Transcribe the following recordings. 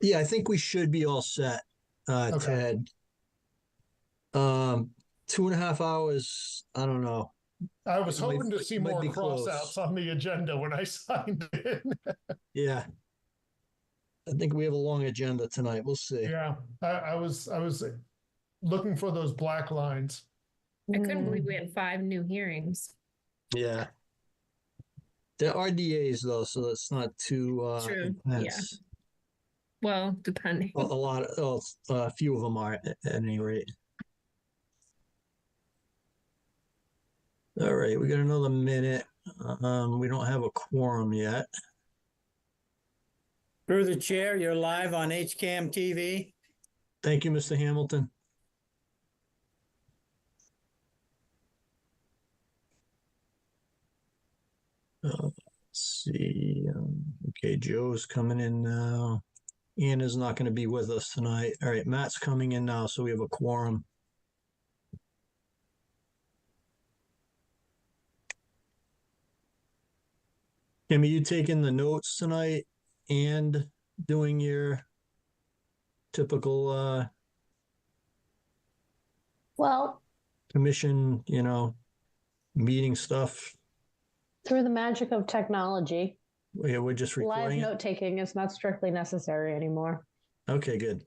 Yeah, I think we should be all set, Okay. Ted. 2.5 hours, I don't know. I was It might- hoping to see it might more be crossouts close. on the agenda when I signed in. Yeah, I think we have a long agenda tonight. We'll see. Yeah, I was looking for those black lines. I couldn't believe we had 5 new hearings. Yeah. There are DAs though, so it's not too True, intense. Well, depending. A lot of, a few of them are at any rate. All right, we got another minute. We don't have a quorum yet. Through the chair, you're live on HCAM TV. Thank you, Mr. Hamilton. Let's see. Okay, Joe's coming in now. Anna's not going to be with us tonight. All right, Matt's coming in now, so we have a quorum. Kim, are you taking the notes tonight and doing your typical Well, commission, meeting stuff? through the magic of technology, Yeah, we're just live recording it? note taking is not strictly necessary anymore. Okay, good.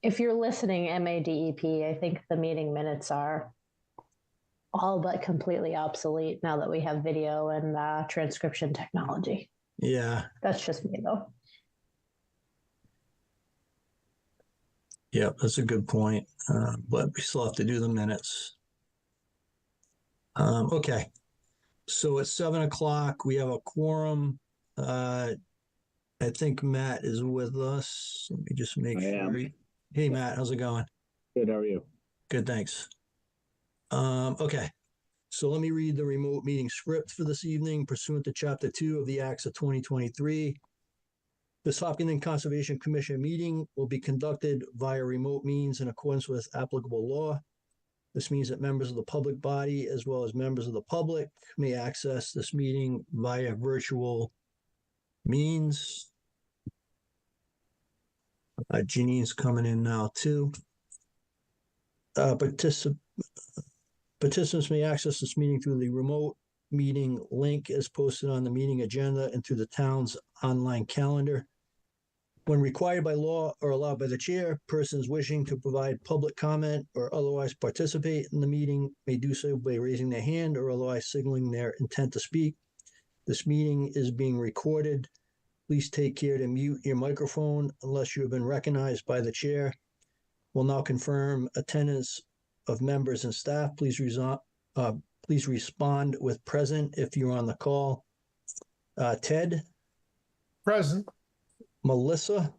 If you're listening MADEP, I think the meeting minutes are all but completely obsolete now that we have video and transcription technology. Yeah, That's just me, though. yeah, that's a good point. But we still have to do the minutes. Okay, so at 7:00, we have a quorum. I think Matt is with us. Let me just make I sure. am. Hey, Matt, how's it going? Good, how are you? Good, thanks. Okay, so let me read the remote meeting script for this evening pursuant to Chapter 2 of the Acts of 2023. This Hopkinton Conservation Commission meeting will be conducted via remote means in accordance with applicable law. This means that members of the public body, as well as members of the public, may access this meeting via virtual means. Janine's coming in now too. Participants may access this meeting through the remote meeting link as posted on the meeting agenda and through the town's online calendar. When required by law or allowed by the chair, persons wishing to provide public comment or otherwise participate in the meeting may do so by raising their hand or otherwise signaling their intent to speak. This meeting is being recorded. Please take care to mute your microphone unless you have been recognized by the chair. We'll now confirm attendance of members and staff. Please respond with present if you're on the call. Ted? Present. Melissa?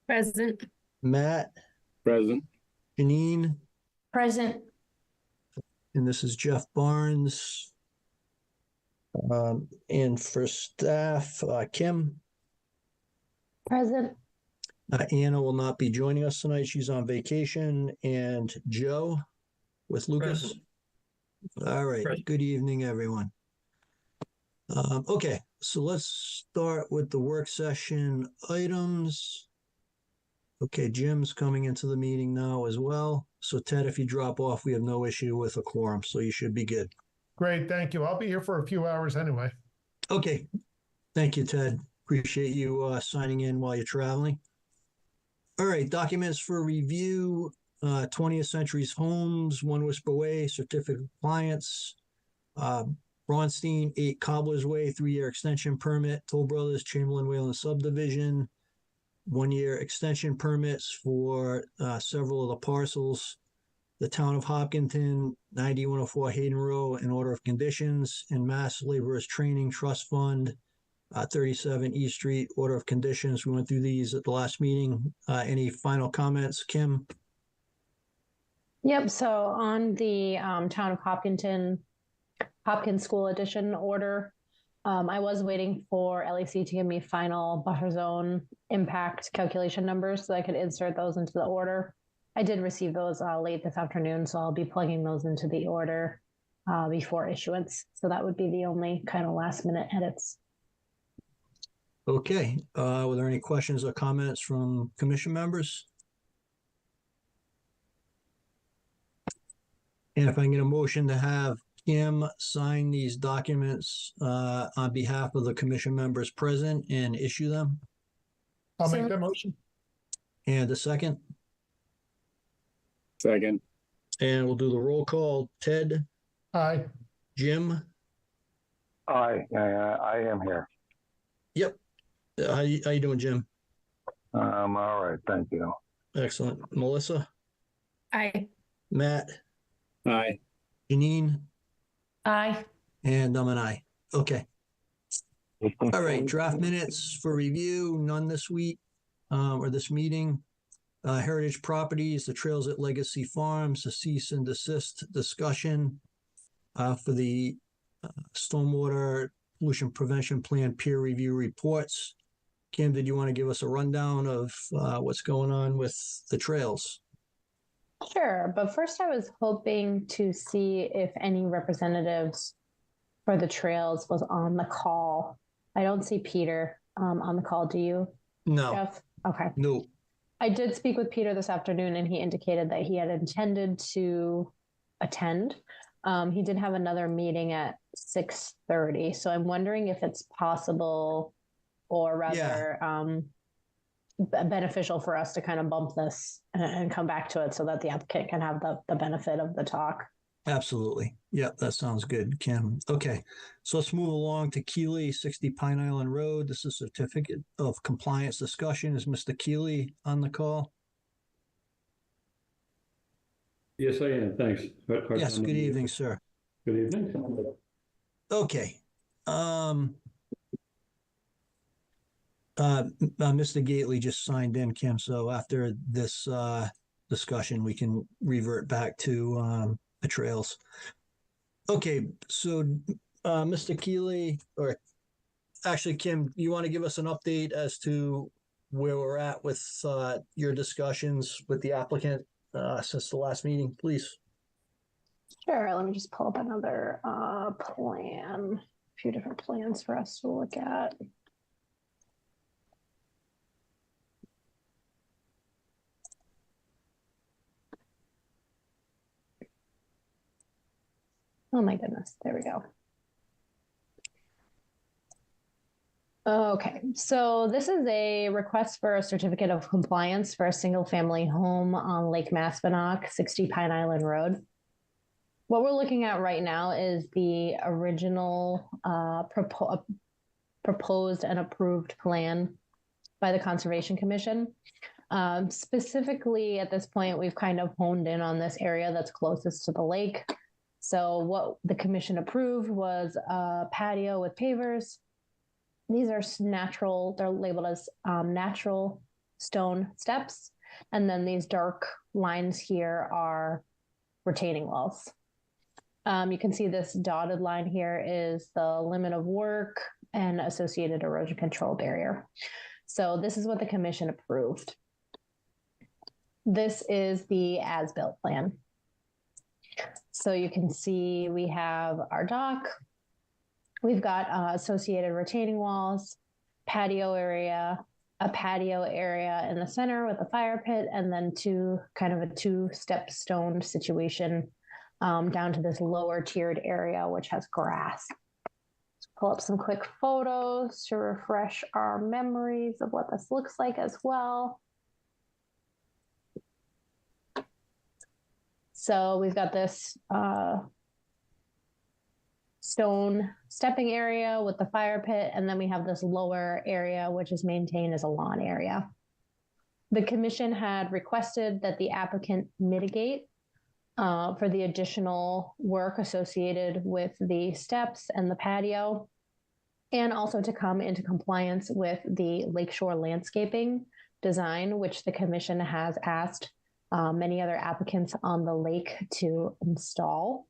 Present. Matt? Present. Janine? Present. And this is Jeff Barnes. And for staff, Kim? Present. Anna will not be joining us tonight. She's on vacation. And Joe with Lucas? Present. All right. Present. Good evening, everyone. Okay, so let's start with the work session items. Okay, Jim's coming into the meeting now as well. So Ted, if you drop off, we have no issue with a quorum, so you should be good. Great, thank you. I'll be here for a few hours anyway. Okay, thank you, Ted. Appreciate you signing in while you're traveling. All right, documents for review, 20th Century's Homes, One Whisper Way, Certificate of Compliance, Braunstein, 8 Cobblers Way, 3-year extension permit, Toll Brothers, Chamberlain Whalen subdivision, 1-year extension permits for several of the parcels, the Town of Hopkinton, 9104 Hayden Row, in order of conditions, and Mass Laborers Training Trust Fund, 37 East Street, order of conditions. We went through these at the last meeting. Any final comments, Kim? Yep. So on the Town of Hopkins School Edition order, I was waiting for LEC to give me final buffer zone impact calculation numbers so I could insert those into the order. I did receive those late this afternoon, so I'll be plugging those into the order before issuance. So that would be the only kind of last minute edits. Okay, were there any questions or comments from commission members? And if I can get a motion to have Kim sign these documents on behalf of the commission members present and issue them? I'll So- make that motion. And a second? Second. And we'll do the roll call. Ted, Aye. Jim, I am here. how you doing, Jim? I'm all right, thank you. Excellent. Melissa, Aye. Matt, Aye. Janine, Aye. and I'm an aye. Okay. All right, draft minutes for review, none this week, or this meeting. Heritage Properties, the Trails at Legacy Farms, the cease and desist discussion for the Stormwater Pollution Prevention Plan peer review reports. Kim, did you want to give us a rundown of what's going on with the trails? Sure, but first I was hoping to see if any representatives for the trails was on the call. I don't see Peter on the call. Do you, No, Jeff? Okay. no. I did speak with Peter this afternoon, and he indicated that he had intended to attend. He did have another meeting at 6:30, so I'm wondering if it's possible, or rather, beneficial for us to kind of bump this and come back to it so that the applicant can have the benefit of the talk. Absolutely. Yep, that sounds good, Kim. Okay, so let's move along to Keeley, 60 Pine Island Road. This is certificate of compliance discussion. Is Mr. Keeley on the call? Yes, I am. Thanks. Yes, good evening, sir. Good evening. Okay. Mr. Gately just signed in, Kim, so after this discussion, we can revert back to the trails. Okay, so Mr. Keeley, or actually, Kim, you want to give us an update as to where we're at with your discussions with the applicant since the last meeting, please? Sure. Let me just pull up another plan, a few different plans for us to look at. Oh my goodness, there we go. Okay, so this is a request for a certificate of compliance for a single family home on Lake Maspinock, 60 Pine Island Road. What we're looking at right now is the original proposed and approved plan by the Conservation Commission. Specifically at this point, we've kind of honed in on this area that's closest to the lake. So what the commission approved was a patio with pavers. These are natural, they're labeled as natural stone steps. And then these dark lines here are retaining walls. You can see this dotted line here is the limit of work and associated erosion control barrier. So this is what the commission approved. This is the as-built plan. So you can see we have our dock. We've got associated retaining walls, patio area, a patio area in the center with a fire pit, and then kind of a two-step stone situation down to this lower tiered area, which has grass. Let's pull up some quick photos to refresh our memories of what this looks like as well. So we've got this stone stepping area with the fire pit, and then we have this lower area, which is maintained as a lawn area. The commission had requested that the applicant mitigate for the additional work associated with the steps and the patio, and also to come into compliance with the lakeshore landscaping design, which the commission has asked many other applicants on the lake to install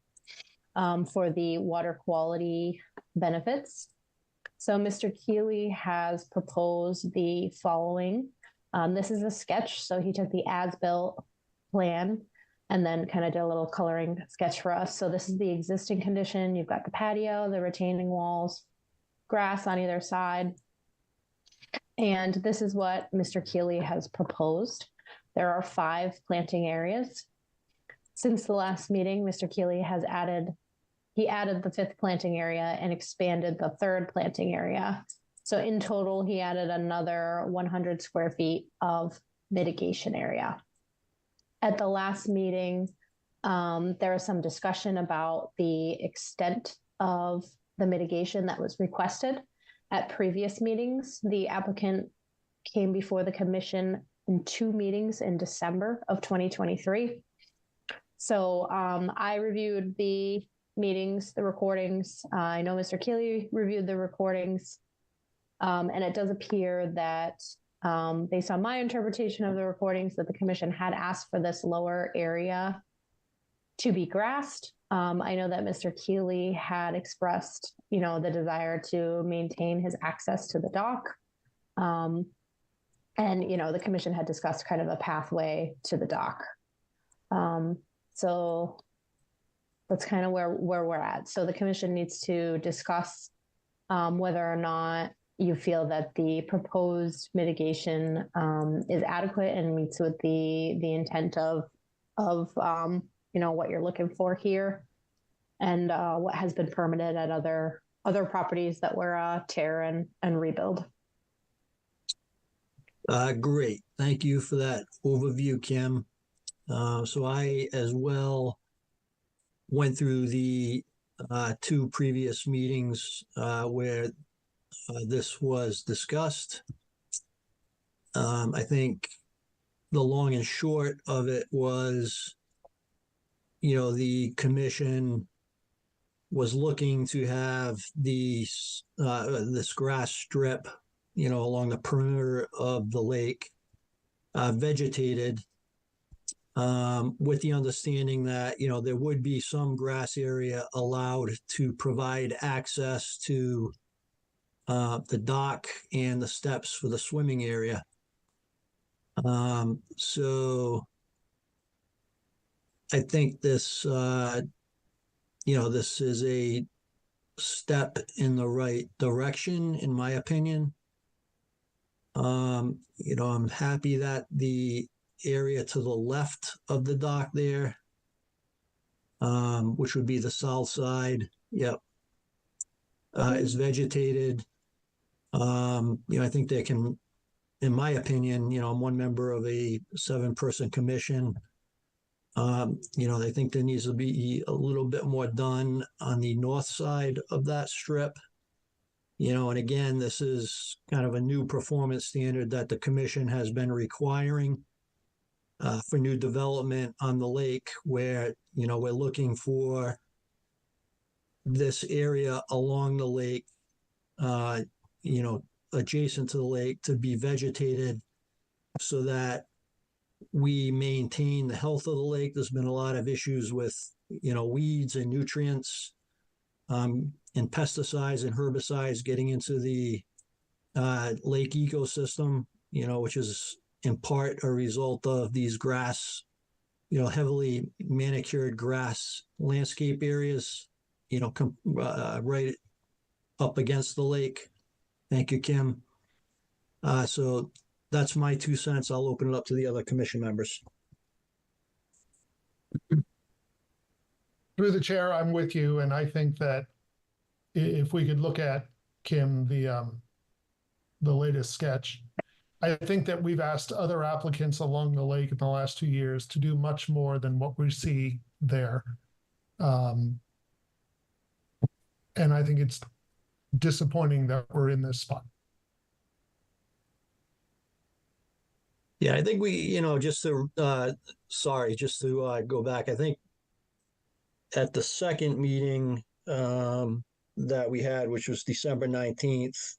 for the water quality benefits. So Mr. Keeley has proposed the following. This is a sketch. So he took the as-built plan and then kind of did a little coloring sketch for us. So this is the existing condition. You've got the patio, the retaining walls, grass on either side. And this is what Mr. Keeley has proposed. There are 5 planting areas. Since the last meeting, Mr. Keeley has added the 5th planting area and expanded the 3rd planting area. So in total, he added another 100 square feet of mitigation area. At the last meeting, there was some discussion about the extent of the mitigation that was requested. At previous meetings, the applicant came before the commission in 2 meetings in December of 2023. So I reviewed the meetings, the recordings. I know Mr. Keeley reviewed the recordings. And it does appear that based on my interpretation of the recordings, that the commission had asked for this lower area to be grassed. I know that Mr. Keeley had expressed, the desire to maintain his access to the dock. And, the commission had discussed kind of a pathway to the dock. So that's kind of where we're at. So the commission needs to discuss whether or not you feel that the proposed mitigation is adequate and meets with the intent of what you're looking for here, and what has been permitted at other properties that were tear and rebuild. Great. Thank you for that overview, Kim. So I as well went through the 2 previous meetings where this was discussed. I think the long and short of it was, the commission was looking to have this grass strip, along the perimeter of the lake vegetated, with the understanding that, there would be some grass area allowed to provide access to the dock and the steps for the swimming area. So I think this, this is a step in the right direction, in my opinion. I'm happy that the area to the left of the dock there, which would be the south side, is vegetated. I think they can, in my opinion, I'm one member of a 7-person commission. I think there needs to be a little bit more done on the north side of that strip. And again, this is kind of a new performance standard that the commission has been requiring for new development on the lake, where, we're looking for this area along the lake, adjacent to the lake, to be vegetated so that we maintain the health of the lake. There's been a lot of issues with, weeds and nutrients, and pesticides and herbicides getting into the lake ecosystem, which is in part a result of these grass, heavily manicured grass landscape areas, right up against the lake. Thank you, Kim. So that's my 2 cents. I'll open it up to the other commission members. Through the chair, I'm with you, and I think that if we could look at, Kim, the latest sketch, I think that we've asked other applicants along the lake in the last 2 years to do much more than what we see there. And I think it's disappointing that we're in this spot. Yeah, I think we, just to go back, I think at the second meeting that we had, which was December 19th,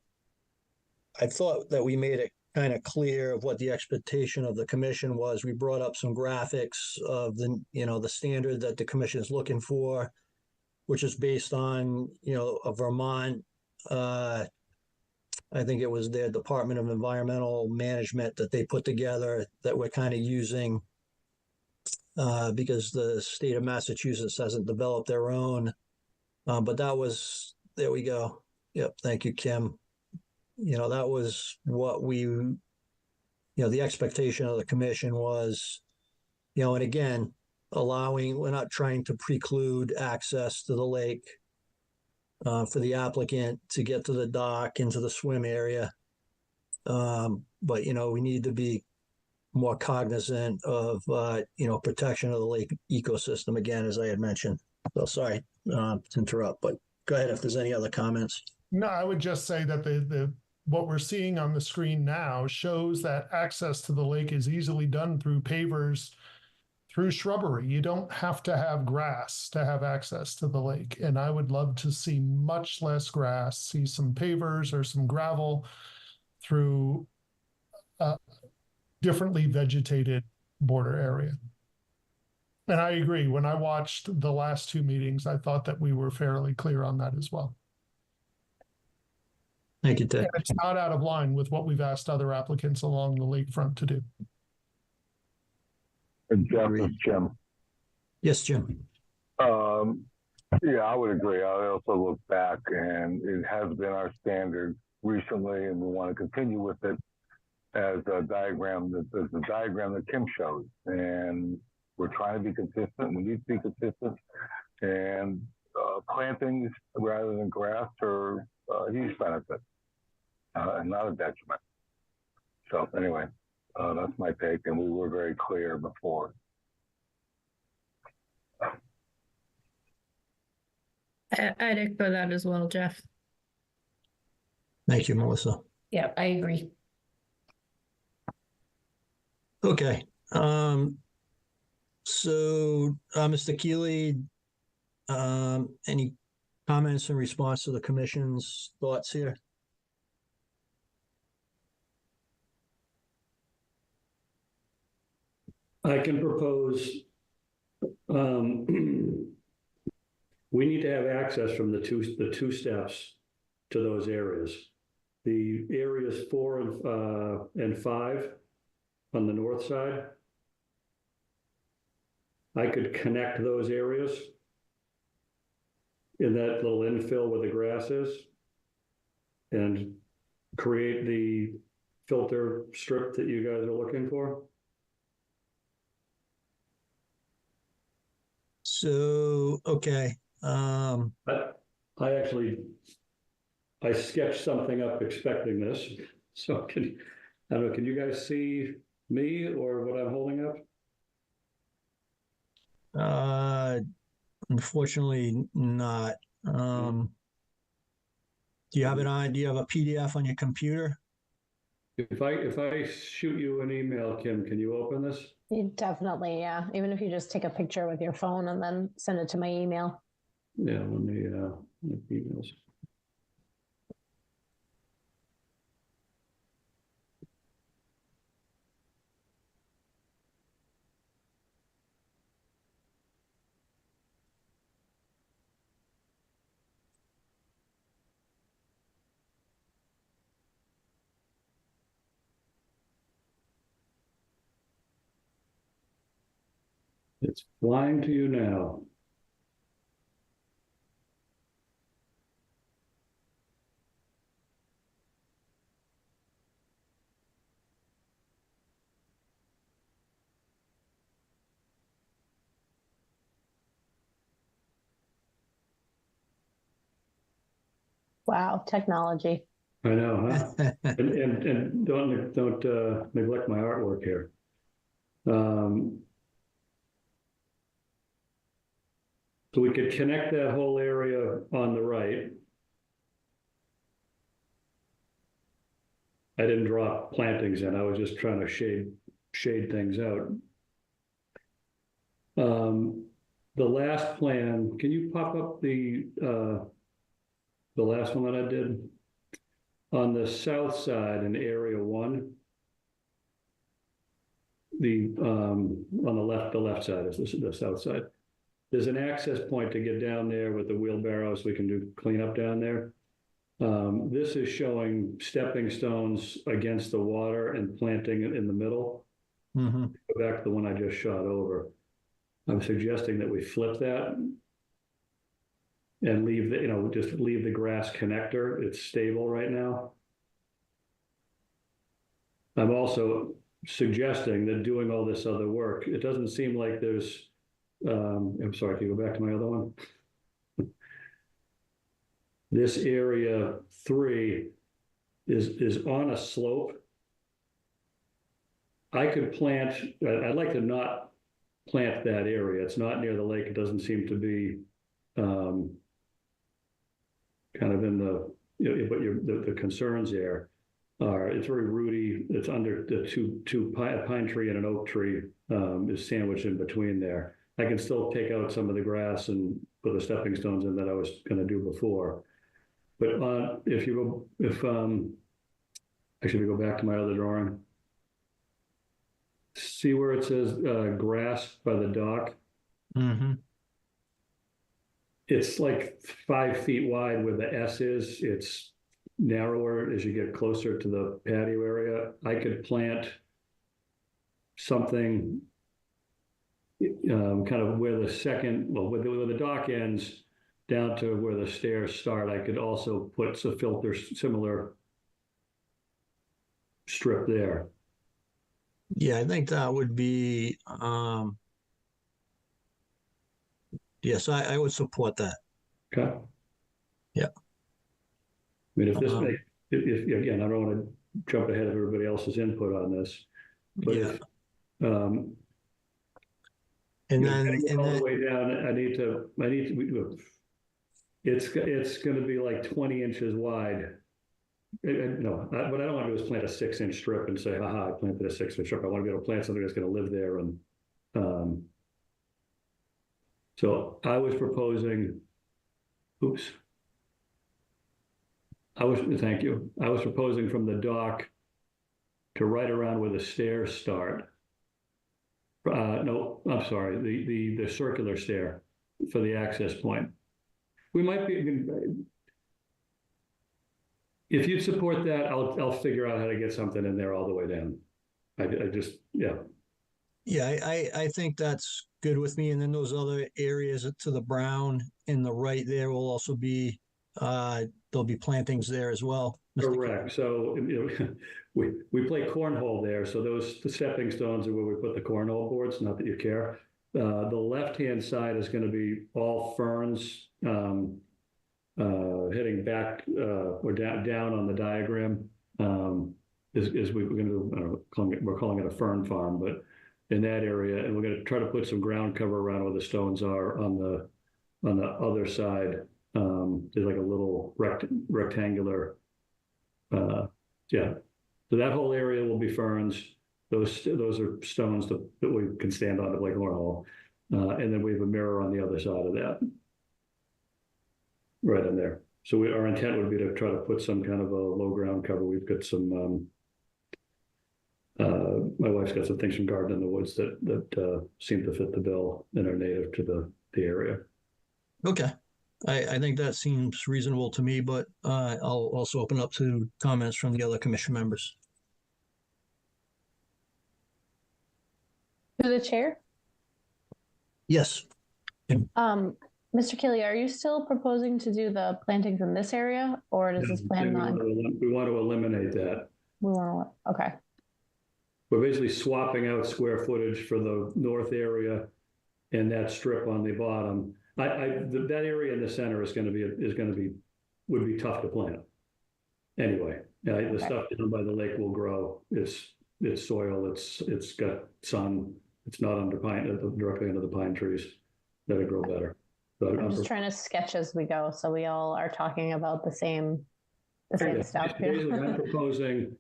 I thought that we made it kind of clear of what the expectation of the commission was. We brought up some graphics of the standard that the commission is looking for, which is based on, a Vermont, I think it was their Department of Environmental Management that they put together, that we're kind of using because the state of Massachusetts hasn't developed their own. But there we go. Yep. Thank you, Kim. that was what the expectation of the commission was, and again, we're not trying to preclude access to the lake for the applicant to get to the dock, into the swim area. But, we need to be more cognizant of, protection of the lake ecosystem, again, as I had mentioned. So sorry to interrupt, but go ahead if there's any other comments. No, I would just say that the what we're seeing on the screen now shows that access to the lake is easily done through pavers, through shrubbery. You don't have to have grass to have access to the lake. And I would love to see much less grass, see some pavers or some gravel through a differently vegetated border area. And I agree. When I watched the last two meetings, I thought that we were fairly clear on that as well. Thank you, Ted. And it's not out of line with what we've asked other applicants along the lakefront to do. And Jeff, it's Jim. Yes, Jim. Yeah, I would agree. I also look back, and it has been our standard recently, and we want to continue with it as a diagram the diagram that Kim showed. And we're trying to be consistent. We need to be consistent. And plantings rather than grass are a huge benefit and not a detriment. So anyway, that's my take, and we were very clear before. I'd echo that as well, Jeff. Thank you, Melissa. Yeah, I agree. Okay. So, Mr. Keeley, any comments in response to the commission's thoughts here? I can propose, we need to have access from the two steps to those areas. The areas 4 and 5 on the north side, I could connect those areas in that little infill where the grass is and create the filter strip that you guys are looking for. So, okay. I sketched something up expecting this. So I don't know, can you guys see me or what I'm holding up? Unfortunately not. Do you have do you have a PDF on your computer? If I shoot you an email, Kim, can you open this? Definitely, yeah. Even if you just take a picture with your phone and then send it to my email. Yeah, let me emails. It's flying to you now. Wow, technology. I know, huh? and don't neglect my artwork here. So we could connect that whole area on the right. I didn't drop plantings in. I was just trying to shade things out. The last plan, can you pop up the last one that I did? On the south side in area 1, on the left side is the south side. There's an access point to get down there with the wheelbarrows. We can do cleanup down there. This is showing stepping stones against the water and planting it in the middle. Mm-hmm. Go back to the one I just shot over. I'm suggesting that we flip that and leave just leave the grass connector. It's stable right now. I'm also suggesting that doing all this other work, it doesn't seem like there's, I'm sorry, can you go back to my other one? This area 3 is on a slope. I could plant, I'd like to not plant that area. It's not near the lake. It doesn't seem to be kind of in the, but the concerns there are, it's very rooty. It's under the two pine tree and an oak tree is sandwiched in between there. I can still take out some of the grass and put the stepping stones in that I was going to do before. But actually, we go back to my other drawing. See where it says grass by the dock? Mm-hmm. It's like 5 feet wide where the S is. It's narrower as you get closer to the patio area. I could plant something kind of where the where the dock ends down to where the stairs start. I could also put a filter similar strip there. Yeah, I think that would be, yes, I would support that. Okay. Yeah. I mean, if this Um, if again, I don't want to jump ahead of everybody else's input on this, but Yeah. if, And you know, then, and all the then, way down, it's going to be like 20 inches wide. No, what I don't want to do is plant a 6-inch strip and say, haha, I planted a 6-inch strip. I want to be able to plant something that's going to live there. And so I was proposing, thank you. I was proposing from the dock to right around where the stairs start. No, I'm sorry, the circular stair for the access point. We might be, if you'd support that, I'll figure out how to get something in there all the way down. I just, yeah. yeah, I think that's good with me. And then those other areas to the brown and the right there will also be, there'll be plantings there as well. Mr. Correct. So, you know, we play cornhole there. So the stepping stones are where we put the cornhole boards, not that you care. The left-hand side is going to be all ferns, heading back or down on the diagram. We're going to do, we're calling it a fern farm, but in that area, and we're going to try to put some ground cover around where the stones are on the other side. There's like a little rectangular, yeah. So that whole area will be ferns. Those are stones that we can stand on to play cornhole, and then we have a mirror on the other side of that, right in there. So our intent would be to try to put some kind of a low ground cover. We've got some. My wife's got some things from Garden in the Woods that seem to fit the bill and are native to the area. Okay. I think that seems reasonable to me, but I'll also open up to comments from the other commission members. To the chair. Yes. Mr. Keeley, are you still proposing to do the plantings in this area, or does this plan not? We want to eliminate that. We want to, okay. We're basically swapping out square footage for the north area and that strip on the bottom. That area in the center would be tough to plant. Anyway, the stuff down by the lake will grow. It's soil. It's got sun. It's not under directly under the pine trees. That'll grow better. So I'm just trying to sketch as we go, so we all are talking about the same stuff. Basically, I'm proposing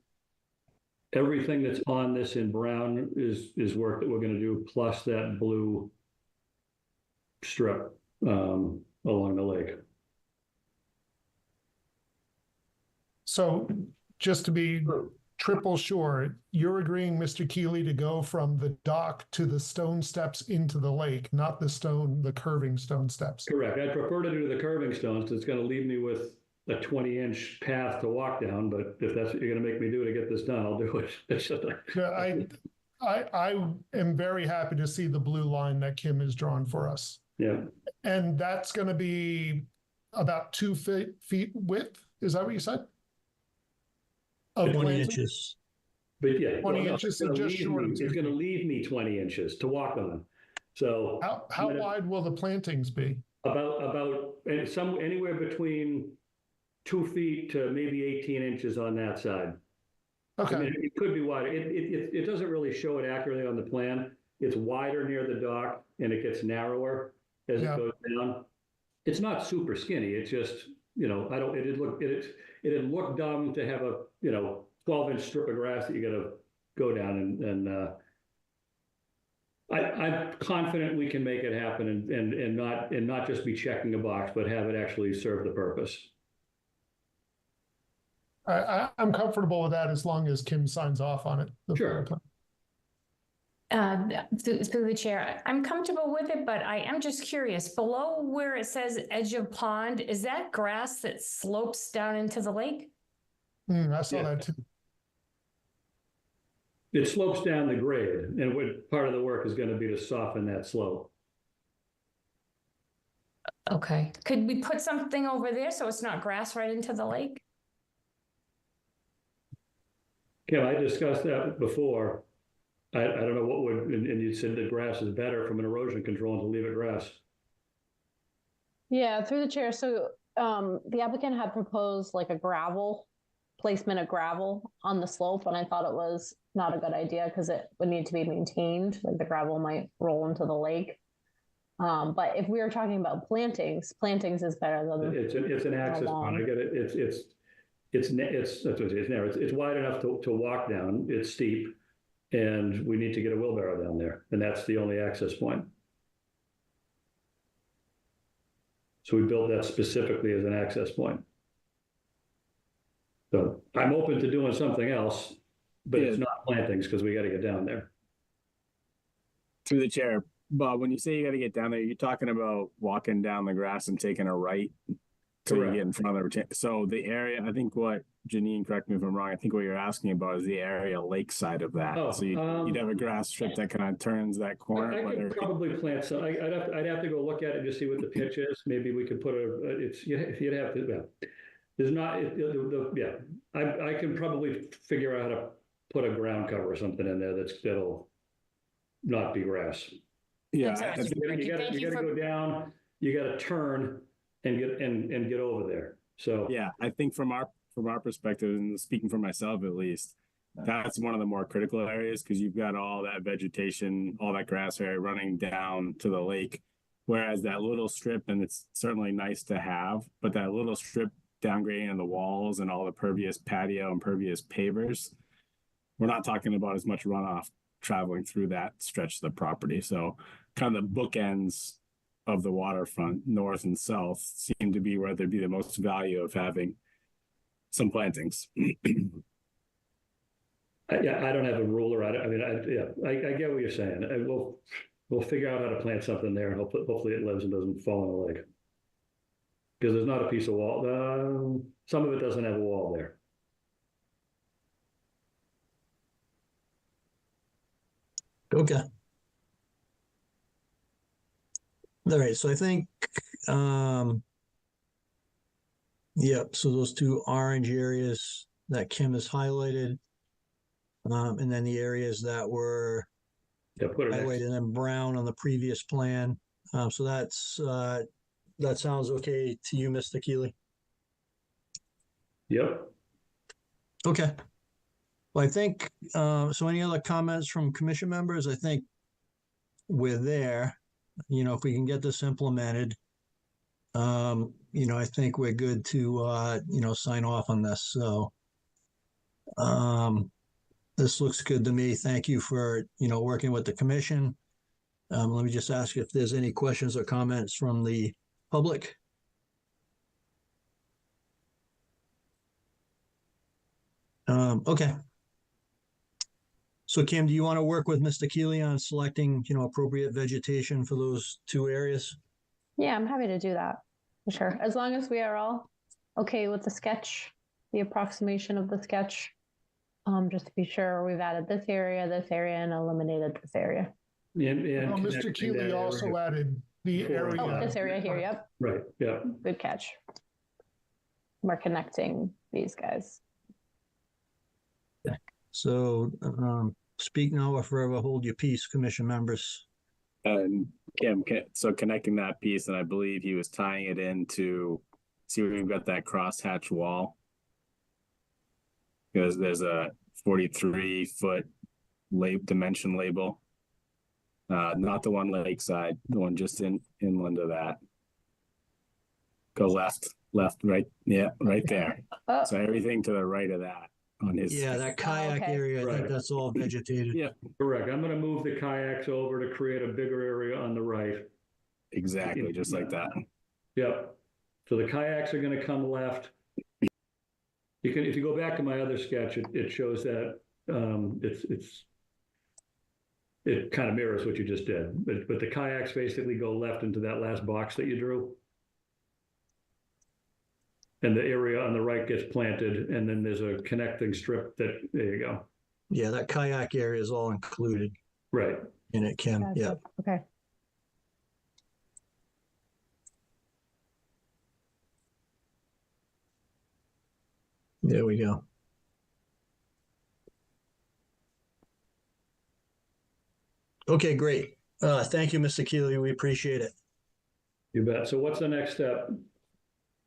everything that's on this in brown is work that we're going to do, plus that blue strip along the lake. So just to be triple sure, you're agreeing, Mr. Keeley, to go from the dock to the stone steps into the lake, not the curving stone steps. Correct. I'd prefer to do the curving stones because it's going to leave me with a 20-inch path to walk down. But if that's what you're going to make me do to get this done, I'll do it. I am very happy to see the blue line that Kim has drawn for us. Yeah. And that's going to be about 2 feet width. Is that what you said? 20 inches. But yeah. 20 no, inches, it's gonna so just leave short of me- 2 It's gonna feet. leave me 20 inches to walk on. So How Yeah. wide will the plantings be? and anywhere between 2 feet to maybe 18 inches on that side. I Okay, mean, it could be wider. It doesn't really show it accurately on the plan. It's wider near the dock and it gets narrower as it Yeah. goes down. It's not super skinny. It's just, it'd look dumb to have a, 12-inch strip of grass that you gotta go down and I'm confident we can make it happen and not just be checking a box, but have it actually serve the purpose. I'm comfortable with that as long as Kim signs off on it. the Sure. plan. Through the chair, I'm comfortable with it, but I am just curious, below where it says edge of pond, is that grass that slopes down into the lake? I saw Yeah. that too. It slopes down the grade, and part of the work is gonna be to soften that slope. Okay, could we put something over there so it's not grass right into the lake? Kim, I discussed that before. I don't know what would, and you said the grass is better from an erosion control and to leave it grass. Yeah, through the chair. So the applicant had proposed like a gravel placement of gravel on the slope, and I thought it was not a good idea because it would need to be maintained. Like the gravel might roll into the lake. But if we were talking about plantings is better than It's an access point. I get it. It's narrow. It's wide enough to walk down. It's steep, and we need to get a wheelbarrow down there, and that's the only access point. So we built that specifically as an access point. So I'm open to doing something else, but it's not plantings because we got to get down there. Through the chair, Bob, when you say you got to get down there, you're talking about walking down the grass and taking a right till you Correct. get in front of the so the area. I think what Janine, correct me if I'm wrong. I think what you're asking about is the area lakeside of that. Oh, so you'd have a grass strip that kind of turns that corner. I whether could probably plant some. I'd have to go look at it to see what the pitch is. Maybe we could put you'd have to. Yeah. There's not. I can probably figure out how to put a ground cover or something in there that'll not be grass. yeah, That's I all think- right. You Thank you gotta for- go down. You gotta turn and get over there. So yeah, I think from our perspective, and speaking for myself at least, that's one of the more critical areas because you've got all that vegetation, all that grass area running down to the lake. Whereas that little strip, and it's certainly nice to have, but that little strip downgrading on the walls and all the pervious patio and pervious pavers, we're not talking about as much runoff traveling through that stretch of the property. So kind of the bookends of the waterfront, north and south, seem to be where there'd be the most value of having some plantings. I don't have a ruler. I get what you're saying. We'll figure out how to plant something there, and hopefully it lives and doesn't fall in the lake. Because there's not a piece of wall. Some of it doesn't have a wall there. Okay. All right, so I think, yep, so those two orange areas that Kim has highlighted, and then the areas that were Yeah, put it next. highlighted in brown on the previous plan. So that sounds okay to you, Mr. Keeley? Yep. Okay. Well, I think, so any other comments from commission members? I think we're there. If we can get this implemented, I think we're good to, sign off on this. So this looks good to me. Thank you for, working with the commission. Let me just ask if there's any questions or comments from the public. Okay. So Kim, do you want to work with Mr. Keeley on selecting, appropriate vegetation for those two areas? Yeah, I'm happy to do that. For sure. As long as we are all okay with the sketch, the approximation of the sketch. Just to be sure we've added this area, and eliminated this area. And Mr. connecting Keeley that also area. added the Before. area. Oh, this area here, yep. Right, yeah. Good catch. We're connecting these guys. So, speak now or forever hold your peace, commission members. And Kim, so connecting that piece, and I believe he was tying it into, see where we've got that crosshatch wall? Because there's a 43-foot dimension label. Not the one lakeside, the one just inland of that. Go left, right, yeah, right there. Oh, So everything to the right of that on his. Yeah, that kayak okay. area, I think Right. that's all vegetated. Yeah, Correct. I'm going to move the kayaks over to create a bigger area on the right. exactly, just like that. Yep. So the kayaks are going to come left. You can, if you go back to my other sketch, it shows that it kind of mirrors what you just did, but the kayaks basically go left into that last box that you drew. And the area on the right gets planted, and then there's a connecting strip that, there you go. Yeah, that kayak area is all included Right. in it, Kim. gotcha. Yeah. Okay. There we go. Okay, great. Thank you, Mr. Keeley. We appreciate it. You bet. So what's the next step?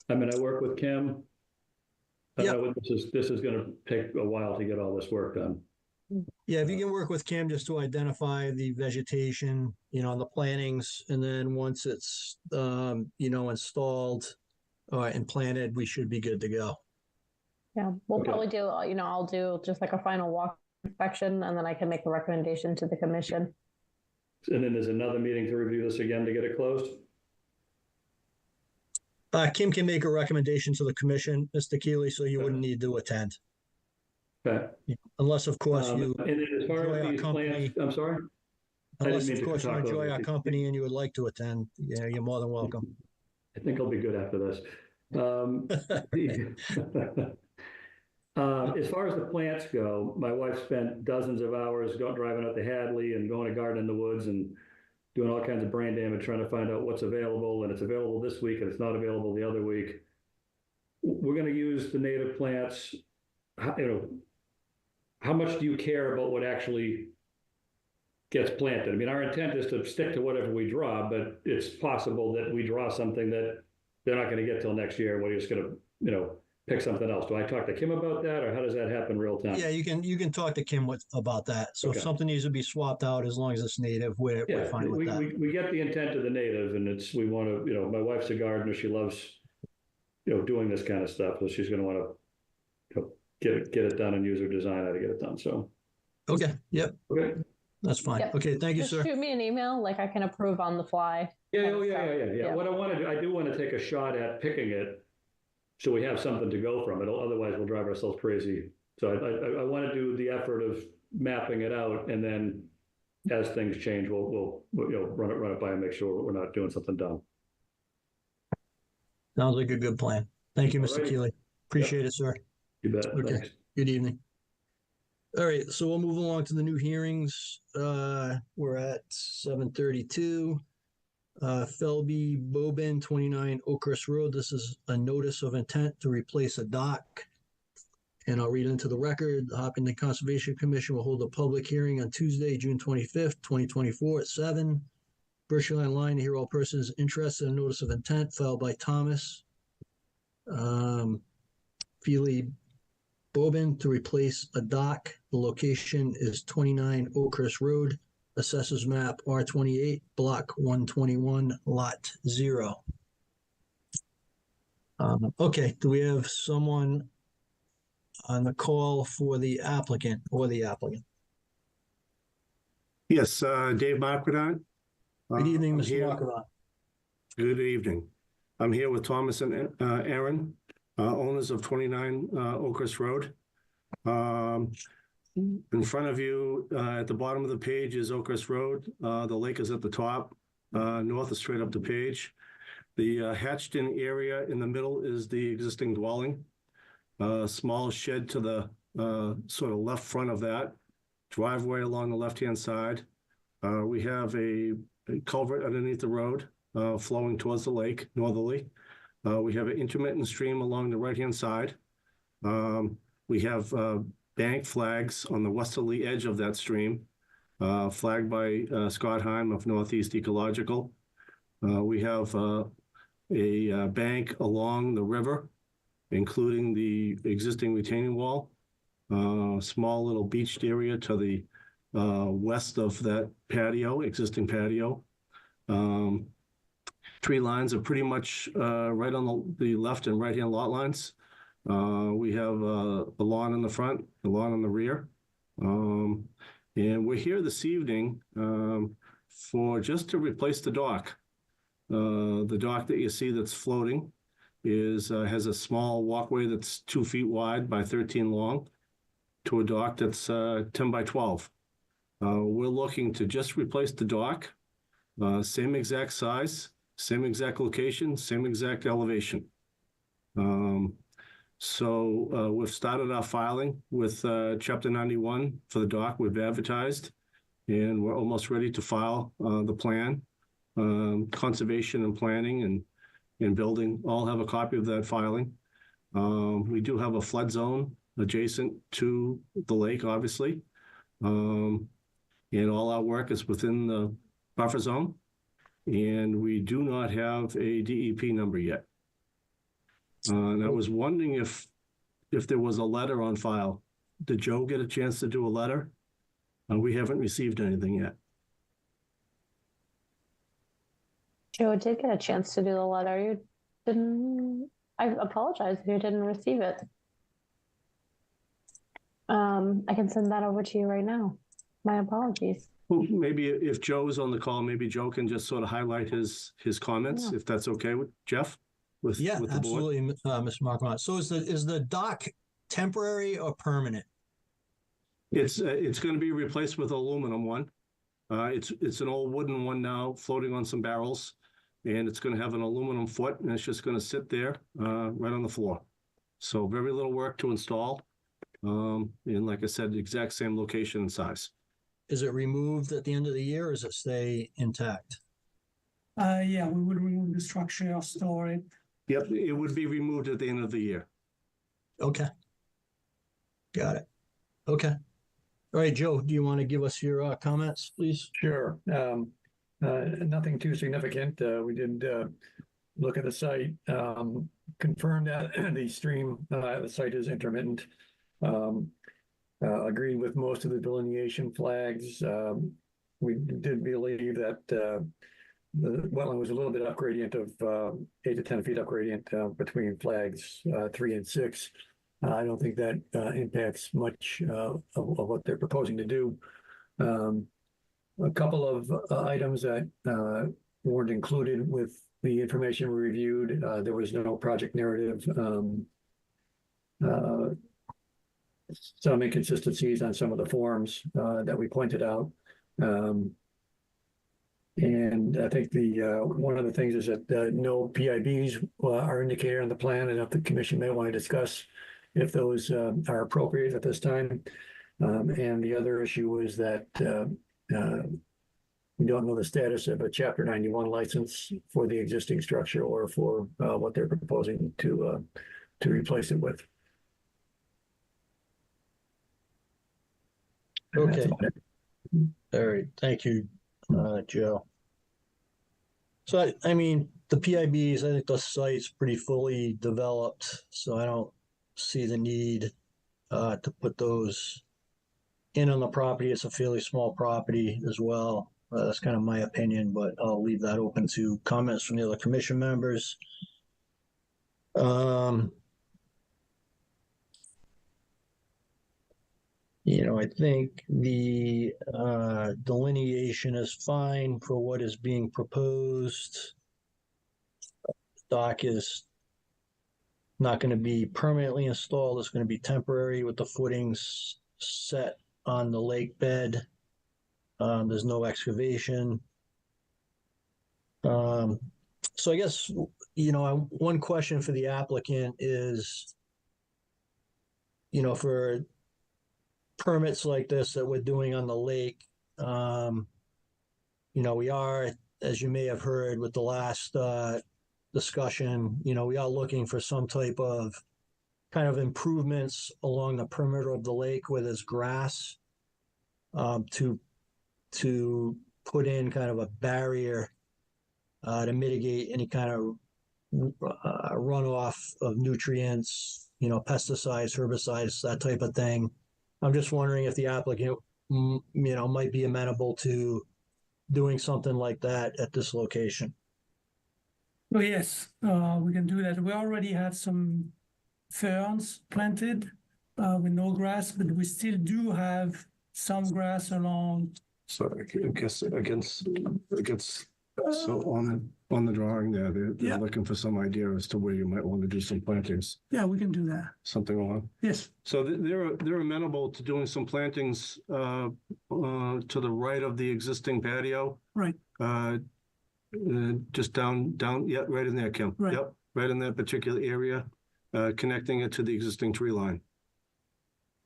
I mean, I work with Kim. I Yep. know this is going to take a while to get all this work done. Yeah, if you can work with Kim just to identify the vegetation, and the plantings, and then once it's, installed and planted, we should be good to go. Yeah, we'll Okay. probably do, I'll do just like a final walk inspection and then I can make a recommendation to the commission. And then there's another meeting to review this again to get it closed? Kim can make a recommendation to the commission, Mr. Keeley, so you Okay. wouldn't need to attend. Okay. Unless, of course, you, And then as far enjoy as our these company. plans, I'm sorry? unless, mean of to course, you talk enjoy over our you. company and you would like to attend, you're more than welcome. I think I'll be good after this. As far as the plants go, my wife spent dozens of hours driving out to Hadley and going to Garden in the Woods and doing all kinds of brain damage trying to find out what's available, and it's available this week and it's not available the other week. We're going to use the native plants. How much do you care about what actually gets planted? I mean, our intent is to stick to whatever we draw, but it's possible that we draw something that they're not going to get till next year, and we're just going to, pick something else. Do I talk to Kim about that, or how does that happen real time? Yeah, you can talk to Kim about that. So Okay. if something needs to be swapped out, as long as it's native, we're Yeah, fine with that. we get the intent of the native, and we want to, my wife's a gardener. She loves, doing this kind of stuff. So she's going to want to get it done and use her designer to get it done. So, Okay, yep, okay. that's fine. Yep. Okay, thank you, Just sir. shoot me an email, like I can approve on the fly. Yeah. kind of stuff. Yeah. What I want to do, I do want to take a shot at picking it so we have something to go from it. Otherwise, we'll drive ourselves crazy. So I want to do the effort of mapping it out, and then as things change, we'll run it by and make sure we're not doing something dumb. Sounds like a good plan. Thank you, Mr. Alrighty. Keeley. Appreciate it, sir. You bet. Okay. Thanks. Good evening. All right, so we'll move along to the new hearings. We're at 7:32. Felby Bobin, 29 Oakhurst Road. This is a notice of intent to replace a dock. And I'll read into the record. The Hopkinton Conservation Commission will hold a public hearing on Tuesday, June 25th, 2024 at 7. Berkshire Line to hear all persons interested in notice of intent filed by Thomas Feely Bobin to replace a dock. The location is 29 Oakhurst Road, Assessors Map R28, Block 121, Lot 0. Okay, do we have someone on the call for the applicant or the applicant? Yes, Dave Marquardt. Good evening, I'm Mr. here- Marquardt. Good evening. I'm here with Thomas and Aaron, owners of 29 Oakhurst Road. In front of you, at the bottom of the page is Oakhurst Road. The lake is at the top. North is straight up the page. The hatched-in area in the middle is the existing dwelling. Small shed to the sort of left front of that. Driveway along the left-hand side. We have a culvert underneath the road flowing towards the lake northerly. We have an intermittent stream along the right-hand side. We have bank flags on the westerly edge of that stream, flagged by Scott Heim of Northeast Ecological. We have a bank along the river, including the existing retaining wall, small little beached area to the west of that patio, existing patio. Tree lines are pretty much right on the left and right-hand lot lines. We have the lawn in the front, the lawn in the rear. And we're here this evening for just to replace the dock. The dock that you see that's floating has a small walkway that's 2 feet wide by 13 long to a dock that's 10 by 12. We're looking to just replace the dock, same exact size, same exact location, same exact elevation. So we've started our filing with Chapter 91 for the dock. We've advertised, and we're almost ready to file the plan. Conservation and planning and building all have a copy of that filing. We do have a flood zone adjacent to the lake, obviously. And all our work is within the buffer zone. And we do not have a DEP number yet. And I was wondering if there was a letter on file. Did Joe get a chance to do a letter? We haven't received anything yet. Joe did get a chance to do the letter. You didn't. I apologize if you didn't receive it. I can send that over to you right now. My apologies. Well, maybe if Joe's on the call, maybe Joe can just sort of highlight his comments, if that's okay with Jeff. With the board. Absolutely, Mr. Marquardt. So is the dock temporary or permanent? It's going to be replaced with aluminum one. It's an old wooden one now, floating on some barrels, and it's going to have an aluminum foot, and it's just going to sit there right on the floor. So very little work to install, and like I said, the exact same location and size. Is it removed at the end of the year, or does it stay intact? Yeah, we would remove the structure or store it. Yep, it would be removed at the end of the year. Okay. Got it. Okay. All right, Joe, do you want to give us your comments, please? Sure. Nothing too significant. We did look at the site, confirmed that the stream at the site is intermittent. Agreed with most of the delineation flags. We did believe that the wetland was a little bit up gradient of 8 to 10 feet up gradient between flags 3 and 6. I don't think that impacts much of what they're proposing to do. A couple of items that weren't included with the information we reviewed. There was no project narrative. Some inconsistencies on some of the forms that we pointed out. And I think one of the things is that no PIBs are indicated on the plan, and if the commission may want to discuss if those are appropriate at this time. And the other issue was that we don't know the status of a Chapter 91 license for the existing structure or for what they're proposing to replace it with. Okay. All right. Thank you, Joe. So, I mean, the PIBs, I think the site's pretty fully developed, so I don't see the need to put those in on the property. It's a fairly small property as well. That's kind of my opinion, but I'll leave that open to comments from the other commission members. You know, I think the delineation is fine for what is being proposed. The dock is not going to be permanently installed. It's going to be temporary with the footings set on the lake bed. There's no excavation. So I guess, you know, one question for the applicant is, you know, for permits like this that we're doing on the lake, you know, we are, as you may have heard with the last discussion, you know, we are looking for some type of kind of improvements along the perimeter of the lake where there's grass, to put in kind of a barrier to mitigate any kind of runoff of nutrients, pesticides, herbicides, that type of thing. I'm just wondering if the applicant, might be amenable to doing something like that at this location. Oh, yes, we can do that. We already have some ferns planted with no grass, but we still do have some grass along. So I guess against, so on the drawing there, they're Yeah. looking for some idea as to where you might want to do some plantings, Yeah, we can do that. something along. Yes. So they're amenable to doing some plantings to the right of the existing patio. Right. Just down, yeah, right in there, Kim. Right. Yep, right in that particular area, connecting it to the existing tree line.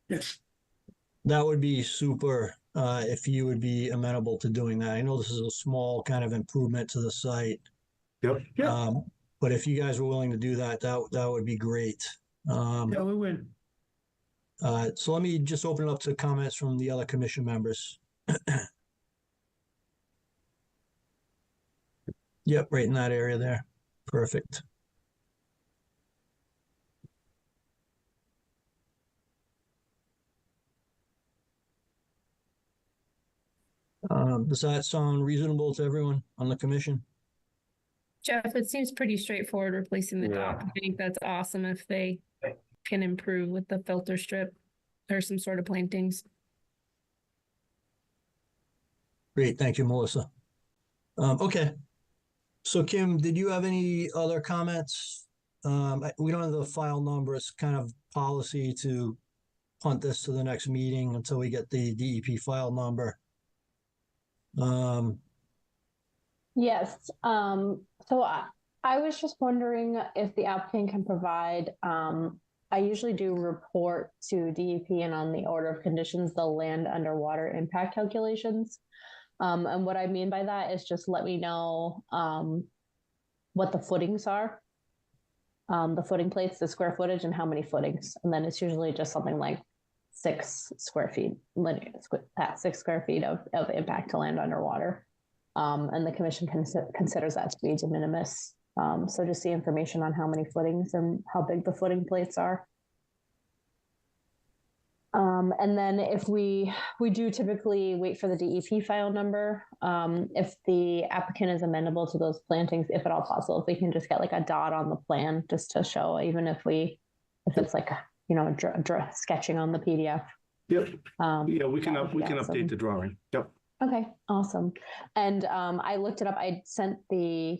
Yes. That would be super, if you would be amenable to doing that. I know this is a small kind of improvement to the site. Yep. Yeah. But if you guys were willing to do that, that would be great. Yeah, we will. So let me just open it up to comments from the other commission members. Yep, right in that area there. Perfect. Does that sound reasonable to everyone on the commission? Jeff, it seems pretty straightforward replacing the dock. I think that's awesome if they can improve with the filter strip or some sort of plantings. Great, thank you, Melissa. Okay. So Kim, did you have any other comments? We don't have the file number. It's kind of policy to punt this to the next meeting until we get the DEP file number. Yes. So I was just wondering if the applicant can provide, I usually do report to DEP and on the order of conditions, the land underwater impact calculations. And what I mean by that is just let me know what the footings are, the footing plates, the square footage, and how many footings. And then it's usually just something like 6 square feet, 6 square feet of impact to land underwater. And the commission considers that to be de minimis. So just the information on how many footings and how big the footing plates are. And then if we do typically wait for the DEP file number, if the applicant is amenable to those plantings, if at all possible, if we can just get like a dot on the plan just to show, even if it's like, sketching on the PDF. Yep. Yeah, we can awesome. update the drawing. Yep. Okay, awesome. And I looked it up. I sent the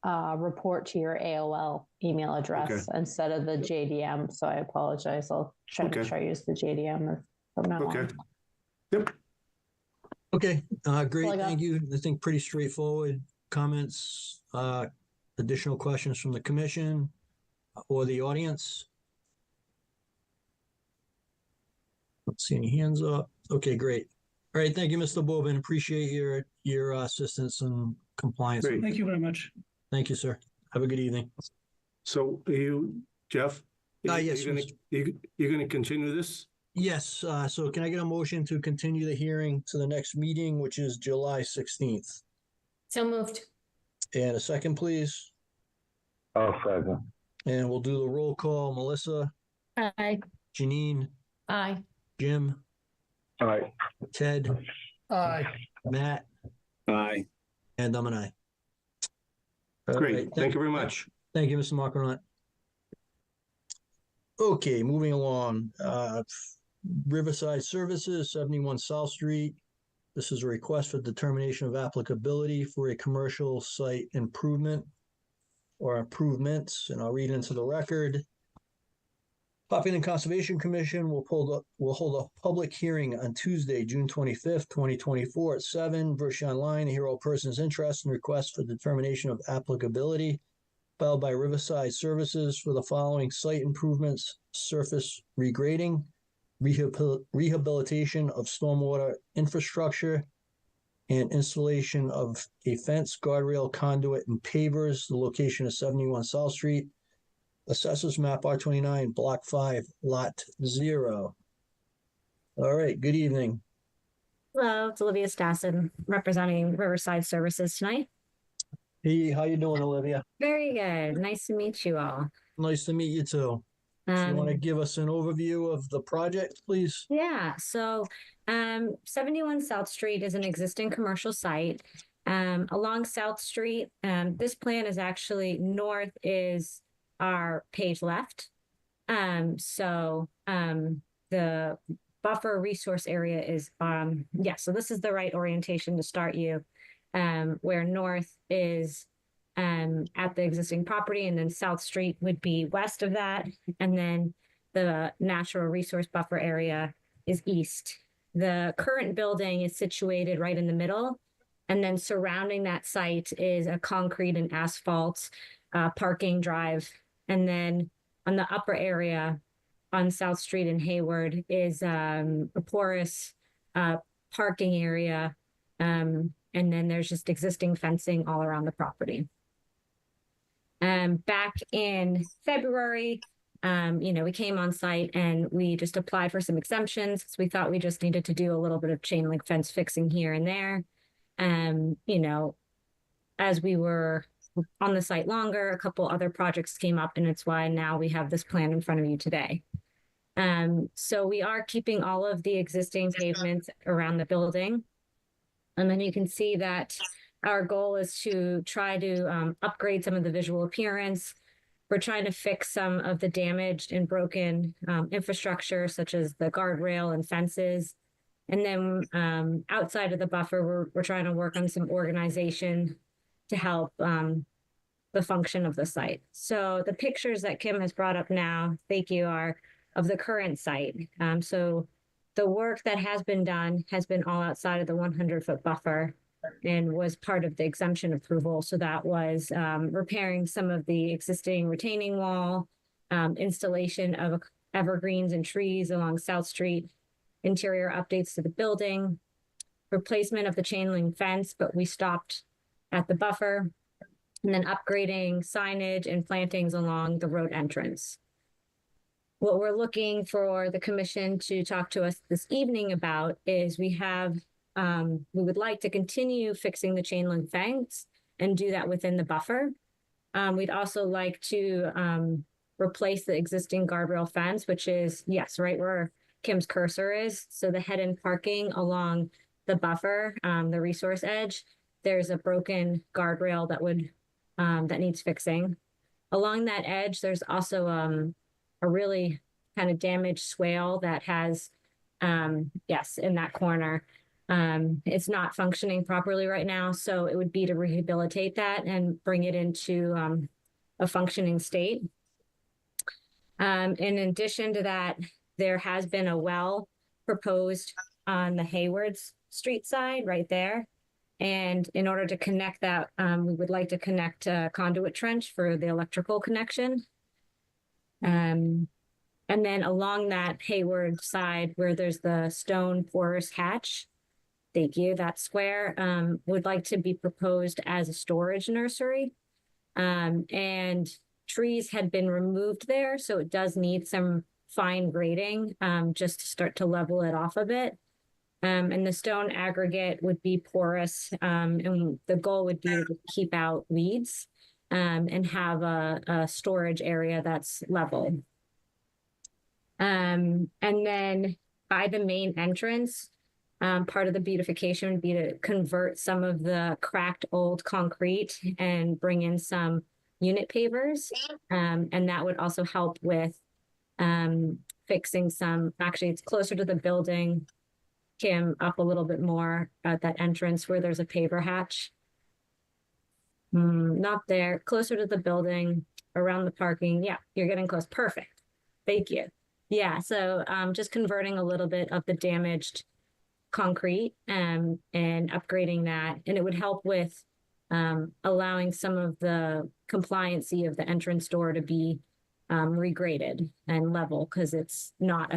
report to your AOL email address instead of the JDM. So I apologize. I'll try to make sure I use the JDM from now on. Yep. Okay, great, thank you. I think pretty straightforward comments, additional questions from the commission or the audience? Don't see any hands up. Okay, great. All right, thank you, Mr. Bobin. Appreciate your assistance and compliance. Great. Thank you very much. Thank you, sir. Have a good evening. So Jeff? Yes. You're going to continue this? Yes, so can I get a motion to continue the hearing to the next meeting, which is July 16th? So moved. And a second, please. I'll second. And we'll do the roll call. Melissa, Aye. Janine, Aye. Jim, All right. Ted, Aye. Matt, Aye. and I'm an aye. All Great. right, Thank you very much. Thank you, Mr. Marcotte. Okay, moving along. Riverside Services, 71 South Street. This is a request for determination of applicability for a commercial site improvement or improvements, and I'll read into the record. Population and Conservation Commission will hold a public hearing on Tuesday, June 25th, 2024 at 7. Virtually online, to hear all persons interested in requests for determination of applicability filed by Riverside Services for the following site improvements: surface regrading, rehabilitation of stormwater infrastructure, and installation of a fence, guardrail, conduit, and pavers. The location is 71 South Street. Assessors Map R29, Block 5, Lot 0. All right, good evening. Hello, it's Olivia Stassen representing Riverside Services tonight. Hey, how you doing, Olivia? Very good. Nice to meet you all. Nice to meet you too. So you want to give us an overview of the project, please? Yeah, so 71 South Street is an existing commercial site. Along South Street, this plan is actually north is our page left. The buffer resource area is, so this is the right orientation to start you, where north is at the existing property, and then South Street would be west of that, and then the natural resource buffer area is east. The current building is situated right in the middle, and then surrounding that site is a concrete and asphalt parking drive, and then on the upper area on South Street in Hayward is a porous parking area, and then there's just existing fencing all around the property. Back in February, we came on site and we just applied for some exemptions because we thought we just needed to do a little bit of chain link fence fixing here and there. As we were on the site longer, a couple other projects came up, and it's why now we have this plan in front of you today. So we are keeping all of the existing pavements around the building. And then you can see that our goal is to try to upgrade some of the visual appearance. We're trying to fix some of the damaged and broken infrastructure, such as the guardrail and fences. And then outside of the buffer, we're trying to work on some organization to help the function of the site. So the pictures that Kim has brought up now, thank you, are of the current site. So the work that has been done has been all outside of the 100-foot buffer and was part of the exemption approval. So that was repairing some of the existing retaining wall, installation of evergreens and trees along South Street, interior updates to the building, replacement of the chain link fence, but we stopped at the buffer, and then upgrading signage and plantings along the road entrance. What we're looking for the commission to talk to us this evening about is we would like to continue fixing the chain link fence and do that within the buffer. We'd also like to replace the existing guardrail fence, which is, yes, right where Kim's cursor is. So the head-end parking along the buffer, the resource edge, there's a broken guardrail that needs fixing. Along that edge, there's also a really kind of damaged swale that has, in that corner. It's not functioning properly right now, so it would be to rehabilitate that and bring it into a functioning state. In addition to that, there has been a well proposed on the Hayward Street side right there. And in order to connect that, we would like to connect a conduit trench for the electrical connection. And then along that Hayward side where there's the stone porous hatch, thank you, that square would like to be proposed as a storage nursery. And trees had been removed there, so it does need some fine grading just to start to level it off a bit. And the stone aggregate would be porous, and the goal would be to keep out weeds and have a storage area that's level. And then by the main entrance, part of the beautification would be to convert some of the cracked old concrete and bring in some unit pavers. And that would also help with fixing some, actually it's closer to the building, Kim, up a little bit more at that entrance where there's a paver hatch. Not there, closer to the building, around the parking. Yeah, you're getting close. Perfect. Thank you. Yeah, so just converting a little bit of the damaged concrete and upgrading that. And it would help with allowing some of the compliancy of the entrance door to be regraded and level because it's not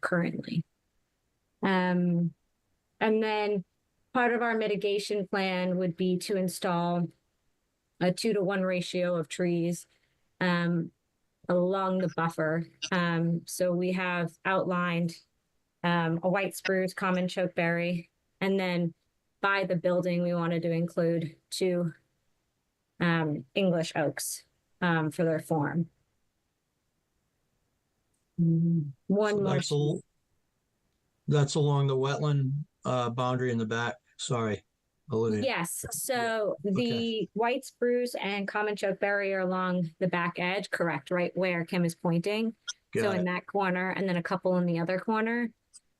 currently. And then part of our mitigation plan would be to install a 2-to-1 ratio of trees along the buffer. So we have outlined a white spruce, common chokeberry, and then by the building, we wanted to include 2 English oaks for their form. One So more. that's along the wetland boundary in the back. Sorry, Olivia. Yes, so the white spruce and common chokeberry are along the back edge, correct, right where Kim is pointing. So Got in it. that corner, and then a couple in the other corner.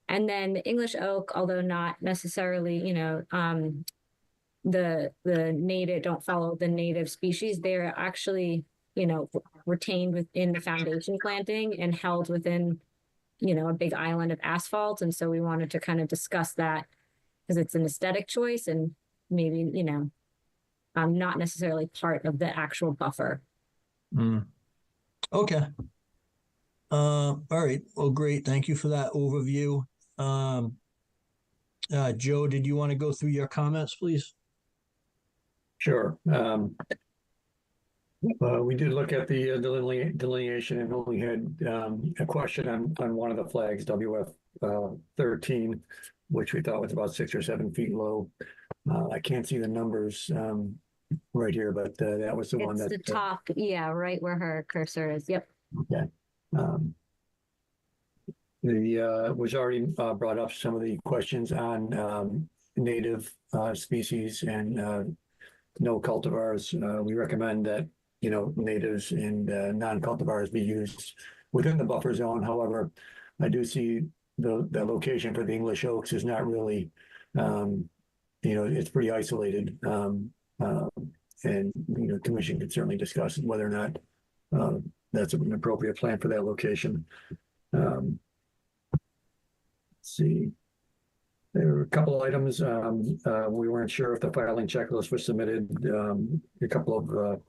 And then the English oak, although not necessarily, the native, don't follow the native species, they're actually, retained within the foundation planting and held within, a big island of asphalt. And so we wanted to kind of discuss that because it's an aesthetic choice and maybe, not necessarily part of the actual buffer. Okay. All right. Well, great. Thank you for that overview. Joe, did you want to go through your comments, please? Sure. We did look at the delineation and only had a question on one of the flags, WF 13, which we thought was about 6 or 7 feet low. I can't see the numbers right here, but that was the one It's that the top, yeah, right where her cursor is. Yep. okay. Was already brought up some of the questions on native species and no cultivars. We recommend that natives and non-cultivars be used within the buffer zone. However, I do see the location for the English oaks is not really, it's pretty isolated. And commission can certainly discuss whether or not that's an appropriate plan for that location. Let's see. There were a couple of items. We weren't sure if the filing checklist was submitted. A couple of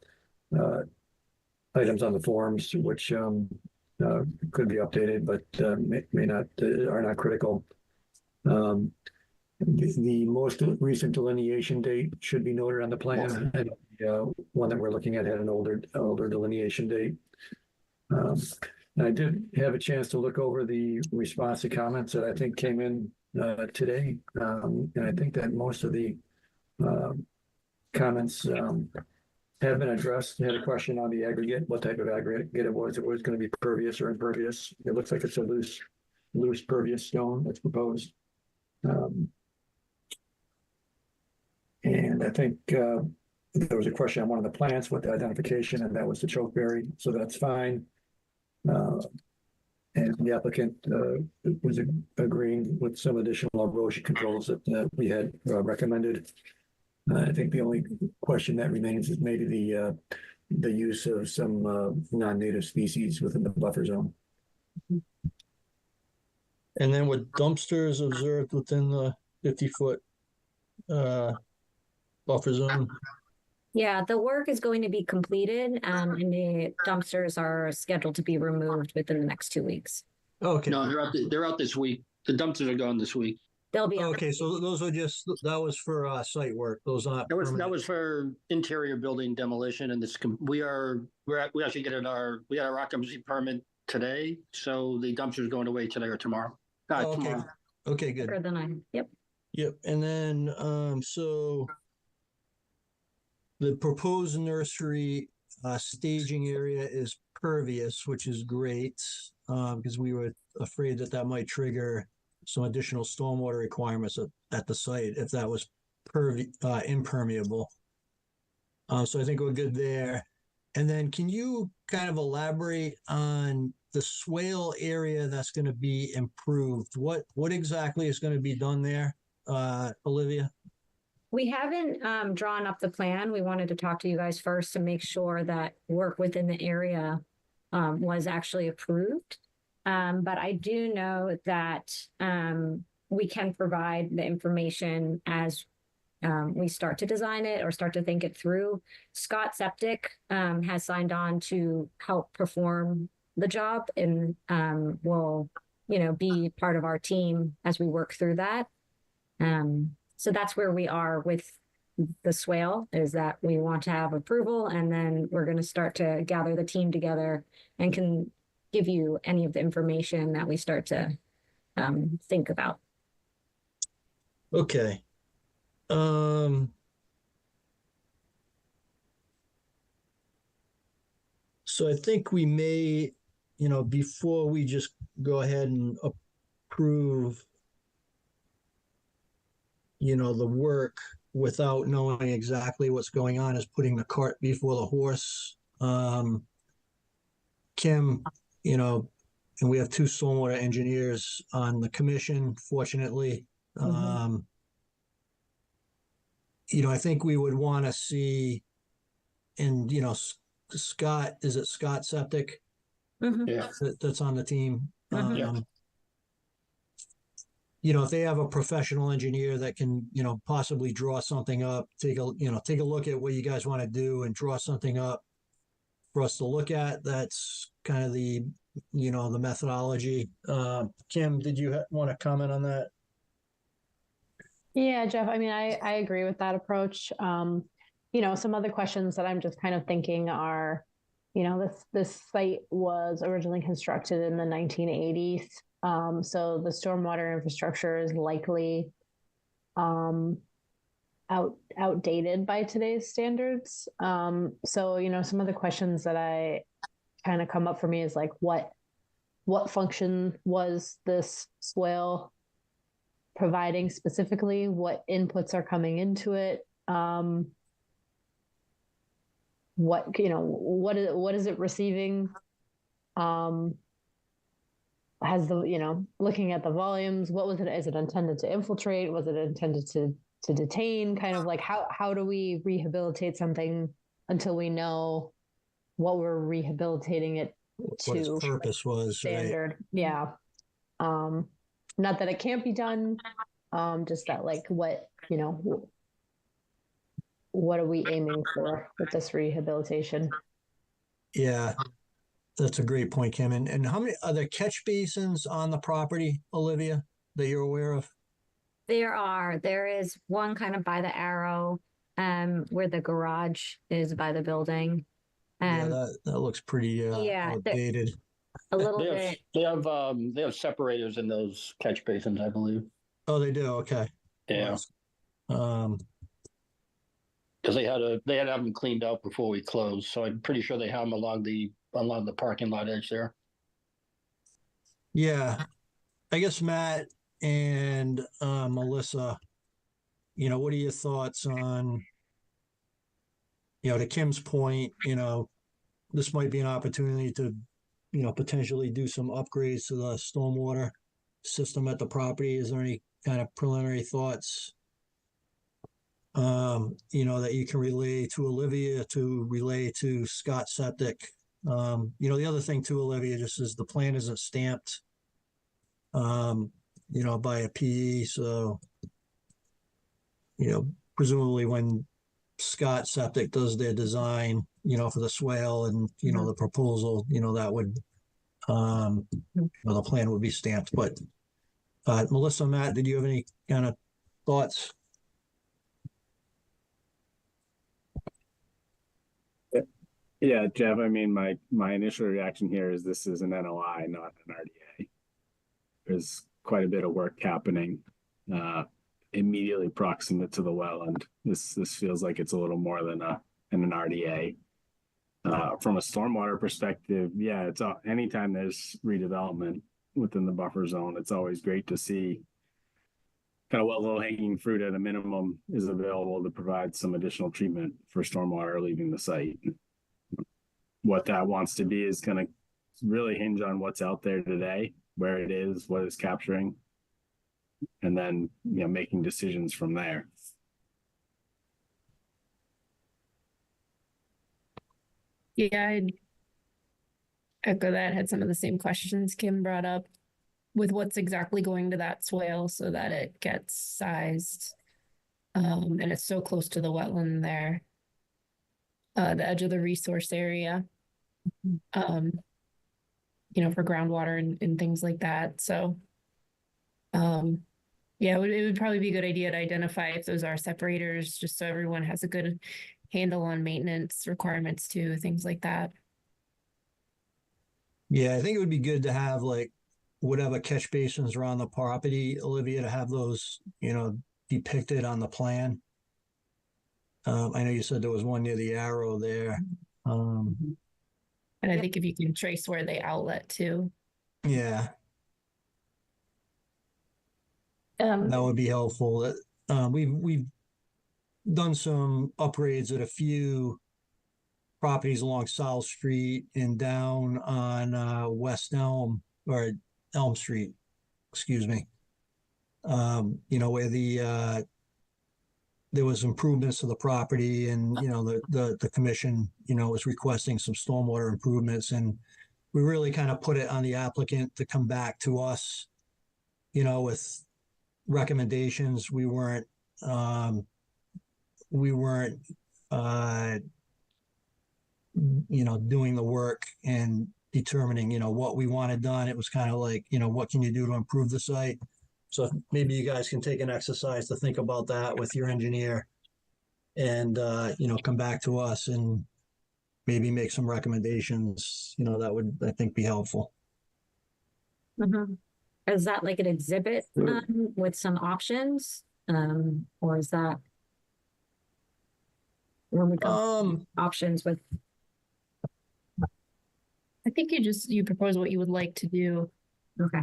items on the forms, which could be updated, but may not, are not critical. The most recent delineation date should be noted on the plan. And one that we're looking at had an older delineation date. And I did have a chance to look over the response to comments that I think came in today. And I think that most of the comments have been addressed. I had a question on the aggregate, what type of aggregate it was. It was going to be pervious or impervious. It looks like it's a loose pervious stone that's proposed. And I think there was a question on one of the plants with the identification, and that was the chokeberry. So that's fine. And the applicant was agreeing with some additional erosion controls that we had recommended. I think the only question that remains is maybe the use of some non-native species within the buffer zone. And then with dumpsters observed within the 50-foot buffer zone? Yeah, the work is going to be completed, and the dumpsters are scheduled to be removed within the next 2 weeks. Okay. No, they're out this week. The dumpsters are gone this week. They'll be okay. So those are that was for site work. Those aren't. That was for interior building demolition, and we actually we got our occupancy permit today, so the dumpster's going away today or tomorrow. Okay. Tomorrow. Okay, good. Yep. Yep. And then so the proposed nursery staging area is pervious, which is great, because we were afraid that might trigger some additional stormwater requirements at the site if that was impermeable. So I think we're good there. And then can you kind of elaborate on the swale area that's going to be improved? What exactly is going to be done there, Olivia? We haven't drawn up the plan. We wanted to talk to you guys first to make sure that work within the area was actually approved. But I do know that we can provide the information as we start to design it or start to think it through. Scott Septic has signed on to help perform the job and will, be part of our team as we work through that. So that's where we are with the swale is that we want to have approval, and then we're going to start to gather the team together and can give you any of the information that we start to think about. Okay. So I think we may, before we just go ahead and approve, the work without knowing exactly what's going on is putting the cart before the horse. Kim, and we have two stormwater engineers on the commission, fortunately. I think we would want to see, and, Scott, is it Scott Septic? Yeah. That's on the team. Yeah. If they have a professional engineer that can, possibly draw something up, take a look at what you guys want to do and draw something up for us to look at. That's kind of the methodology. Kim, did you want to comment on that? Yeah, Jeff, I mean, I agree with that approach. Some other questions that I'm just kind of thinking are, this site was originally constructed in the 1980s. So the stormwater infrastructure is likely outdated by today's standards. So, some of the questions that I kind of come up for me is like, what function was this swale providing specifically? What inputs are coming into it? What is it receiving? Has the, looking at the volumes, what was it? Is it intended to infiltrate? Was it intended to detain? Kind of like how do we rehabilitate something until we know what we're rehabilitating it to? What its purpose was, standard. right? Yeah. Not that it can't be done, just that like what are we aiming for with this rehabilitation? Yeah, that's a great point, Kim. And how many other catch basins on the property, Olivia, that you're aware of? There is one kind of by the arrow, where the garage is by the building. Yeah, that looks pretty outdated. A little bit. They have separators in those catch basins, I believe. Oh, they do. Okay. Yeah. Because they had to have them cleaned out before we closed, so I'm pretty sure they have them along the parking lot edge there. Yeah, I guess Matt and Melissa, what are your thoughts on, to Kim's point, this might be an opportunity to, potentially do some upgrades to the stormwater system at the property. Is there any kind of preliminary thoughts, that you can relay to Olivia, to relay to Scott Septic? The other thing too, Olivia, just is the plan isn't stamped, by a PE. So, presumably when Scott Septic does their design, for the swale and, the proposal, that would, the plan would be stamped. But Melissa, Matt, did you have any kind of thoughts? Yeah, Jeff, I mean, my initial reaction here is this is an NOI, not an RDA. There's quite a bit of work happening immediately proximate to the well, and this feels like it's a little more than an RDA. From a stormwater perspective, yeah, it's anytime there's redevelopment within the buffer zone, it's always great to see kind of what low-hanging fruit at a minimum is available to provide some additional treatment for stormwater leaving the site. What that wants to be is going to really hinge on what's out there today, where it is, what it's capturing, and then making decisions from there. Yeah, I'd echo that. Had some of the same questions Kim brought up with what's exactly going to that swale so that it gets sized. And it's so close to the wetland there. The edge of the resource area, for groundwater and things like that. So, Yeah, it would probably be a good idea to identify if those are separators, just so everyone has a good handle on maintenance requirements too, things like that. Yeah, I think it would be good to have like whatever catch basins are on the property, Olivia, to have those, depicted on the plan. I know you said there was one near the arrow there. And I think if you can trace where they outlet to. Yeah, that would be helpful. We've done some upgrades at a few properties along South Street and down on West Elm or Elm Street, excuse me. Where there was improvements to the property, and the commission was requesting some stormwater improvements, and we really kind of put it on the applicant to come back to us, with recommendations. We weren't doing the work and determining, what we wanted done. It was kind of like, what can you do to improve the site? So maybe you guys can take an exercise to think about that with your engineer and, come back to us and maybe make some recommendations, that would, I think, be helpful. Mm-hmm. Is that like an exhibit with some options? Or is that when we come options with? I think you propose what you would like to do. Okay.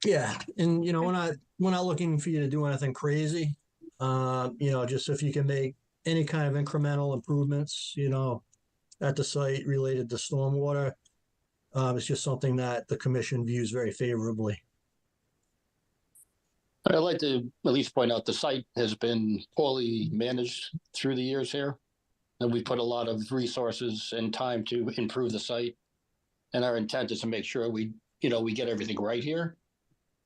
Yeah, and we're not looking for you to do anything crazy. Just if you can make any kind of incremental improvements, at the site related to stormwater, it's just something that the commission views very favorably. I'd like to at least point out the site has been poorly managed through the years here, and we put a lot of resources and time to improve the site. And our intent is to make sure we get everything right here.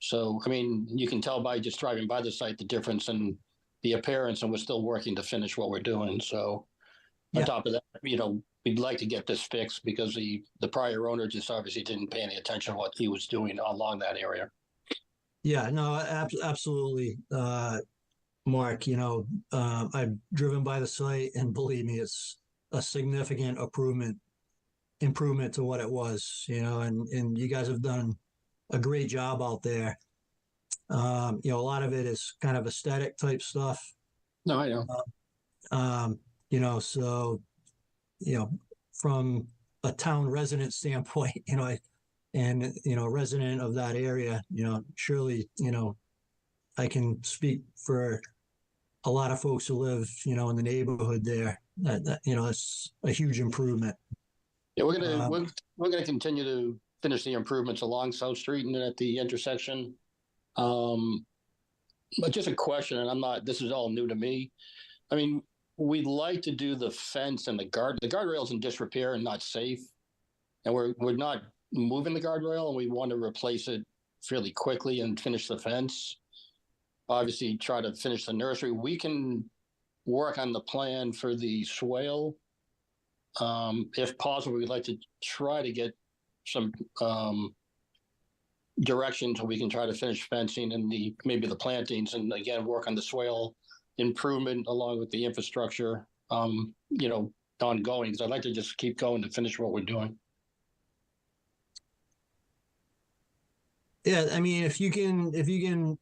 So, you can tell by just driving by the site the difference in the appearance, and we're still working to finish what we're doing. So, on top of that, we'd like to get this fixed because the prior owner just obviously didn't pay any attention to what he was doing along that area. Yeah, no, absolutely, Mark. I've driven by the site, and believe me, it's a significant improvement to what it was. And you guys have done a great job out there. A lot of it is kind of aesthetic type stuff. No, I know. So, from a town resident standpoint, and a resident of that area, surely, I can speak for a lot of folks who live, in the neighborhood there. That it's a huge improvement. Yeah, we're gonna continue to finish the improvements along South Street and at the intersection. But just a question, and this is all new to me. We'd like to do the fence and the guardrail's in disrepair and not safe. And we're not moving the guardrail, and we want to replace it fairly quickly and finish the fence. Obviously, try to finish the nursery. We can work on the plan for the swale. If possible, we'd like to try to get some direction so we can try to finish fencing and maybe the plantings, and again work on the swale improvement along with the infrastructure. Ongoing, because I'd like to just keep going to finish what we're doing. Yeah, if you can,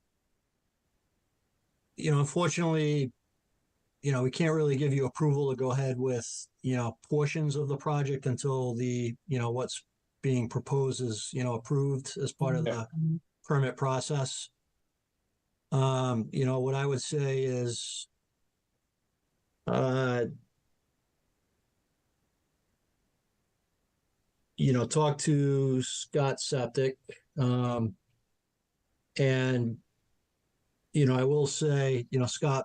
unfortunately, we can't really give you approval to go ahead with, portions of the project until the, what's being proposed is, approved as part of the permit process. What I would say is, talk to Scott Septic. And, I will say, Scott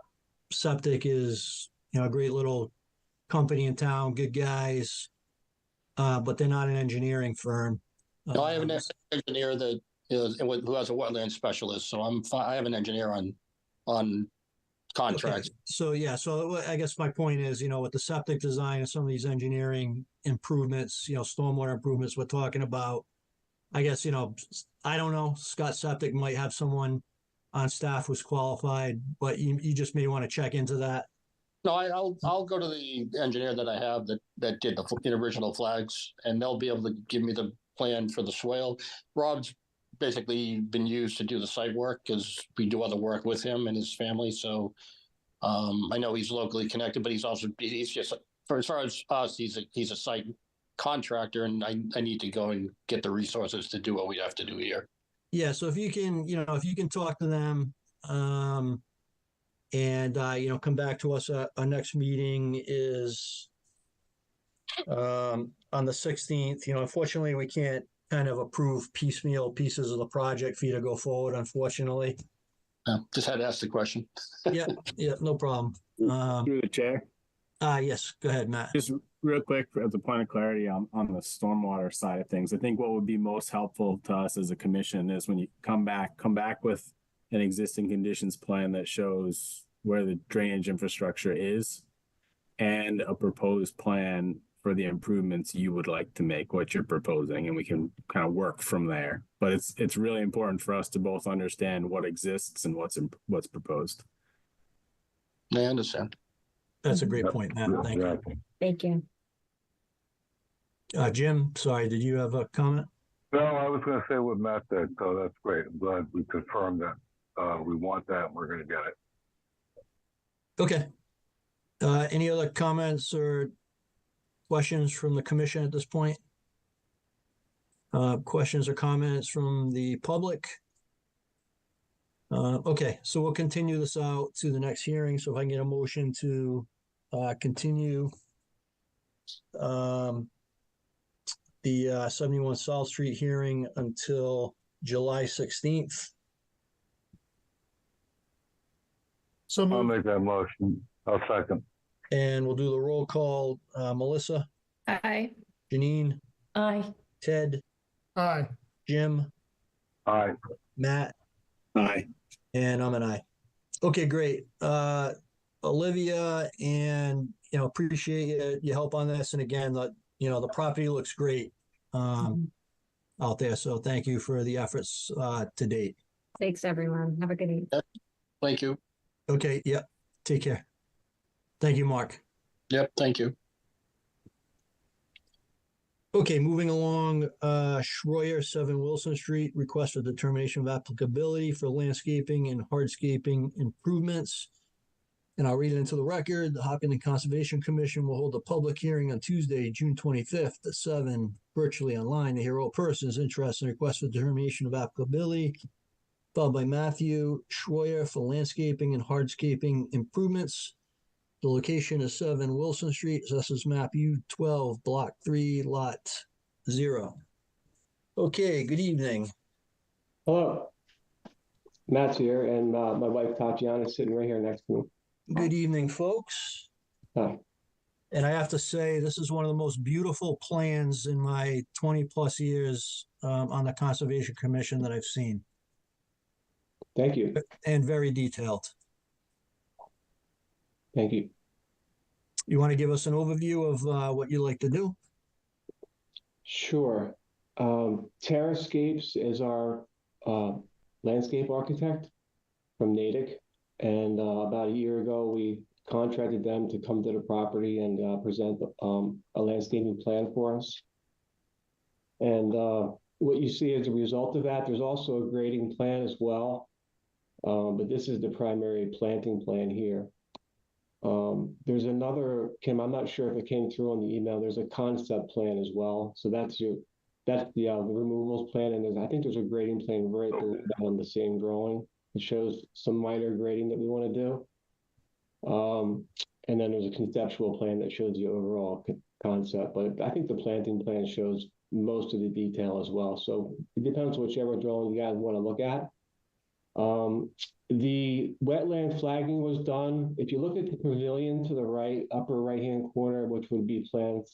Septic is, a great little company in town, good guys, but they're not an engineering firm. No, I have an engineer that who has a wetland specialist, so I have an engineer on contracts. Okay. So I guess my point is, with the septic design and some of these engineering improvements, stormwater improvements we're talking about, I guess, I don't know, Scott Septic might have someone on staff was qualified, but you just may want to check into that. No, I'll go to the engineer that I have that did the original flags, and they'll be able to give me the plan for the swale. Rob's basically been used to do the site work because we do other work with him and his family. So I know he's locally connected, but he's just, for as far as us, he's a site contractor, and I need to go and get the resources to do what we have to do here. Yeah, so if you can talk to them, and come back to us. Our next meeting is on the 16th. Unfortunately, we can't kind of approve piecemeal pieces of the project for you to go forward, unfortunately. Just had to ask the question. Yeah, no problem. Through the chair. Yes, go ahead, Matt. Just real quick, as a point of clarity on the stormwater side of things, I think what would be most helpful to us as a commission is when you come back with an existing conditions plan that shows where the drainage infrastructure is and a proposed plan for the improvements you would like to make, what you're proposing, and we can kind of work from there. But it's really important for us to both understand what exists and what's proposed. I understand. That's a great point, Matt. Thank you. Thank you. Jim, sorry, did you have a comment? No, I was going to say what Matt said, so that's great. I'm glad we confirmed that we want that and we're going to get it. Okay. Any other comments or questions from the commission at this point? Questions or comments from the public? Okay, so we'll continue this out to the next hearing. So if I can get a motion to continue the 71 South Street hearing until July 16th. So I'll make that motion. I'll second. And we'll do the roll call. Melissa? Aye. Janine? Aye. Ted? Aye. Jim? Aye. Matt? Aye. And I'm an aye. Okay, great. Olivia, and appreciate your help on this. And again, the property looks great out there. So thank you for the efforts to date. Thanks, everyone. Have a good evening. Thank you. Okay, yep. Take care. Thank you, Mark. Yep, thank you. Okay, moving along, Schroyer, 7 Wilson Street, request for determination of applicability for landscaping and hardscaping improvements. And I'll read it into the record. The Hopkinton Conservation Commission will hold a public hearing on Tuesday, June 25th at 7, virtually online, to hear all persons interested in request for determination of applicability, followed by Matthew Schroyer for landscaping and hardscaping improvements. The location is 7 Wilson Street, assessors map U12, block 3, lot 0. Okay, good evening. Hello. Matt's here, and my wife Tatiana is sitting right here next to me. Good evening, folks. Hi. And I have to say, this is one of the most beautiful plans in my 20 plus years on the Conservation Commission that I've seen. Thank you. And very detailed. Thank you. You want to give us an overview of what you like to do? Sure. Terrascapes is our landscape architect from Natick. And about a year ago, we contracted them to come to the property and present a landscaping plan for us. And what you see as a result of that, there's also a grading plan as well. But this is the primary planting plan here. There's another, Kim, I'm not sure if it came through on the email. There's a concept plan as well. So that's the removals plan. And I think there's a grading plan right on the same drawing. It shows some minor grading that we want to do. And then there's a conceptual plan that shows the overall concept. But I think the planting plan shows most of the detail as well. So it depends whichever drawing you guys want to look at. The wetland flagging was done. If you look at the pavilion to the right, upper right-hand corner, which would be planned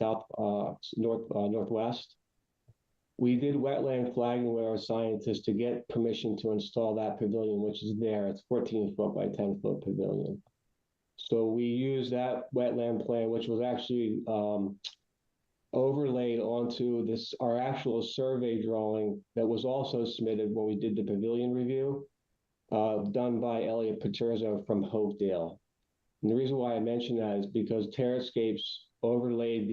northwest, we did wetland flagging with our scientists to get permission to install that pavilion, which is there. It's 14-foot by 10-foot pavilion. So we used that wetland plan, which was actually overlaid onto our actual survey drawing that was also submitted when we did the pavilion review. done by Elliot Paterzo from Hopedale. And the reason why I mention that is because Terrascapes overlaid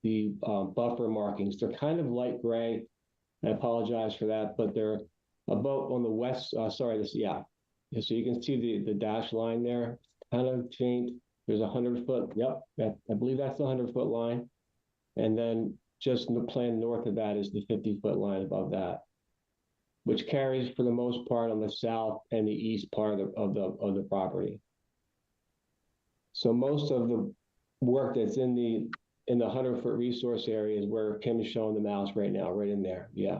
the buffer markings. They're kind of light gray. I apologize for that, but they're about on the west. So you can see the dash line there, kind of faint. There's 100-foot. Yep, I believe that's the 100-foot line, and then just in the plan north of that is the 50-foot line above that, which carries for the most part on the south and the east part of the property. So most of the work that's in the 100-foot resource area is where Kim is showing the mouse right now, right in there. Yeah.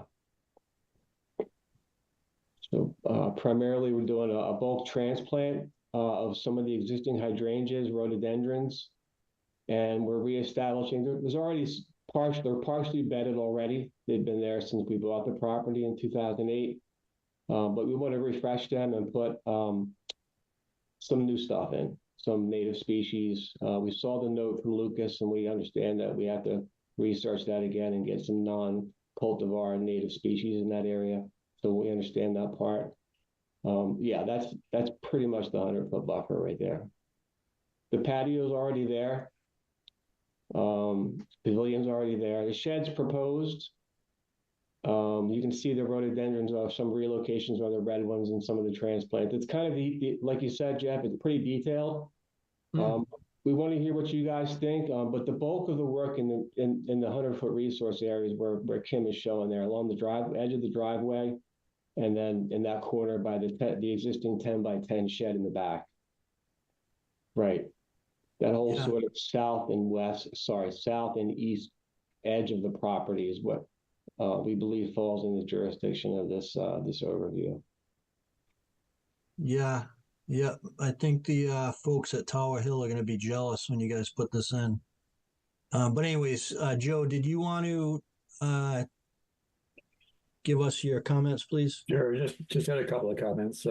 So primarily we're doing a bulk transplant of some of the existing hydrangeas, rhododendrons, and we're reestablishing. There's already they're partially bedded already. They've been there since we bought the property in 2008, but we want to refresh them and put some new stuff in. Some native species. We saw the note from Lucas, and we understand that we have to research that again and get some non-cultivar native species in that area. So we understand that part. Yeah, that's pretty much the 100-foot buffer right there. The patio's already there. Pavilion's already there. The shed's proposed. You can see the rhododendrons of some relocations are the red ones and some of the transplants. It's kind of like you said, Jeff, it's pretty detailed. We want to hear what you guys think, but the bulk of the work in the 100-foot resource areas where Kim is showing there, along the edge of the driveway, and then in that corner by the existing 10-by-10 shed in the back. Right. That whole sort of south and east edge of the property is what we believe falls in the jurisdiction of this overview. Yeah, I think the folks at Tower Hill are going to be jealous when you guys put this in. But anyways, Joe, did you want to give us your comments, please? Sure, just had a couple of comments.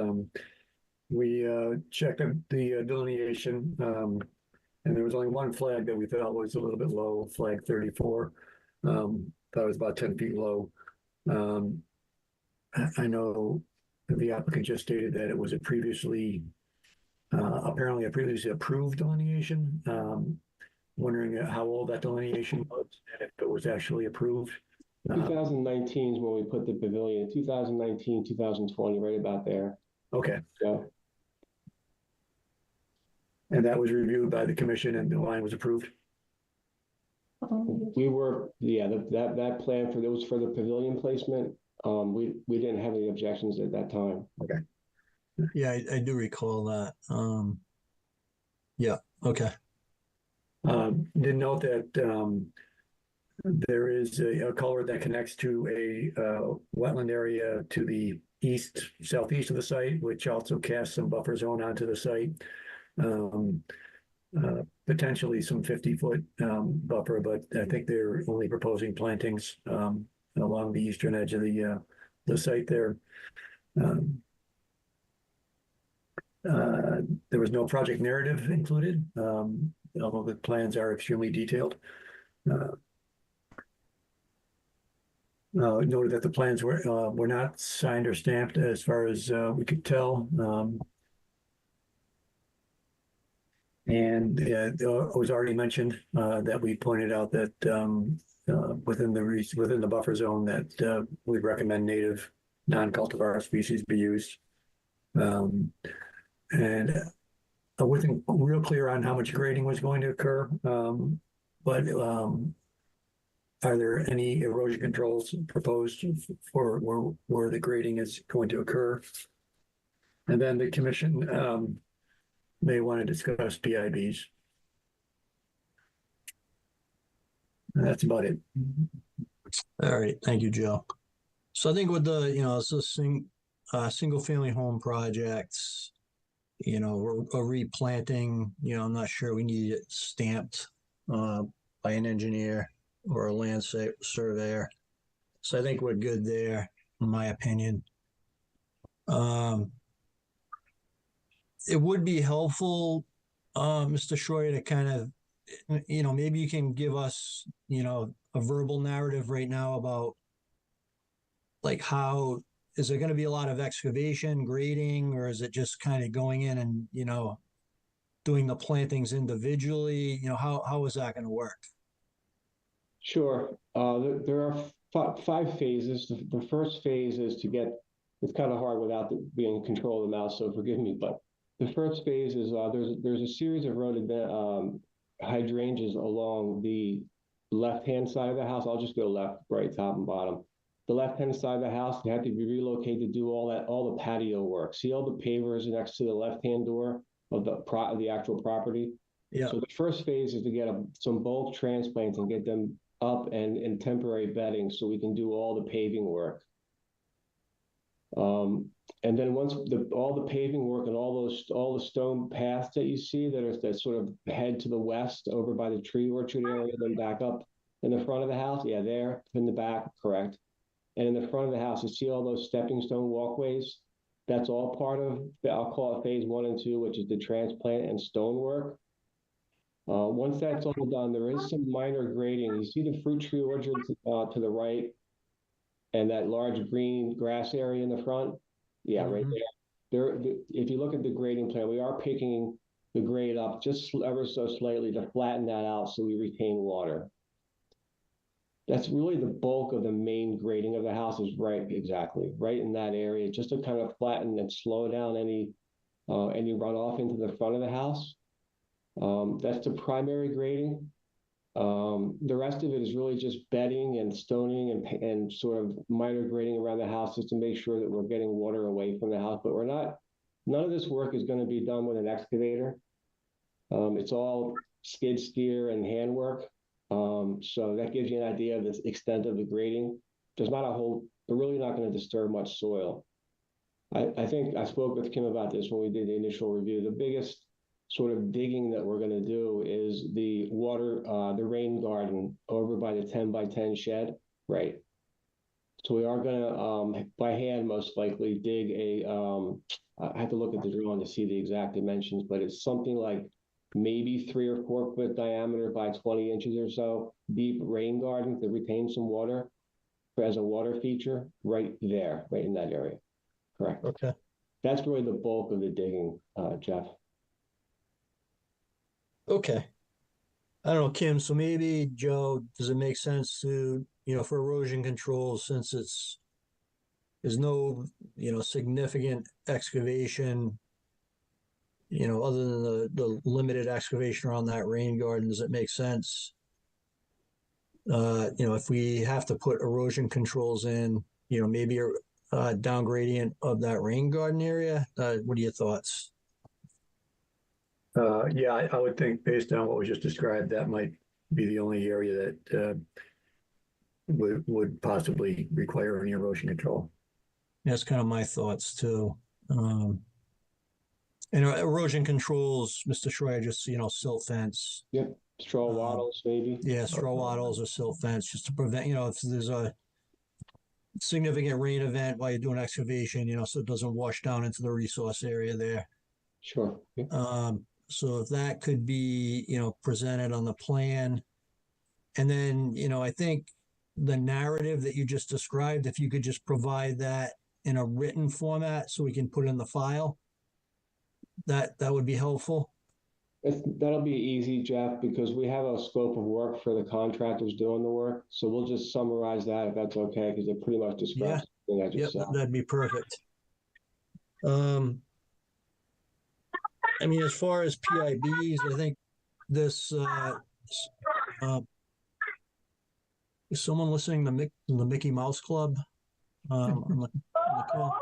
We checked the delineation, and there was only one flag that we thought was a little bit low, flag 34. Thought it was about 10 feet low. I know the applicant just stated that it was apparently a previously approved delineation. Wondering how old that delineation was and if it was actually approved. 2019 is when we put the pavilion. 2019, 2020, right about there. Okay. So. And that was reviewed by the commission and the line was approved? We were, that plan for the pavilion placement. We didn't have any objections at that time. Okay. Yeah, I do recall that. Yeah, okay. Did note that there is a culvert that connects to a wetland area to the southeast of the site, which also casts some buffer zone onto the site. Potentially some 50-foot buffer, but I think they're only proposing plantings along the eastern edge of the site there. There was no project narrative included, although the plans are extremely detailed. Noted that the plans were not signed or stamped as far as we could tell. And it was already mentioned that we pointed out that within the buffer zone that we recommend native non-cultivar species be used. And I wasn't real clear on how much grading was going to occur, but are there any erosion controls proposed for where the grading is going to occur? And then the commission may want to discuss PIBs. And that's about it. All right, thank you, Joe. So I think with the, it's a single family home projects, we're replanting, I'm not sure we need it stamped by an engineer or a land surveyor. So I think we're good there, in my opinion. It would be helpful, Mr. Schroyer, to kind of, maybe you can give us, a verbal narrative right now about like how is there going to be a lot of excavation, grading, or is it just kind of going in and, doing the plantings individually? How is that going to work? Sure. There are five phases. The first phase is to get, it's kind of hard without being in control of the mouse, so forgive me, but the first phase is there's a series of hydrangeas along the left-hand side of the house. I'll just go left, right, top, and bottom. The left-hand side of the house, they have to be relocated to do all the patio work. See all the pavers next to the left-hand door of the actual property? Yeah. So the first phase is to get some bulk transplants and get them up and in temporary bedding so we can do all the paving work. And then once all the paving work and all the stone paths that you see that sort of head to the west over by the tree orchard area, then back up in the front of the house, yeah, there in the back, correct. And in the front of the house, you see all those stepping stone walkways. That's all part of, I'll call it phase 1 and 2, which is the transplant and stone work. Once that's all done, there is some minor grading. You see the fruit tree orchard to the right, and that large green grass area in the front? Yeah, right there. If you look at the grading plan, we are picking the grade up just ever so slightly to flatten that out so we retain water. That's really the bulk of the main grading of the house is right in that area, just to kind of flatten and slow down any runoff into the front of the house. That's the primary grading. The rest of it is really just bedding and stoning and sort of minor grading around the house just to make sure that we're getting water away from the house. But none of this work is going to be done with an excavator. It's all skid steer and handwork. So that gives you an idea of the extent of the grading. They're really not going to disturb much soil. I think I spoke with Kim about this when we did the initial review. The biggest sort of digging that we're going to do is the rain garden over by the 10x10 shed, right? So we are going to, by hand, most likely dig I have to look at the drawing to see the exact dimensions, but it's something like maybe 3 or 4 foot diameter by 20 inches or so, deep rain garden to retain some water as a water feature right there, right in that area. Correct. Okay. That's really the bulk of the digging, Jeff. Okay. I don't know, Kim, so maybe, Joe, does it make sense to, for erosion control, since there's no, significant excavation, other than the limited excavation around that rain garden, does it make sense? If we have to put erosion controls in, maybe a down gradient of that rain garden area? What are your thoughts? Yeah, I would think based on what was just described, that might be the only area that would possibly require any erosion control. That's kind of my thoughts too. And erosion controls, Mr. Schreier, just, silt fence. Yep, straw wattles maybe. Yeah, straw wattles or silt fence, just to prevent, if there's a significant rain event while you're doing excavation, so it doesn't wash down into the resource area there. Sure. Yep. So if that could be, presented on the plan. And then, I think the narrative that you just described, if you could just provide that in a written format so we can put it in the file, that would be helpful. That'll be easy, Jeff, because we have a scope of work for the contractors doing the work. So we'll just summarize that if that's okay, because it pretty much describes everything I just said. That'd be perfect. As far as PIBs, I think this, is someone listening to the Mickey Mouse Club on the call?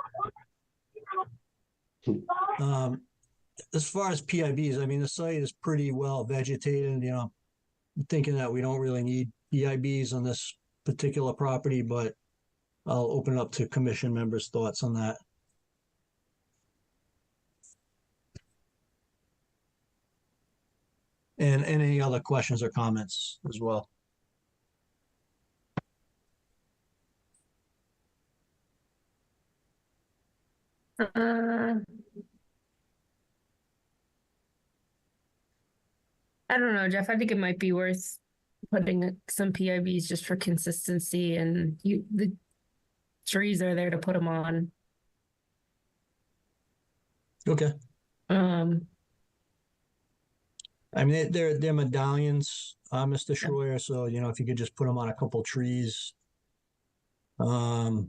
As far as PIBs, the site is pretty well vegetated. I'm thinking that we don't really need PIBs on this particular property, but I'll open it up to commission members' thoughts on that. And any other questions or comments as well. I don't know, Jeff. I think it might be worth putting some PIBs just for consistency, and trees are there to put them on. Okay. Um, I mean, they're medallions, Mr. Schroyer. So, you know, if you could just put them on a couple trees. You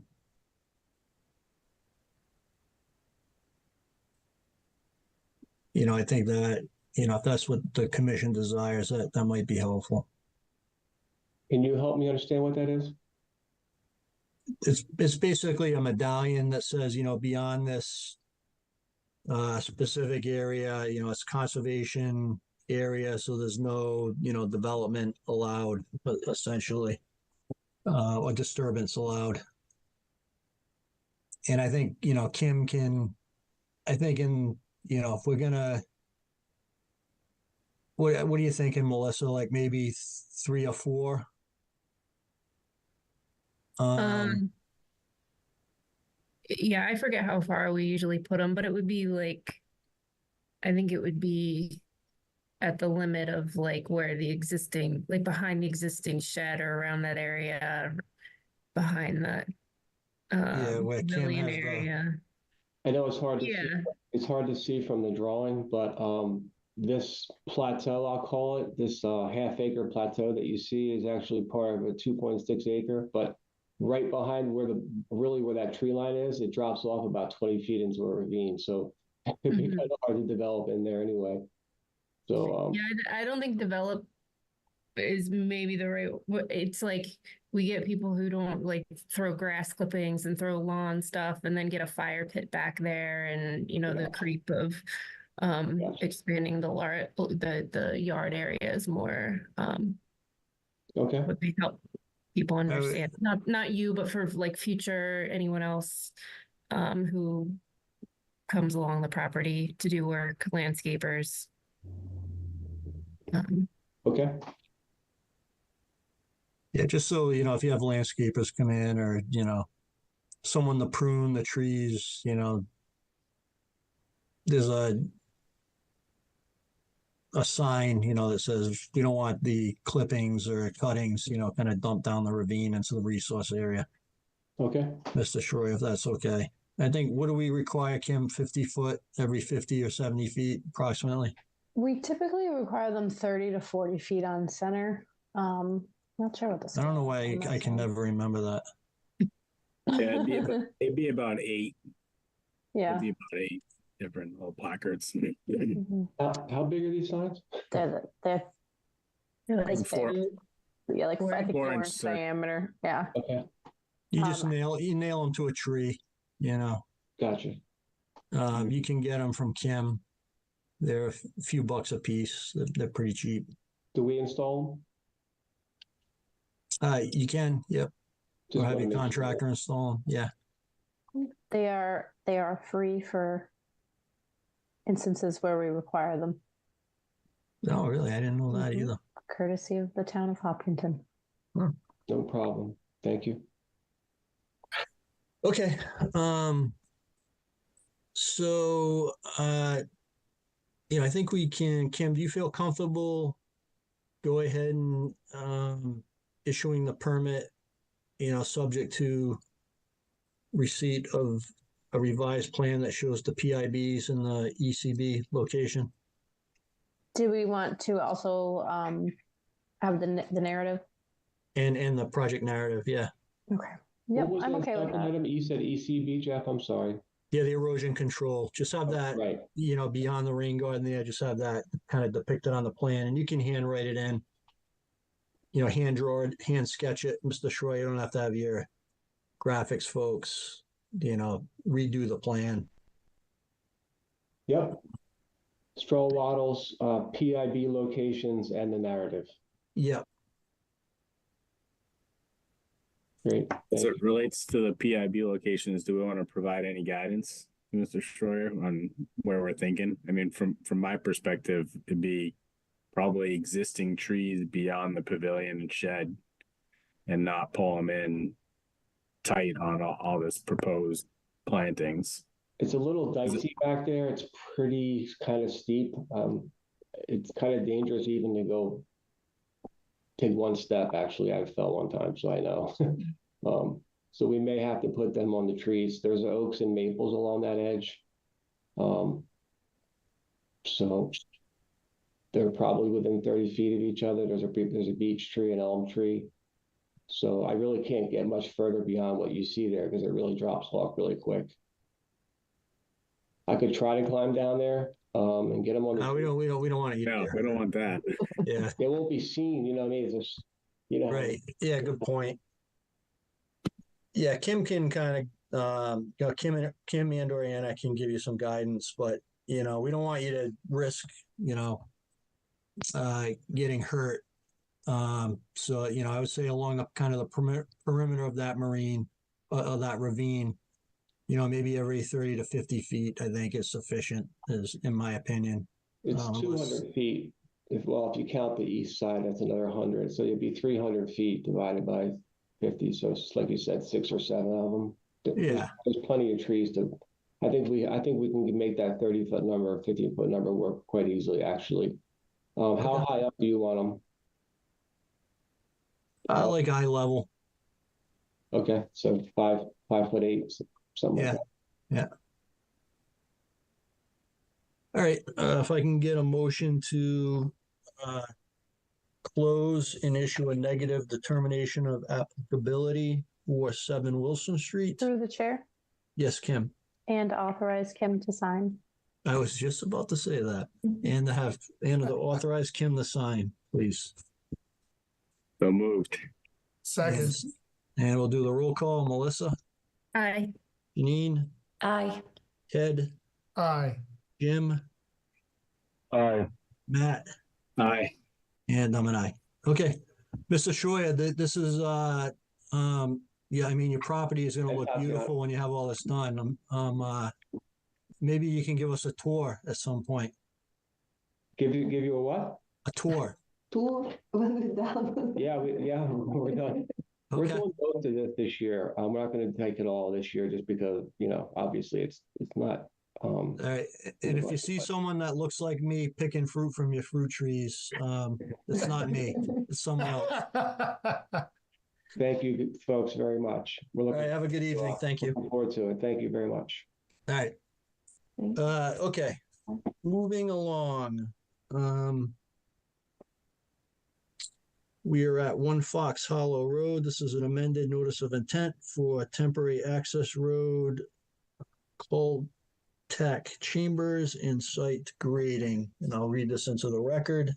know, I think that, you know, if that's what the commission desires, that might be helpful. Can you help me understand what that is? It's basically a medallion that says, you know, beyond this specific area, you know, it's conservation area, so there's no, you know, development allowed, but essentially, or disturbance allowed. And I think, you know, Kim can, I think you know, if we're gonna, what are you thinking, Melissa? Like maybe 3 or 4? Yeah, I forget how far we usually put them, but it would be like, I think it would be at the limit of like where the existing, like behind the existing shed or around that area, behind that Yeah, where Kim pavilion has area. I know it's hard to see. Yeah. It's hard to see from the drawing, but this plateau, I'll call it, this half-acre plateau that you see is actually part of a 2.6 acre, but right behind where that tree line is, it drops off about 20 feet into a ravine. So it'd be kind of hard to develop in there anyway. So yeah, I don't think develop is maybe the right. It's like we get people who don't like throw grass clippings and throw lawn stuff, and then get a fire pit back there, and you know the creep of expanding the yard area is more. Okay. Would they help people understand? Not you, but for like future anyone else who comes along the property to do work, landscapers. Okay. Yeah, just so, you know, if you have landscapers come in or, you know, someone to prune the trees, you know, there's a sign, you know, that says we don't want the clippings or cuttings, you know, kind of dumped down the ravine into the resource area. Okay. Mr. Schroyer, if that's okay. I think, what do we require, Kim? 50 foot every 50 or 70 feet approximately? We typically require them 30 to 40 feet on center. Not sure what this. I don't know why I can never remember that. Yeah, it'd be about 8. Yeah. It'd be about 8 different little placards. How big are these signs? They're like 4. Yeah, like I think 4 4 inch diameter. Yeah. Okay. You just nail them to a tree, you know. Gotcha. You can get them from Kim. They're a few bucks a piece. They're pretty cheap. Do we install You can, yep. Just Or have wanna your make contractor install them. Yeah. They are free for instances where we require them. Oh, really? I didn't know that either. Courtesy of the town of Hopkinton. No problem. Thank you. Okay. So, you know, I think we can, Kim, do you feel comfortable go ahead and issuing the permit, you know, subject to receipt of a revised plan that shows the PIBs and the ECB location? Do we want to also have the narrative? And the project narrative, yeah. Okay. Yep, I'm okay with that. Item? You said ECB, Jeff? I'm sorry. Yeah, the erosion control. Just have that, right. You know, beyond the rain garden there, just have that kind of depicted on the plan. And you can hand write it in, you know, hand draw it, hand sketch it, Mr. Schroyer. You don't have to have your graphics folks, you know, redo the plan. Yep. Stroll wattles, PIB locations, and the narrative. Yep. Great. As it relates to the PIB locations, do we want to provide any guidance, Mr. Schroyer, on where we're thinking? I mean, from my perspective, it'd be probably existing trees beyond the pavilion and shed, and not pull them in tight on all this proposed plantings. It's a little dicey back there. It's pretty kind of steep. It's kind of dangerous even to go take one step. Actually, I fell one time, so I know. So we may have to put them on the trees. There's oaks and maples along that edge. So they're probably within 30 feet of each other. There's a beech tree, an elm tree. So I really can't get much further beyond what you see there because it really drops off really quick. I could try to climb down there and get them on the. No, we don't want to get there. We don't want that. Yeah. They won't be seen, you know what I mean? It's just, you know. Right. Yeah, good point. Yeah, Kim can kind of, Kim and or Anna can give you some guidance, but, we don't want you to risk, getting hurt. So, I would say along up kind of the perimeter of that of that ravine, maybe every 30 to 50 feet, I think is sufficient, in my opinion. It's 200 feet. If you count the east side, that's another 100. So it'd be 300 feet divided by 50. So it's like you said, 6 or 7 of them. Yeah. There's plenty of trees to, I think we can make that 30-foot number, 50-foot number work quite easily, actually. How high up do you want them? Like eye level. Okay. So 5'8", something like that. Yeah. All right. If I can get a motion to close and issue a negative determination of applicability for 7 Wilson Street. Through the chair. Yes, Kim. And authorize Kim to sign. I was just about to say that. And to authorize Kim to sign, please. So moved. Second. And we'll do the roll call. Melissa? Aye. Janine? Aye. Ted? Aye. Jim? Aye. Matt? Aye. And I'm an aye. Okay. Mr. Shoya, this is, your property is going to look beautiful when you have all this done. Maybe you can give us a tour at some point. Give you a what? A tour. Tour when we're done. Yeah, we're done. Okay. We're doing most of this year. We're not going to take it all this year just because, obviously it's not. All right. And if you see someone that looks like me picking fruit from your fruit trees, it's not me. It's someone else. Thank you, folks, very much. All right. Have a good evening. Thank you. Looking forward to it. Thank you very much. All right. Okay. Moving along. We are at 1 Fox Hollow Road. This is an amended notice of intent for temporary access road called Tech Chambers and site grading. And I'll read this into the record.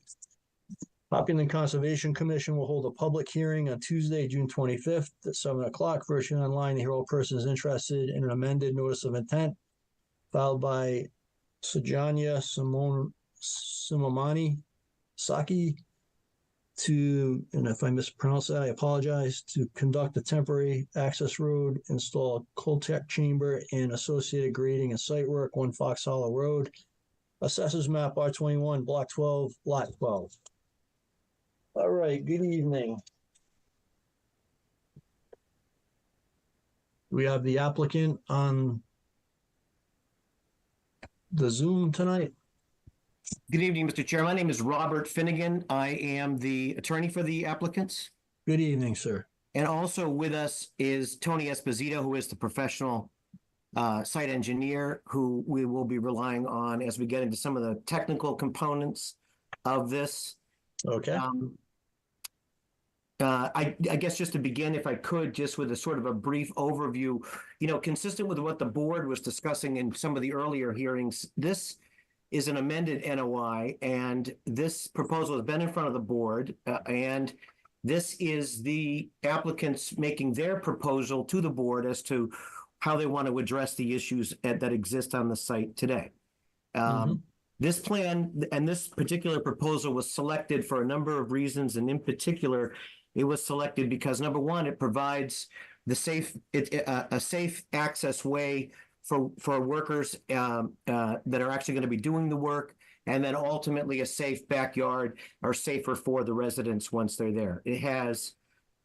Hopkinton Conservation Commission will hold a public hearing on Tuesday, June 25th at 7 o'clock. Version online to hear all persons interested in an amended notice of intent filed by Sajanya Simomani Saki and if I mispronounce that, I apologize, to conduct a temporary access road, install a Coltech chamber and associated grading and site work, 1 Fox Hollow Road, Assessors Map R21, Block 12, Lot 12. All right, good evening. We have the applicant on the Zoom tonight. Good evening, Mr. Chair. My name is Robert Finnegan. I am the attorney for the applicants. Good evening, sir. And also with us is Tony Esposito, who is the professional site engineer, who we will be relying on as we get into some of the technical components of this. Okay. I guess just to begin, if I could, just with a sort of a brief overview, consistent with what the board was discussing in some of the earlier hearings, this is an amended NOI, and this proposal has been in front of the board, and this is the applicants making their proposal to the board as to how they want to address the issues that exist on the site today. This plan and this particular proposal was selected for a number of reasons, and in particular, it was selected because, number one, it provides a safe access way for workers that are actually going to be doing the work, and then ultimately a safe backyard or safer for the residents once they're there. It has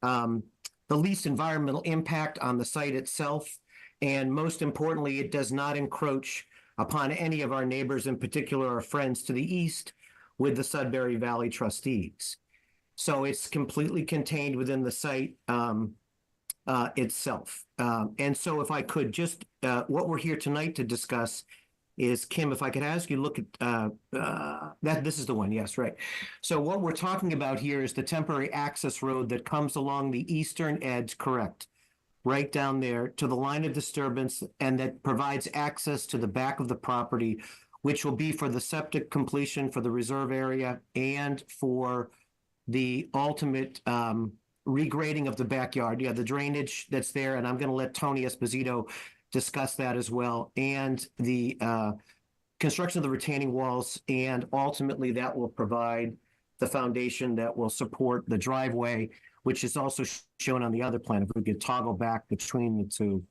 the least environmental impact on the site itself, and most importantly, it does not encroach upon any of our neighbors, in particular our friends to the east with the Sudbury Valley trustees. So it's completely contained within the site itself. And so if I could just, what we're here tonight to discuss is, Kim, if I could ask you, look at this is the one, yes, right. So what we're talking about here is the temporary access road that comes along the eastern edge, correct? Right down there to the line of disturbance, and that provides access to the back of the property, which will be for the septic completion for the reserve area and for the ultimate regrading of the backyard. Yeah, the drainage that's there, and I'm going to let Tony Esposito discuss that as well, and the construction of the retaining walls, and ultimately that will provide the foundation that will support the driveway, which is also shown on the other plan. If we could toggle back between the two,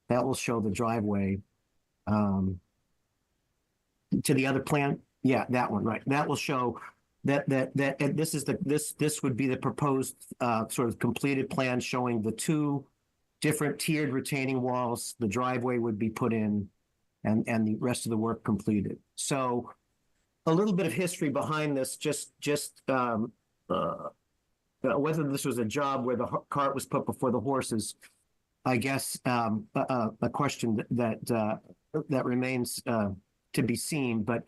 that will show the driveway to the other plan. Yeah, that one, right. That will show that this would be the proposed sort of completed plan showing the two different tiered retaining walls. The driveway would be put in, and the rest of the work completed. So a little bit of history behind this, whether this was a job where the cart was put before the horses, I guess a question that remains to be seen. But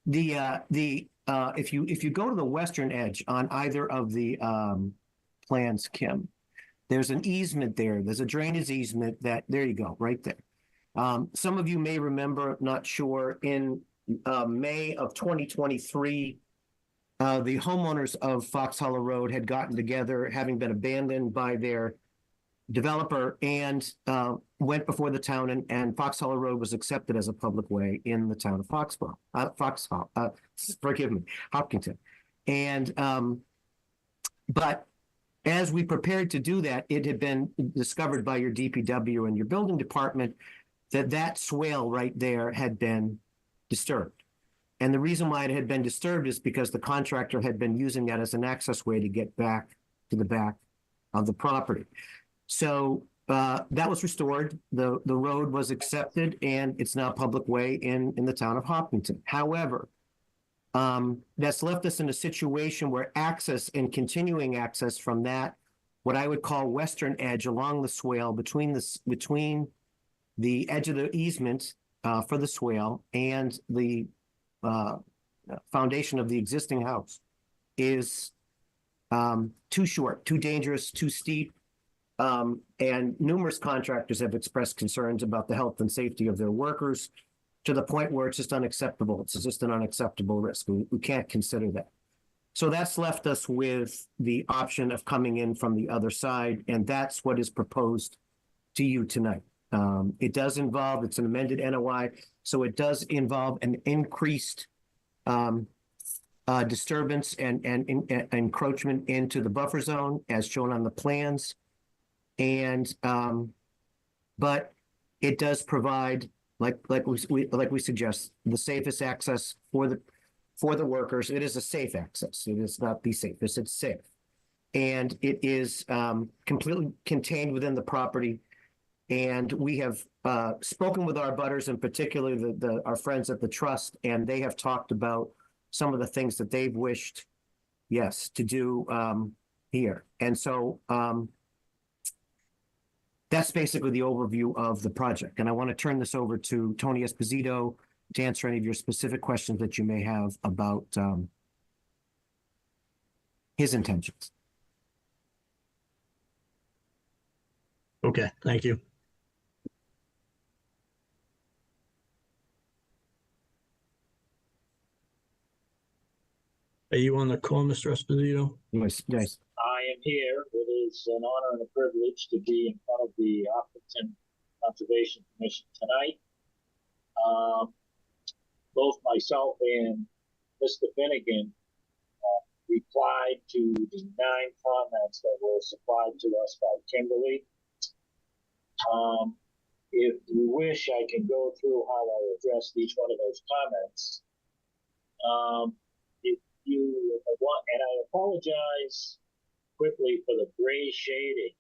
if you go to the western edge on either of the plans, Kim, there's an easement there. There's a drainage easement there you go, right there. Some of you may remember, not sure, in May of 2023, the homeowners of Fox Hollow Road had gotten together, having been abandoned by their developer, and went before the town, and Fox Hollow Road was accepted as a public way in the town of Hopkinton. And but as we prepared to do that, it had been discovered by your DPW and your building department that swale right there had been disturbed. And the reason why it had been disturbed is because the contractor had been using that as an access way to get back to the back of the property. So that was restored. The road was accepted, and it's now a public way in the town of Hopkinton. However, that's left us in a situation where access and continuing access from that, what I would call western edge along the swale between the edge of the easement for the swale and the foundation of the existing house is too short, too dangerous, too steep. And numerous contractors have expressed concerns about the health and safety of their workers, to the point where it's just unacceptable. It's just an unacceptable risk. We can't consider that. So that's left us with the option of coming in from the other side, and that's what is proposed to you tonight. It does involve, it's an amended NOI, so it does involve an increased disturbance and encroachment into the buffer zone as shown on the plans. And but it does provide, like we suggest, the safest access for the workers. It is a safe access. It is not the safest, it's safe. And it is completely contained within the property. And we have spoken with our butters, and particularly our friends at the trust, and they have talked about some of the things that they've wished, yes, to do here. And so that's basically the overview of the project. And I want to turn this over to Tony Esposito to answer any of your specific questions that you may have about his intentions. Okay, thank you. Are you on the call, Mr. Esposito? Yes. I am here. It is an honor and a privilege to be in front of the Hopkinton Conservation Commission tonight. Both myself and Mr. Finnegan replied to the 9 comments that were supplied to us by Kimberly. If you wish, I can go through how I addressed each one of those comments. If you want, and I apologize quickly for the gray shading.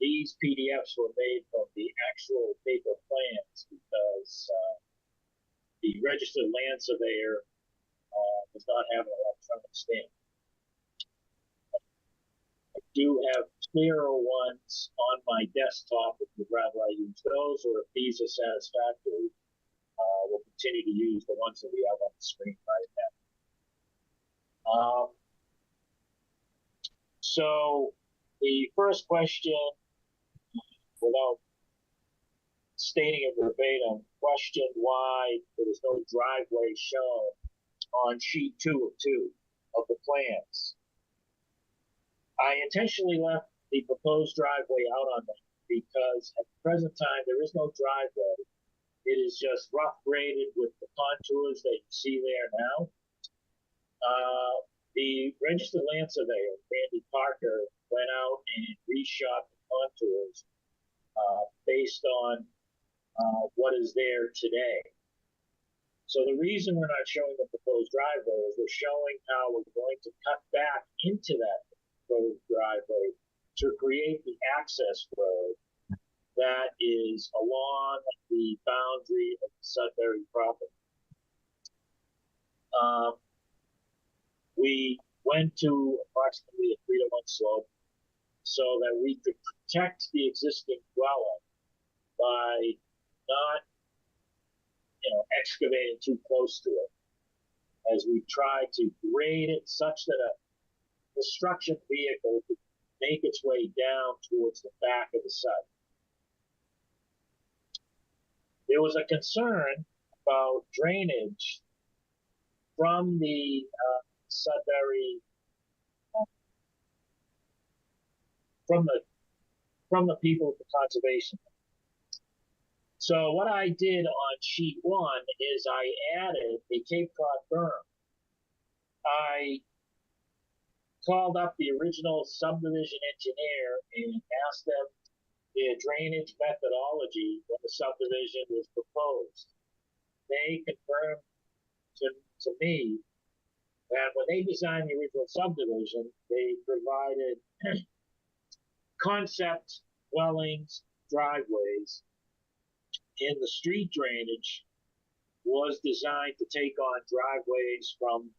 These PDFs were made from the actual paper plans because the registered land surveyor does not have an electronic stamp. I do have clearer ones on my desktop if you'd rather I use those, or if these are satisfactory, we'll continue to use the ones that we have on the screen right now. So the first question, without stating it verbatim, questioned why there was no driveway shown on sheet 2 of 2 of the plans. I intentionally left the proposed driveway out on that because at the present time there is no driveway. It is just rough graded with the contours that you see there now. The registered land surveyor, Randy Parker, went out and reshot the contours based on what is there today. So the reason we're not showing the proposed driveway is we're showing how we're going to cut back into that proposed driveway to create the access road that is along the boundary of the Sudbury property. We went to approximately a 3-to-1 slope so that we could protect the existing dwelling by not, excavating too close to it, as we try to grade it such that a construction vehicle could make its way down towards the back of the site. There was a concern about drainage from the Sudbury, from the people of the conservation. So what I did on sheet 1 is I added a Cape Cod berm. I called up the original subdivision engineer and asked them their drainage methodology when the subdivision was proposed. They confirmed to me that when they designed the original subdivision, they provided concept dwellings, driveways, and the street drainage was designed to take on driveways from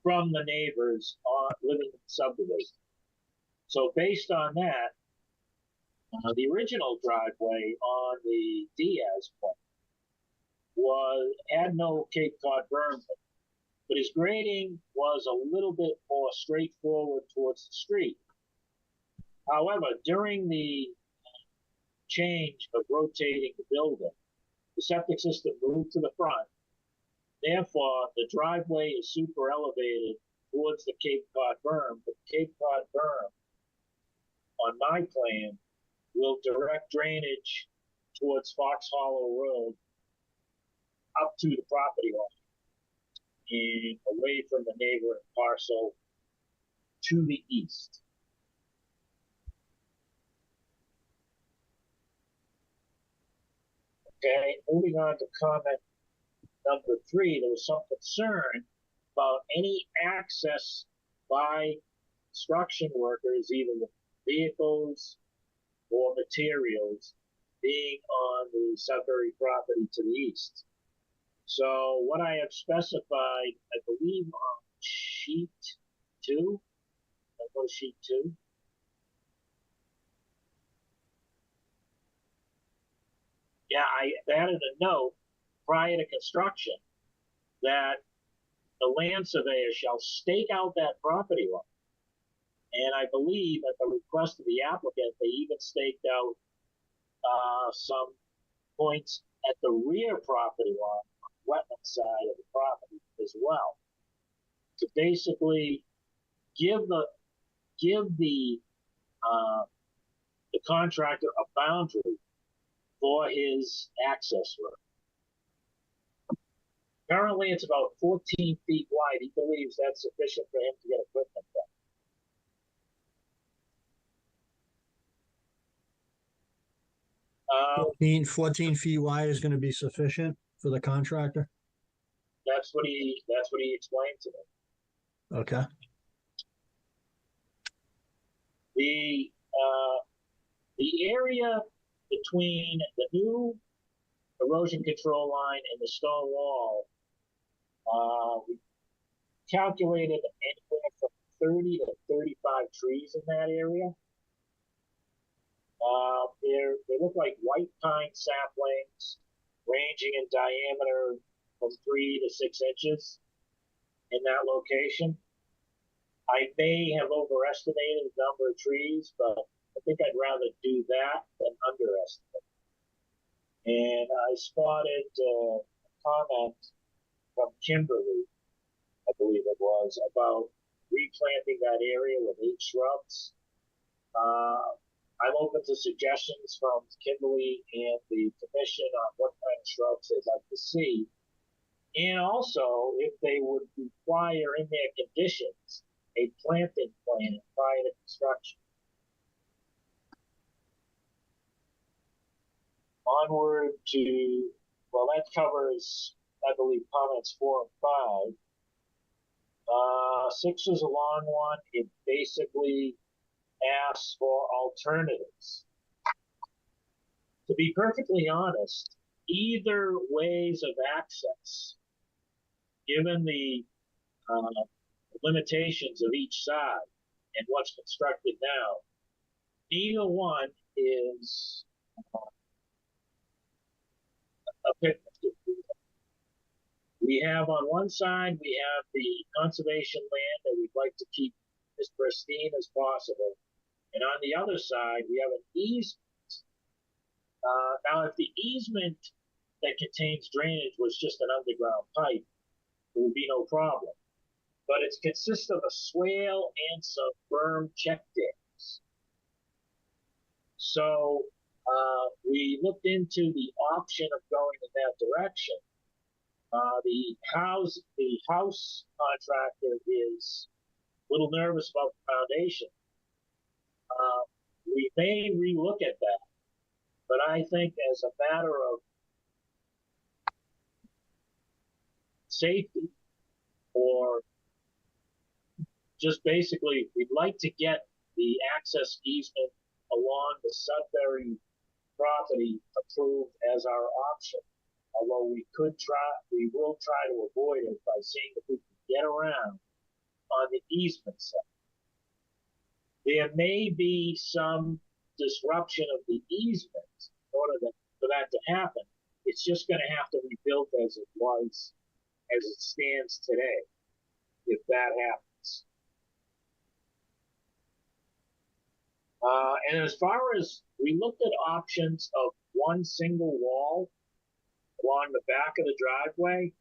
the neighbors living in the subdivision. So based on that, the original driveway on the Diaz point had no Cape Cod berm, but his grading was a little bit more straightforward towards the street. However, during the change of rotating the building, the septic system moved to the front. Therefore, the driveway is super elevated towards the Cape Cod berm, but the Cape Cod berm on my plan will direct drainage towards Fox Hollow Road up to the property line and away from the neighboring parcel to the east. Okay, moving on to comment number 3, there was some concern about any access by construction workers, either with vehicles or materials, being on the Sudbury property to the east. So what I have specified, I believe on sheet 2, I'll go to sheet 2. Yeah, I added a note prior to construction that the land surveyor shall stake out that property line. And I believe at the request of the applicant, they even staked out some points at the rear property line, on the wetland side of the property as well, to basically give the contractor a boundary for his access road. Currently, it's about 14 feet wide. He believes that's sufficient for him to get equipment done. 14 feet wide is going to be sufficient for the contractor? That's what he explained to me. Okay. The area between the new erosion control line and the stone wall, we calculated anywhere from 30 to 35 trees in that area. They look like white pine saplings, ranging in diameter from 3 to 6 inches in that location. I may have overestimated the number of trees, but I think I'd rather do that than underestimate. And I spotted a comment from Kimberly, I believe it was, about replanting that area with 8 shrubs. I'm open to suggestions from Kimberly and the commission on what kind of shrubs they'd like to see. And also, if they would require in their conditions a planting plan prior to construction. Onward to, well, that covers, I believe, comments 4 and 5. 6 is a long one. It basically asks for alternatives. To be perfectly honest, either ways of access, given the limitations of each side and what's constructed now, neither one is a picnic. We have on one side, we have the conservation land that we'd like to keep as pristine as possible. And on the other side, we have an easement. Now, if the easement that contains drainage was just an underground pipe, there would be no problem. But it consists of a swale and some berm check dams. So we looked into the option of going in that direction. The house contractor is a little nervous about the foundation. We may relook at that, but I think as a matter of safety, or just basically, we'd like to get the access easement along the Sudbury property approved as our option. Although we will try to avoid it by seeing if we can get around on the easement side. There may be some disruption of the easement in order for that to happen. It's just going to have to be built as it was, as it stands today, if that happens. And as far as we looked at options of one single wall along the back of the driveway,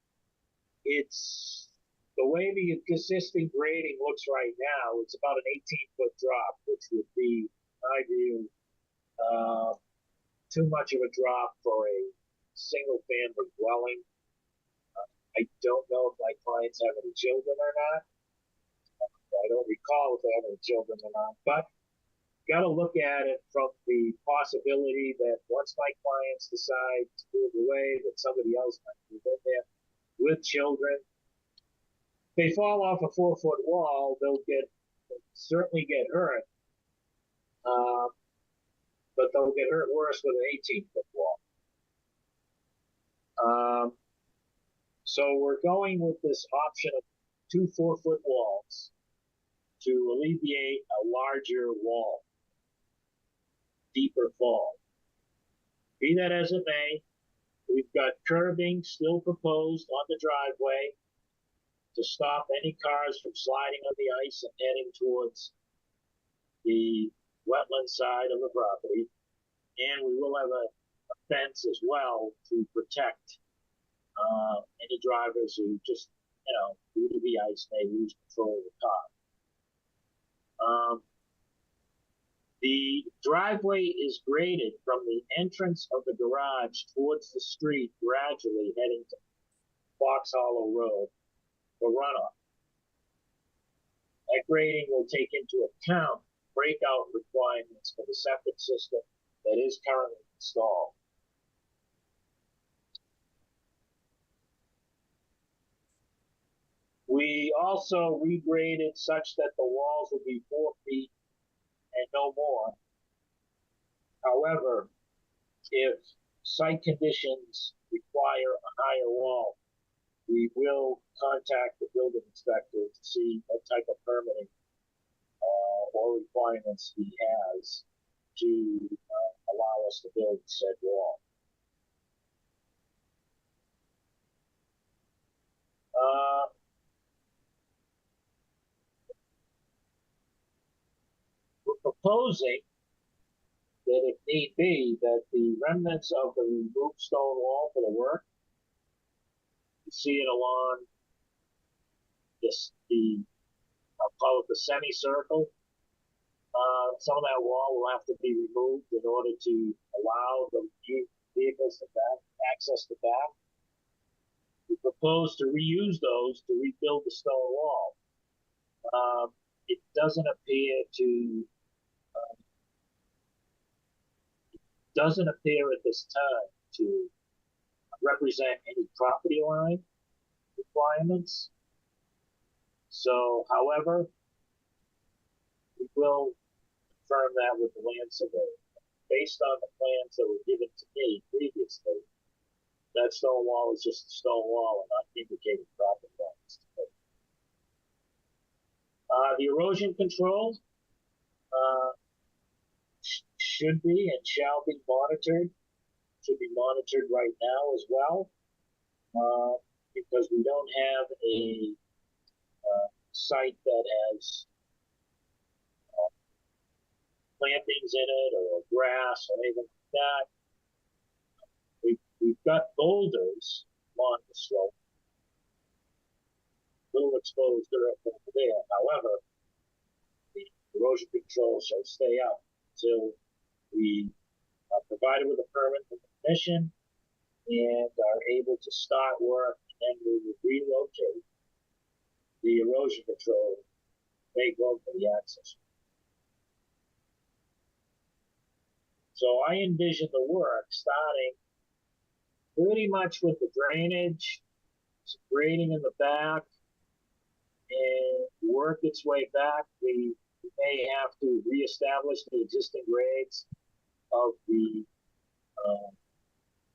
it's the way the existing grading looks right now, it's about an 18-foot drop, which would be, in my view, too much of a drop for a single-family dwelling. I don't know if my clients have any children or not. I don't recall if they have any children or not, but got to look at it from the possibility that once my clients decide to move away, that somebody else might move in there with children. If they fall off a 4-foot wall, they'll certainly get hurt, but they'll get hurt worse with an 18-foot wall. So we're going with this option of 2 4-foot walls to alleviate a larger wall, deeper fall. Be that as it may, we've got curbing still proposed on the driveway to stop any cars from sliding on the ice and heading towards the wetland side of the property. And we will have a fence as well to protect any drivers who just, due to the ice, may lose control of the car. The driveway is graded from the entrance of the garage towards the street, gradually heading to Fox Hollow Road for runoff. That grading will take into account breakout requirements for the septic system that is currently installed. We also regraded such that the walls would be 4 feet and no more. However, if site conditions require a higher wall, we will contact the building inspector to see what type of permitting or requirements he has to allow us to build said wall. We're proposing that if need be, that the remnants of the removed stone wall for the work, you see it along I'll call it the semicircle. Some of that wall will have to be removed in order to allow the vehicles to access the back. We propose to reuse those to rebuild the stone wall. It doesn't appear at this time to represent any property line requirements. So, however, we will confirm that with the land surveyor. Based on the plans that were given to me previously, that stone wall is just a stone wall and not indicating property lines. The erosion control should be and shall be monitored. Should be monitored right now as well, because we don't have a site that has plantings in it or grass or anything like that. We've got boulders along the slope, little exposed earth over there. However, the erosion control shall stay up until we are provided with a permit from the commission and are able to start work, and then we will relocate the erosion control, make room for the access. So I envision the work starting pretty much with the drainage, some grading in the back, and work its way back. We may have to reestablish the existing grades of the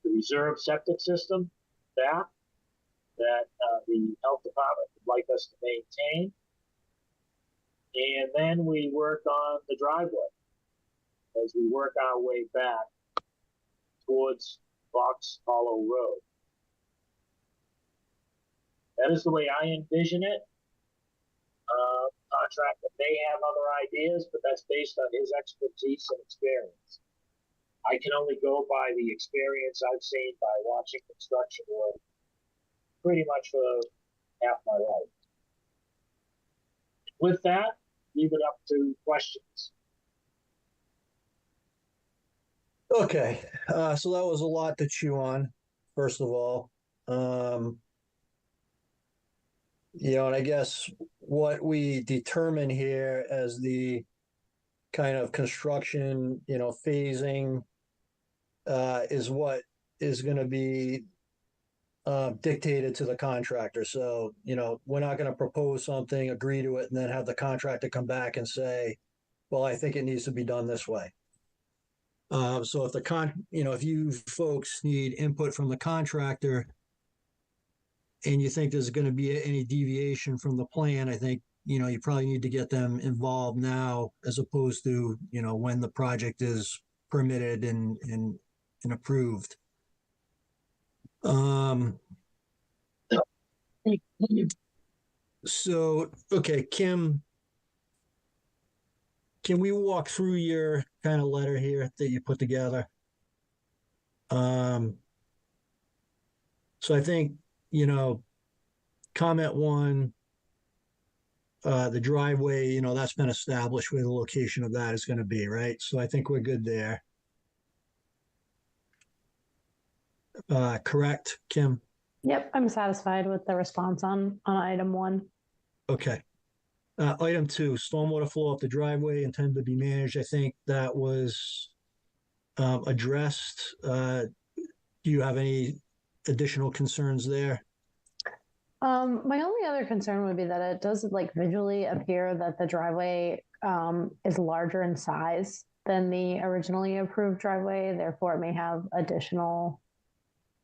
reserve septic system back that the health department would like us to maintain. And then we work on the driveway as we work our way back towards Fox Hollow Road. That is the way I envision it. Contractor may have other ideas, but that's based on his expertise and experience. I can only go by the experience I've seen by watching construction work pretty much for half my life. With that, leave it up to questions. Okay, so that was a lot to chew on, first of all. And I guess what we determine here as the kind of construction, phasing, is what is going to be dictated to the contractor. So, we're not going to propose something, agree to it, and then have the contractor come back and say, well, I think it needs to be done this way. So if if you folks need input from the contractor and you think there's going to be any deviation from the plan, I think, you probably need to get them involved now as opposed to, when the project is permitted and approved. So, okay, Kim, can we walk through your kind of letter here that you put together? So I think, comment one, the driveway, that's been established where the location of that is going to be, right? So I think we're good there. Correct, Kim? Yep, I'm satisfied with the response on item one. Okay. Item two, stormwater flow up the driveway intended to be managed. I think that was addressed. Do you have any additional concerns there? My only other concern would be that it does visually appear that the driveway is larger in size than the originally approved driveway. Therefore, it may have additional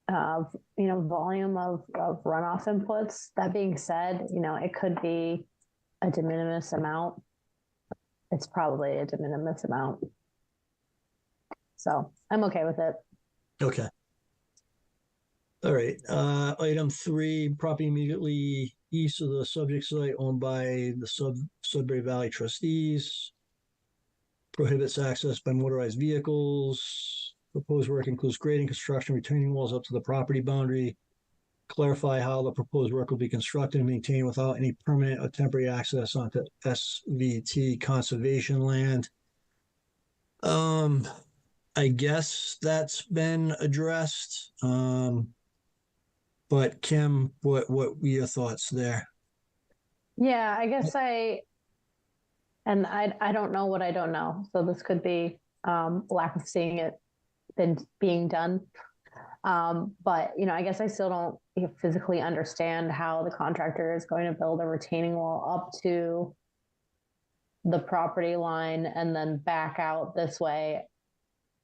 volume of runoff inputs. That being said, it could be a de minimis amount. it's probably a de minimis amount. So I'm okay with it. Okay. All right, item 3, property immediately east of the subject site owned by the Sudbury Valley trustees. Prohibits access by motorized vehicles. Proposed work includes grading, construction, retaining walls up to the property boundary. Clarify how the proposed work will be constructed and maintained without any permanent or temporary access onto SVT conservation land. I guess that's been addressed. But Kim, what were your thoughts there? Yeah, I guess I don't know what I don't know. So this could be lack of seeing it being done. But I guess I still don't physically understand how the contractor is going to build a retaining wall up to the property line and then back out this way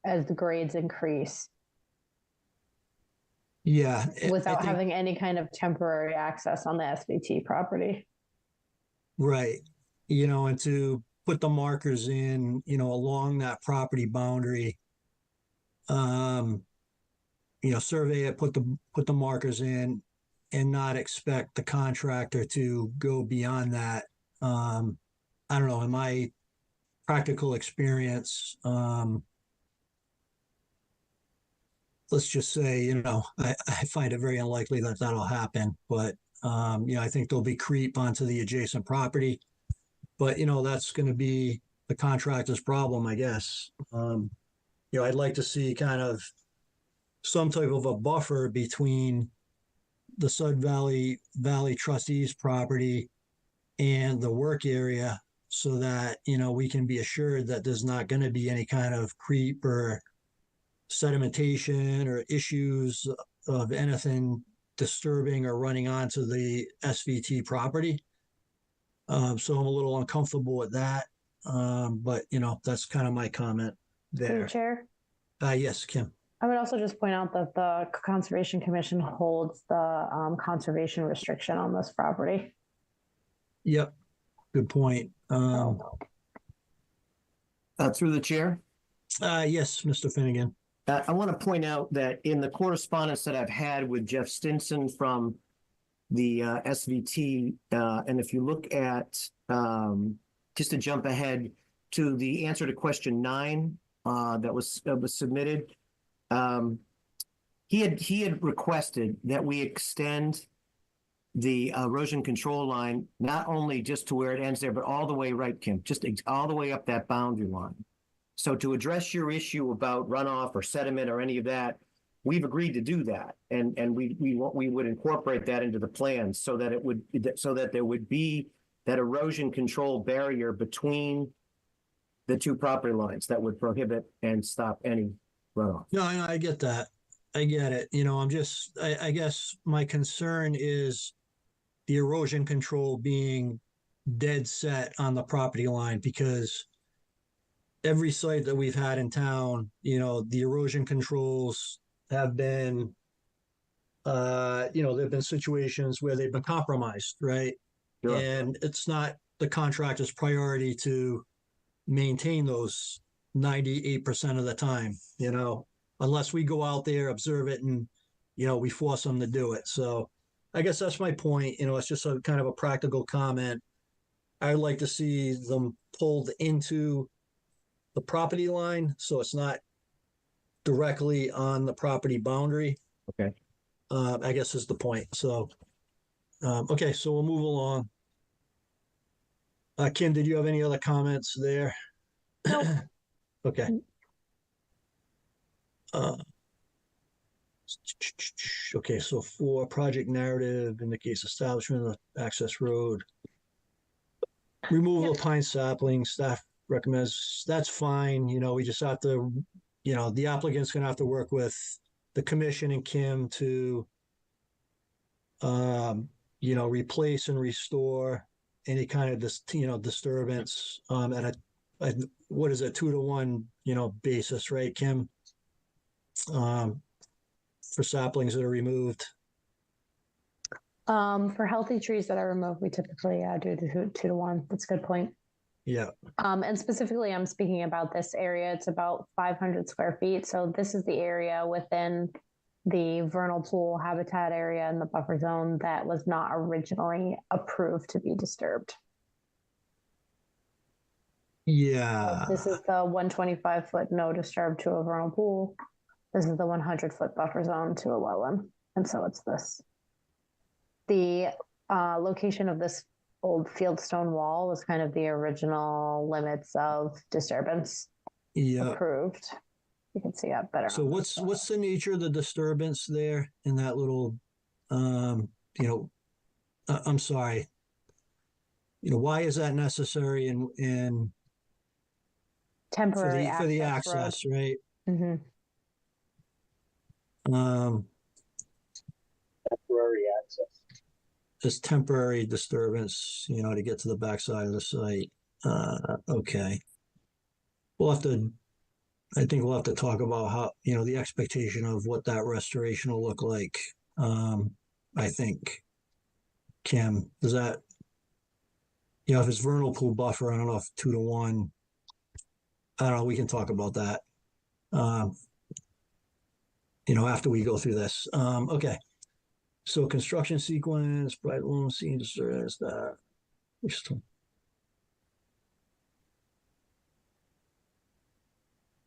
as the grades increase. Yeah. Without having any kind of temporary access on the SVT property. Right. And to put the markers in, along that property boundary, survey it, put the markers in and not expect the contractor to go beyond that. I don't know, in my practical experience, let's just say, I find it very unlikely that that'll happen, but, I think there'll be creep onto the adjacent property, but, that's going to be the contractor's problem, I guess. I'd like to see kind of some type of a buffer between the Sud Valley trustees property and the work area so that, we can be assured that there's not going to be any kind of creep or sedimentation or issues of anything disturbing or running onto the SVT property. So I'm a little uncomfortable with that. But that's kind of my comment there. Through the chair? Yes, Kim. I would also just point out that the Conservation Commission holds the conservation restriction on this property. Yep. Good point. Through the chair? Yes, Mr. Finnegan. I want to point out that in the correspondence that I've had with Jeff Stinson from the SVT, and if you look at, just to jump ahead to the answer to question 9 that was submitted, he had requested that we extend the erosion control line not only just to where it ends there, but all the way right, Kim, just all the way up that boundary line. So to address your issue about runoff or sediment or any of that, we've agreed to do that, and we would incorporate that into the plans so that there would be that erosion control barrier between the two property lines that would prohibit and stop any runoff. No, I get that. I get it. I guess my concern is the erosion control being dead set on the property line, because every site that we've had in town, the erosion controls have been, there've been situations where they've been compromised, right? Sure. And it's not the contractor's priority to maintain those 98% of the time, unless we go out there, observe it, and, we force them to do it. So I guess that's my point. It's just a kind of a practical comment. I'd like to see them pulled into the property line so it's not directly on the property boundary. Okay. I guess is the point. So, okay, so we'll move along. Kim, did you have any other comments there? Nope. Okay. Okay, so for project narrative indicates establishment of access road. Removal of pine saplings, staff recommends, that's fine. We just have to, the applicant's gonna have to work with the commission and Kim to, replace and restore any kind of this, disturbance at a what is it, 2-to-1, basis, right, Kim? For saplings that are removed. For healthy trees that are removed, we typically do 2-to-1. That's a good point. Yeah. And specifically, I'm speaking about this area. It's about 500 square feet. So this is the area within the vernal pool habitat area in the buffer zone that was not originally approved to be disturbed. Yeah. This is the 125-foot no disturb to a vernal pool. This is the 100-foot buffer zone to a wetland. And so it's this. The location of this old fieldstone wall was kind of the original limits of disturbance approved. You can see that better. So what's the nature of the disturbance there in that little, I'm sorry, why is that necessary in temporary for the access, right? Mm-hmm. Temporary access. Just temporary disturbance, to get to the backside of the site. Okay. I think we'll have to talk about how, the expectation of what that restoration will look like. I think, Kim, does that, if it's vernal pool buffer, I don't know if 2 to 1, I don't know, we can talk about that, after we go through this. Okay. So construction sequence, bright loan scene disturbance, that.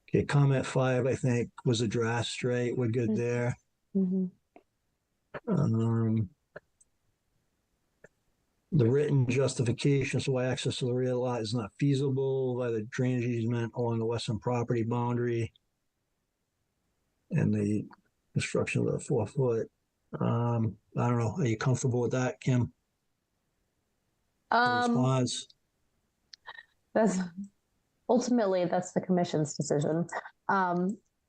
Okay, comment 5, I think, was addressed, right? We're good there. Mm-hmm. The written justification, so why access to the rear lot is not feasible by the drainage easement along the western property boundary and the construction of the 4-foot. I don't know. Are you comfortable with that, Kim? Response? Ultimately, that's the commission's decision.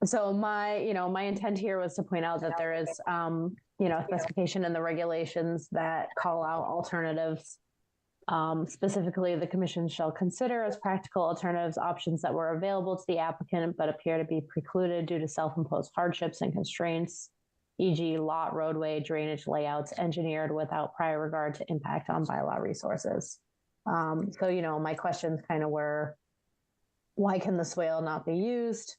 So my intent here was to point out that there is, a specification in the regulations that call out alternatives. Specifically, the commission shall consider as practical alternatives options that were available to the applicant but appear to be precluded due to self-imposed hardships and constraints, e.g. lot, roadway, drainage layouts engineered without prior regard to impact on bylaw resources. So, my questions kind of were, why can the swale not be used?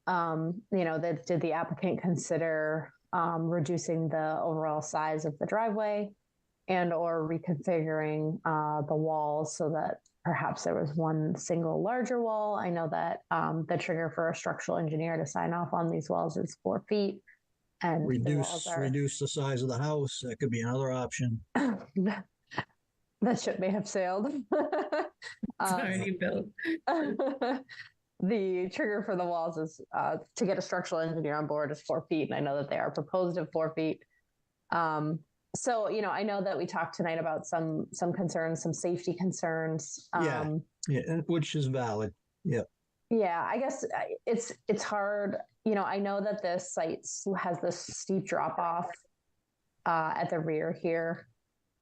Did the applicant consider reducing the overall size of the driveway and or reconfiguring the walls so that perhaps there was one single larger wall? I know that the trigger for a structural engineer to sign off on these walls is 4 feet. And reduce the size of the house. That could be another option. That ship may have sailed. It's already built. The trigger for the walls is to get a structural engineer on board is 4 feet, and I know that they are proposed at 4 feet. So I know that we talked tonight about some concerns, some safety concerns. Which is valid. Yep. Yeah, I guess it's hard. I know that this site has this steep drop off at the rear here.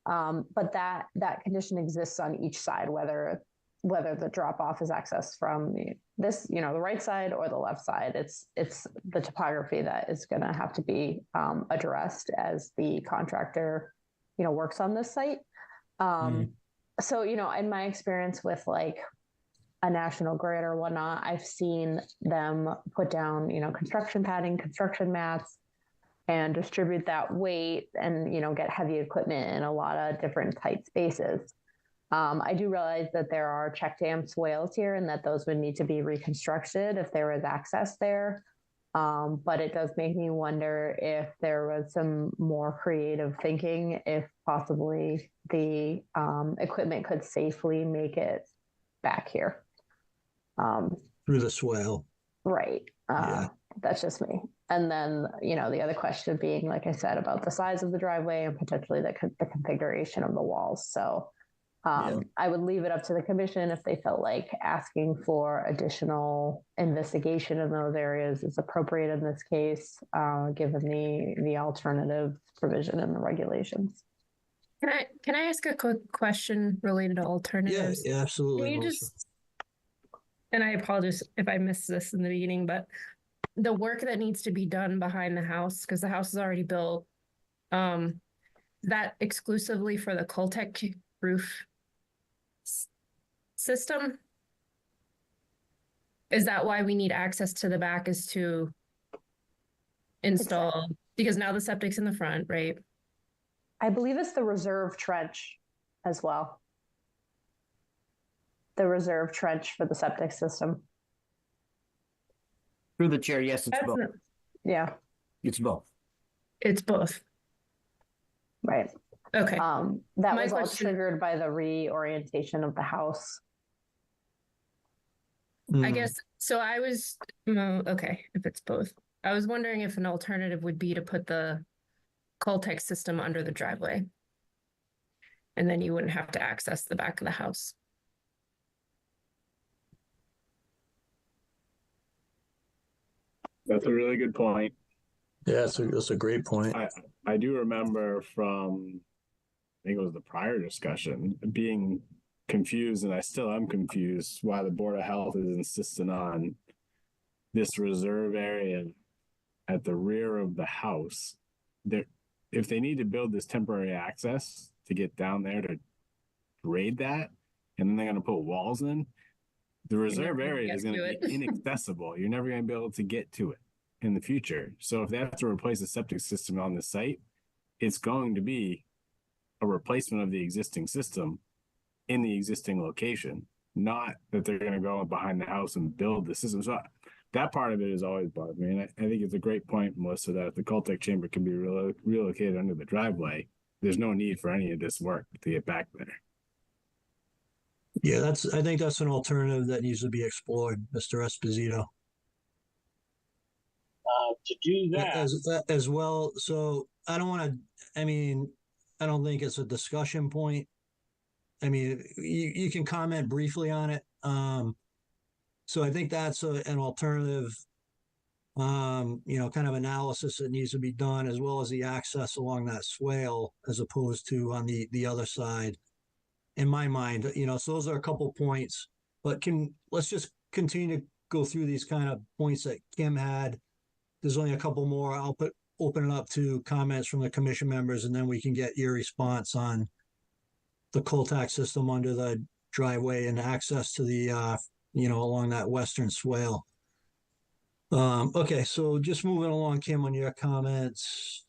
But that condition exists on each side, whether the drop off is accessed from the right side or the left side. It's the topography that is going to have to be addressed as the contractor, works on this site. So, in my experience with like a National Grid or whatnot, I've seen them put down, construction padding, construction mats, and distribute that weight and, get heavy equipment in a lot of different tight spaces. I do realize that there are check dam swales here and that those would need to be reconstructed if there was access there. But it does make me wonder if there was some more creative thinking, if possibly the equipment could safely make it back here. Through the swale. Right. That's just me. And then, the other question being, like I said, about the size of the driveway and potentially the configuration of the walls. So I would leave it up to the commission if they felt like asking for additional investigation in those areas is appropriate in this case, given the alternative provision in the regulations. Can I ask a quick question related to alternatives? Yeah, absolutely. Can you and I apologize if I missed this in the beginning, but the work that needs to be done behind the house, because the house is already built, that exclusively for the Coltech roof system? Is that why we need access to the back, is to install, because now the septic's in the front, right? I believe it's the reserve trench as well. The reserve trench for the septic system. Through the chair, yes, it's both. Yeah. It's both. It's both. Right. Okay. That My was all question- triggered by the reorientation of the house. I guess, so I was, no, okay, if it's both. I was wondering if an alternative would be to put the Coltex system under the driveway. And then you wouldn't have to access the back of the house. That's a really good point. Yeah, that's a great point. I do remember from, I think it was the prior discussion, being confused, and I still am confused why the Board of Health is insisting on this reserve area at the rear of the house. If they need to build this temporary access to get down there to grade that, and then they're going to put walls in, the reserve area is going to be inaccessible. You're never going to be able to get to it in the future. So if they have to replace the septic system on the site, it's going to be a replacement of the existing system in the existing location, not that they're going to go behind the house and build the system. So that part of it has always bothered me. And I think it's a great point, Melissa, that if the Coltech chamber can be relocated under the driveway, there's no need for any of this work to get back there. Yeah, I think that's an alternative that needs to be explored, Mr. Esposito. To do that, As well. So I don't want to, I don't think it's a discussion point. I mean, you can comment briefly on it. So I think that's an alternative, kind of analysis that needs to be done, as well as the access along that swale, as opposed to on the other side. In my mind, so those are a couple points, but let's just continue to go through these kind of points that Kim had. There's only a couple more. I'll open it up to comments from the commission members, and then we can get your response on the Coltax system under the driveway and access to the, along that western swale. Okay, so just moving along, Kim, on your comments.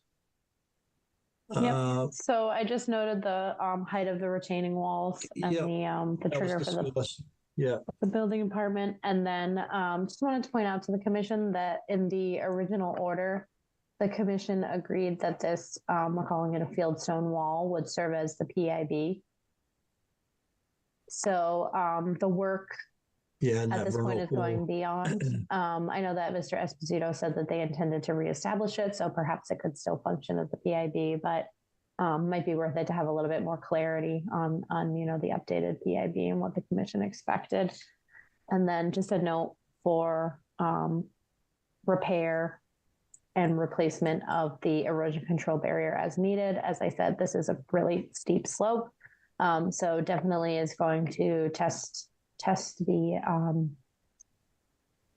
Yep. So I just noted the height of the retaining walls and the trigger for the building department. And then just wanted to point out to the commission that in the original order, the commission agreed that this, we're calling it a fieldstone wall, would serve as the PIB. So the work at this point is going beyond. I know that Mr. Esposito said that they intended to reestablish it, so perhaps it could still function as the PIB, but might be worth it to have a little bit more clarity on the updated PIB and what the commission expected. And then just a note for repair and replacement of the erosion control barrier as needed. As I said, this is a really steep slope, so definitely is going to test the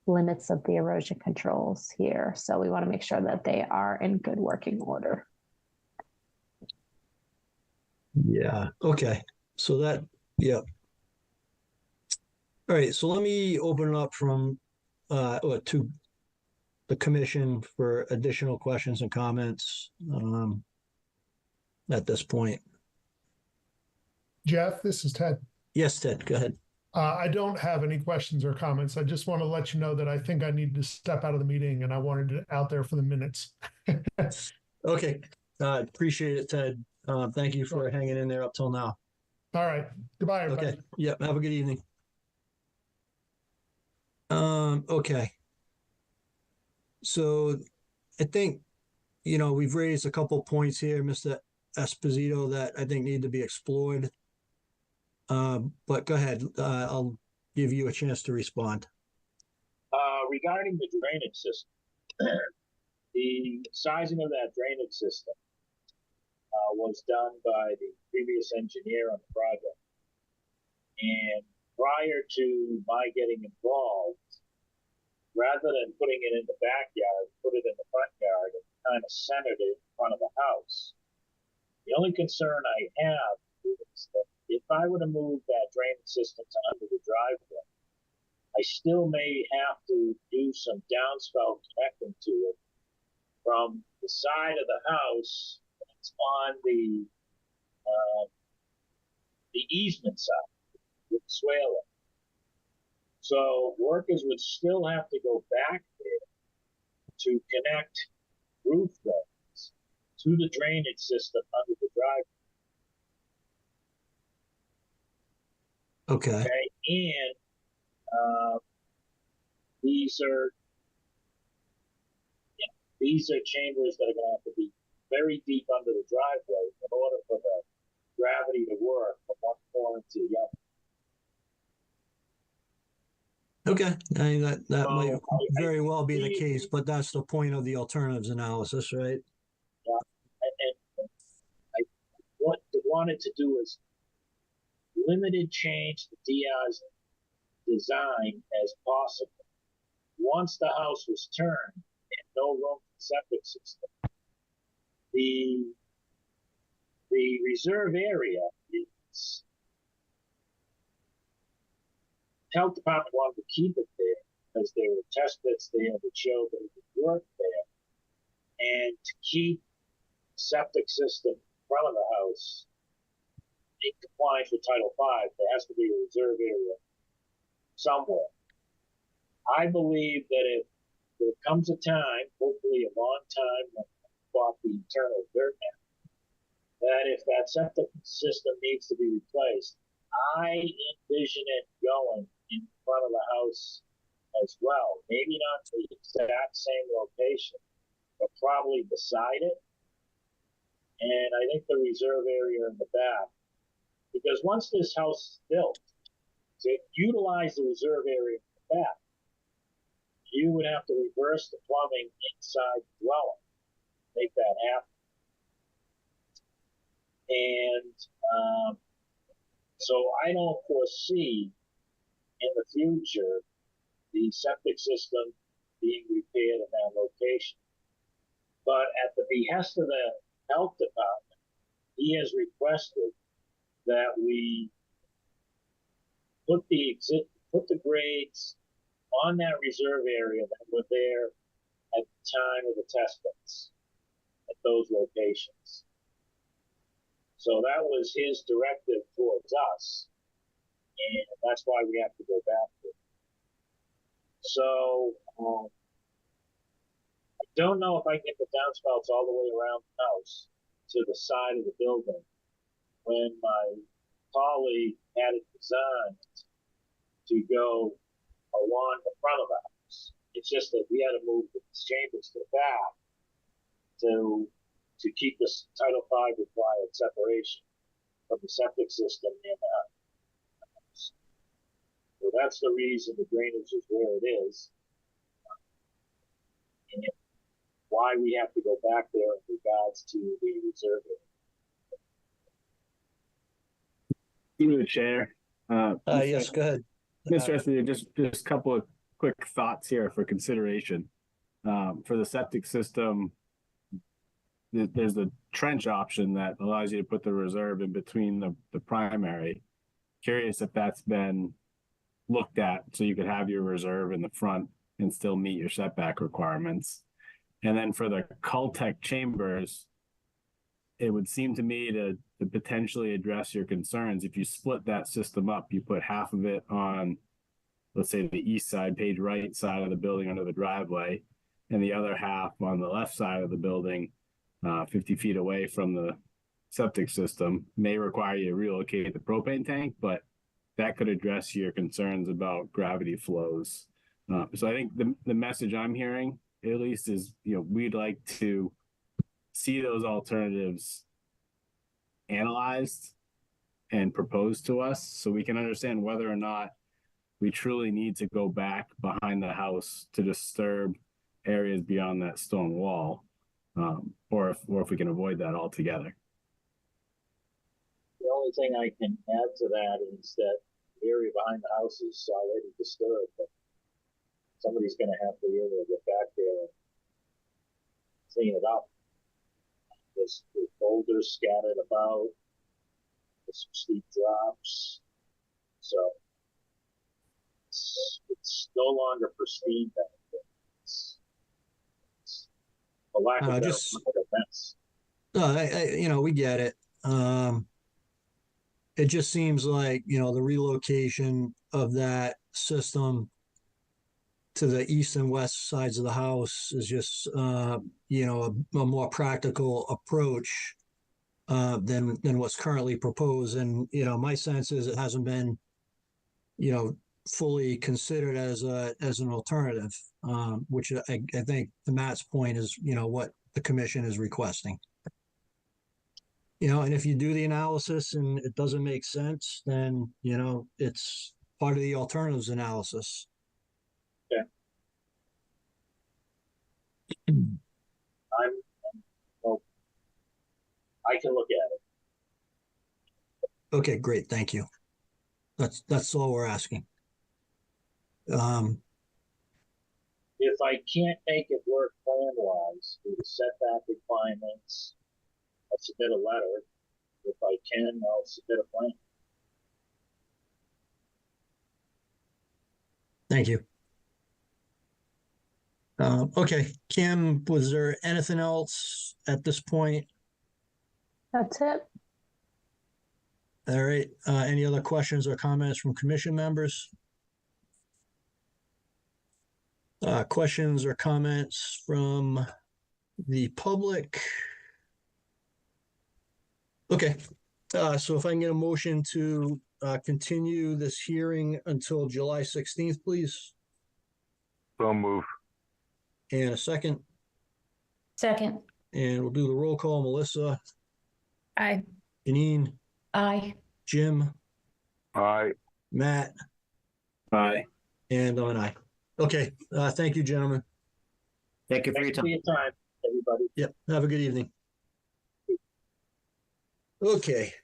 limits of the erosion controls here. So we want to make sure that they are in good working order. Yeah. Okay. So yeah. All right. So let me open it up from to the commission for additional questions and comments at this point. Jeff, this is Ted. Yes, Ted, go ahead. I don't have any questions or comments. I just want to let you know that I think I need to step out of the meeting and I wanted it out there for the minutes. Okay. Appreciate it, Ted. Thank you for hanging in there up till now. All right. Goodbye, everybody. Okay. Yep. Have a good evening. Okay. So I think, we've raised a couple points here, Mr. Esposito, that I think need to be explored. But go ahead. I'll give you a chance to respond. Regarding the drainage system, the sizing of that drainage system was done by the previous engineer on the project. And prior to my getting involved, rather than putting it in the backyard, put it in the front yard and kind of centered it in front of the house. The only concern I have is that it I were to move that drainage system to under the driveway, I still may have to do some downspout connecting to it from the side of the house that's on the easement side with the swale. So workers would still have to go back there to connect roof drains to the drainage system under the driveway. Okay. Okay, and these are chambers that are going to have to be very deep under the driveway in order for the gravity to work from one corner to the other. Okay, I mean, that might very well be the case, but that's the point of the alternatives analysis, right? Yeah, and what they wanted to do is limited change the DR's design as possible. Once the house was turned and no room for septic system, the reserve area is health department wanted to keep it there because there were test pits there that showed that it would work there, and to keep the septic system in front of the house in compliance with Title V, there has to be a reserve area somewhere. I believe that if there comes a time, hopefully a long time, when I bought the internal dirt map, that if that septic system needs to be replaced, I envision it going in front of the house as well. Maybe not the exact same location, but probably beside it. And I think the reserve area in the back, because once this house is built, to utilize the reserve area in the back, you would have to reverse the plumbing inside the dwelling, make that happen. And so I don't foresee in the future the septic system being repaired in that location. But at the behest of the health department, he has requested that we put the grades on that reserve area that were there at the time of the test pits at those locations. So that was his directive towards us, and that's why we have to go back to it. So I don't know if I can get the downspouts all the way around the house to the side of the building when my colleague had it designed to go along the front of the house. It's just that we had to move the chambers to the back to keep this Title V required separation from the septic system in the house. So that's the reason the drainage is where it is, and why we have to go back there in regards to the reserve area. Through the chair. Yes, go ahead. Mr. Esposito, just a couple of quick thoughts here for consideration. For the septic system, there's a trench option that allows you to put the reserve in between the primary. Curious if that's been looked at so you could have your reserve in the front and still meet your setback requirements. And then for the Cultec chambers, it would seem to me to potentially address your concerns. If you split that system up, you put half of it on, let's say, the east side, page right side of the building under the driveway, and the other half on the left side of the building, 50 feet away from the septic system. May require you to relocate the propane tank, but that could address your concerns about gravity flows. So I think the message I'm hearing, at least, is, we'd like to see those alternatives analyzed and proposed to us so we can understand whether or not we truly need to go back behind the house to disturb areas beyond that stone wall, or if we can avoid that altogether. The only thing I can add to that is that the area behind the house is already disturbed, but somebody's going to have to be able to get back there and clean it up. There's boulders scattered about. The some steep drops. So it's no longer pristine. It's a lack of a mess. No, we get it. It just seems like, the relocation of that system to the east and west sides of the house is just, a more practical approach than what's currently proposed. And, my sense is it hasn't been, fully considered as an alternative, which I think to Matt's point is, what the commission is requesting. And if you do the analysis and it doesn't make sense, then, it's part of the alternatives analysis. Yeah. Well, I can look at it. Okay, great. Thank you. That's all we're asking. If I can't make it work plan-wise due to setback requirements, I'll submit a letter. If I can, I'll submit a plan. Thank you. Okay, Kim, was there anything else at this point? That's it. All right. Any other questions or comments from commission members? Questions or comments from the public? Okay. So if I can get a motion to continue this hearing until July 16th, please. So move. And a second. Second. And we'll do the roll call. Melissa. Aye. Janine. Aye. Jim. Aye. Matt. Aye. And I'm an aye. Okay. Thank you, gentlemen. Thank you for your Thanks for your time, everybody. Yep. Have a good evening. Okay.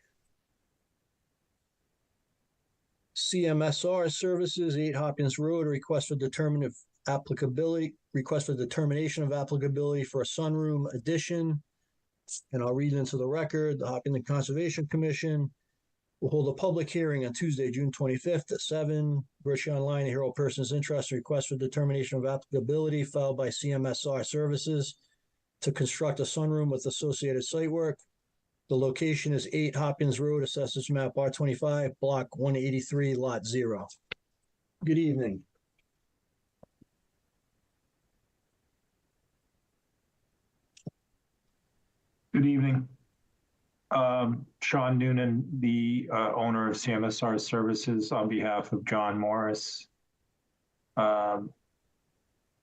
CMSR Services, 8 Hopkins Road, request for determination of applicability for a sunroom addition. And I'll read into the record. The Hopkins Conservation Commission will hold a public hearing on Tuesday, June 25th at 7. Virtually online, here all persons interested, request for determination of applicability filed by CMSR Services to construct a sunroom with associated site work. The location is 8 Hopkins Road, Assessors Map R25, Block 183, Lot 0. Good evening. Good evening. Sean Noonan, the owner of CMSR Services, on behalf of John Morris.